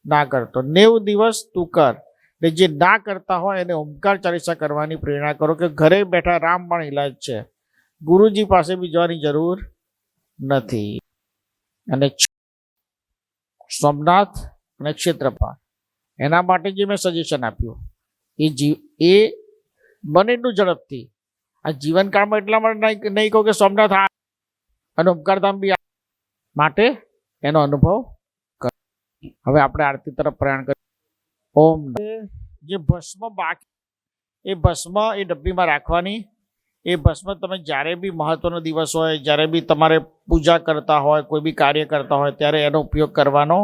ના કરતો. 90 દિવસ તું કર. ને જે ના કરતા હોય એને ઓમકાર ચાલીસા કરવાની પ્રેરણા કરો કે ઘરે બેઠા રામબાણ ઇલાજ છે, ગુરુજી પાસે બી જવાની જરૂર નથી. અને સોમનાથ અને ક્ષેત્રપાળ, એના માટે જે મેં સજેશન આપ્યું એ બને એટલું ઝડપથી આ જીવનકાળમાં એટલા માટે નહીં કહું કે સોમનાથ અને ઓમકારધામ બી માટે એનો અનુભવ કરો. હવે આપણે આરતી તરફ પ્રયાણ કરીએ. ઓમ. જે ભસ્મ બાકી એ ભસ્મ એ ડબ્બીમાં રાખવાની. એ ભસ્મ તમે જ્યારે બી મહત્વનો દિવસ હોય, જ્યારે બી તમારે પૂજા કરતા હોય, કોઈ બી કાર્ય કરતા હોય ત્યારે એનો ઉપયોગ કરવાનો.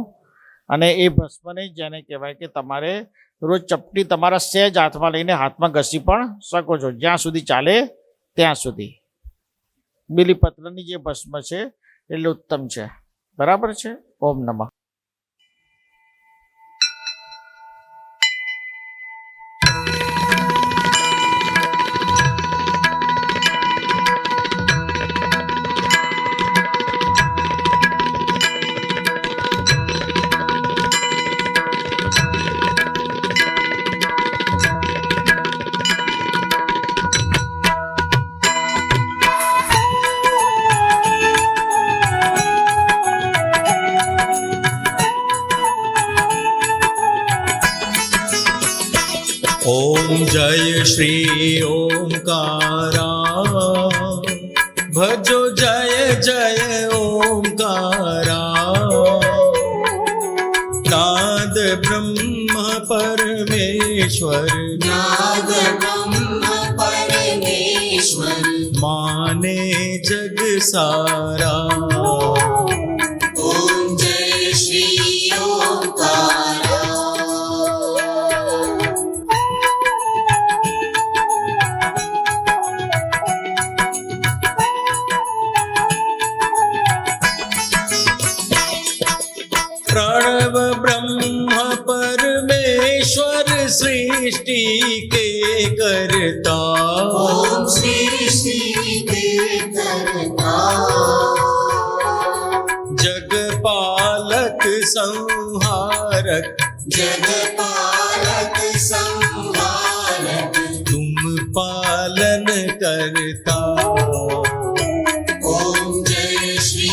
અને એ ભસ્મને જેને કહેવાય કે તમારે રોજ ચપટી તમારા સહેજ હાથમાં લઈને હાથમાં ઘસી પણ શકો છો, જ્યાં સુધી ચાલે ત્યાં સુધી. બીલીપત્રની જે ભસ્મ છે એટલે ઉત્તમ છે. બરાબર છે. ઓમ નમઃ. ॐ जय श्री ओंकारा भजो जय जय ओंकारा नाद ब्रह्म परमेश्वर नाद ब्रह्म परमेश्वर माने जग सारा ओम जय श्री ओंकारा प्रणव ब्रह्म परमेश्वर सृष्टि के करता ओम सृष्टि के करता जगपालक संहारक जगपालक संहारक तुम पालन करता ओम जय श्री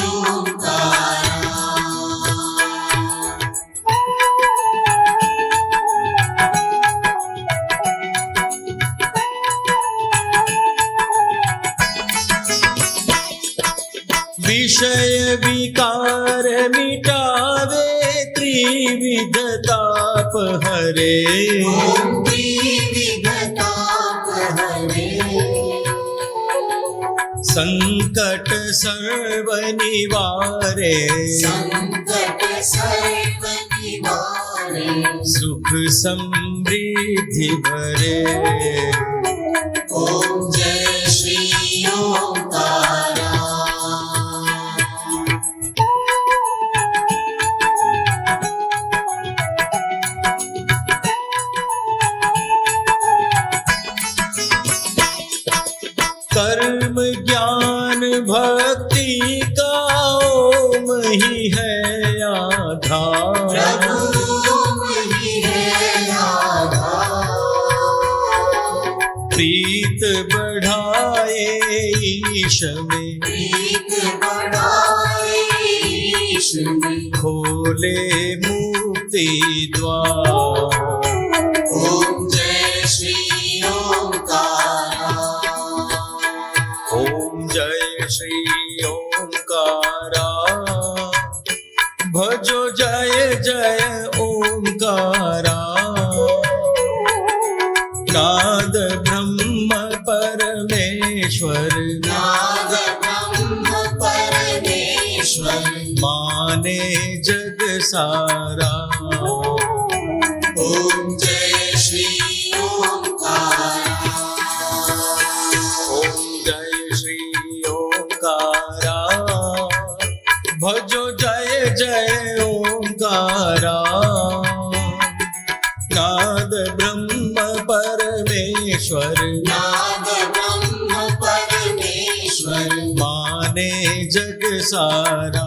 ओंकारा विषय विकार मिटावे त्रिविध ताप हरे ओम त्रिविधताप हरे संकट सर्व निवारे संकट सर्व निवारे सुख समृद्धि भरे ओम जय श्री ओंकारा कर्म ज्ञान भक्ति का ओम ही है आधार प्रभु ही है आधार प्रीत बढ़ाए ईश में प्रीत बढ़ाए ईश में खोले मुक्ति द्वार ओम जय श्री ओंकारा ओम जय श्री ओंकारा भजो जय जय ओंकारा नाद ब्रह्म परमेश्वर नाद ब्रह्म परमेश्वर माने जग सारा ओम जय श्री ओंकारा ओम जय श्री ओंकारा भजो जय जय ओंकारा नाद ब्रह्म परमेश्वर नाद ब्रह्म परमेश्वर माने जग सारा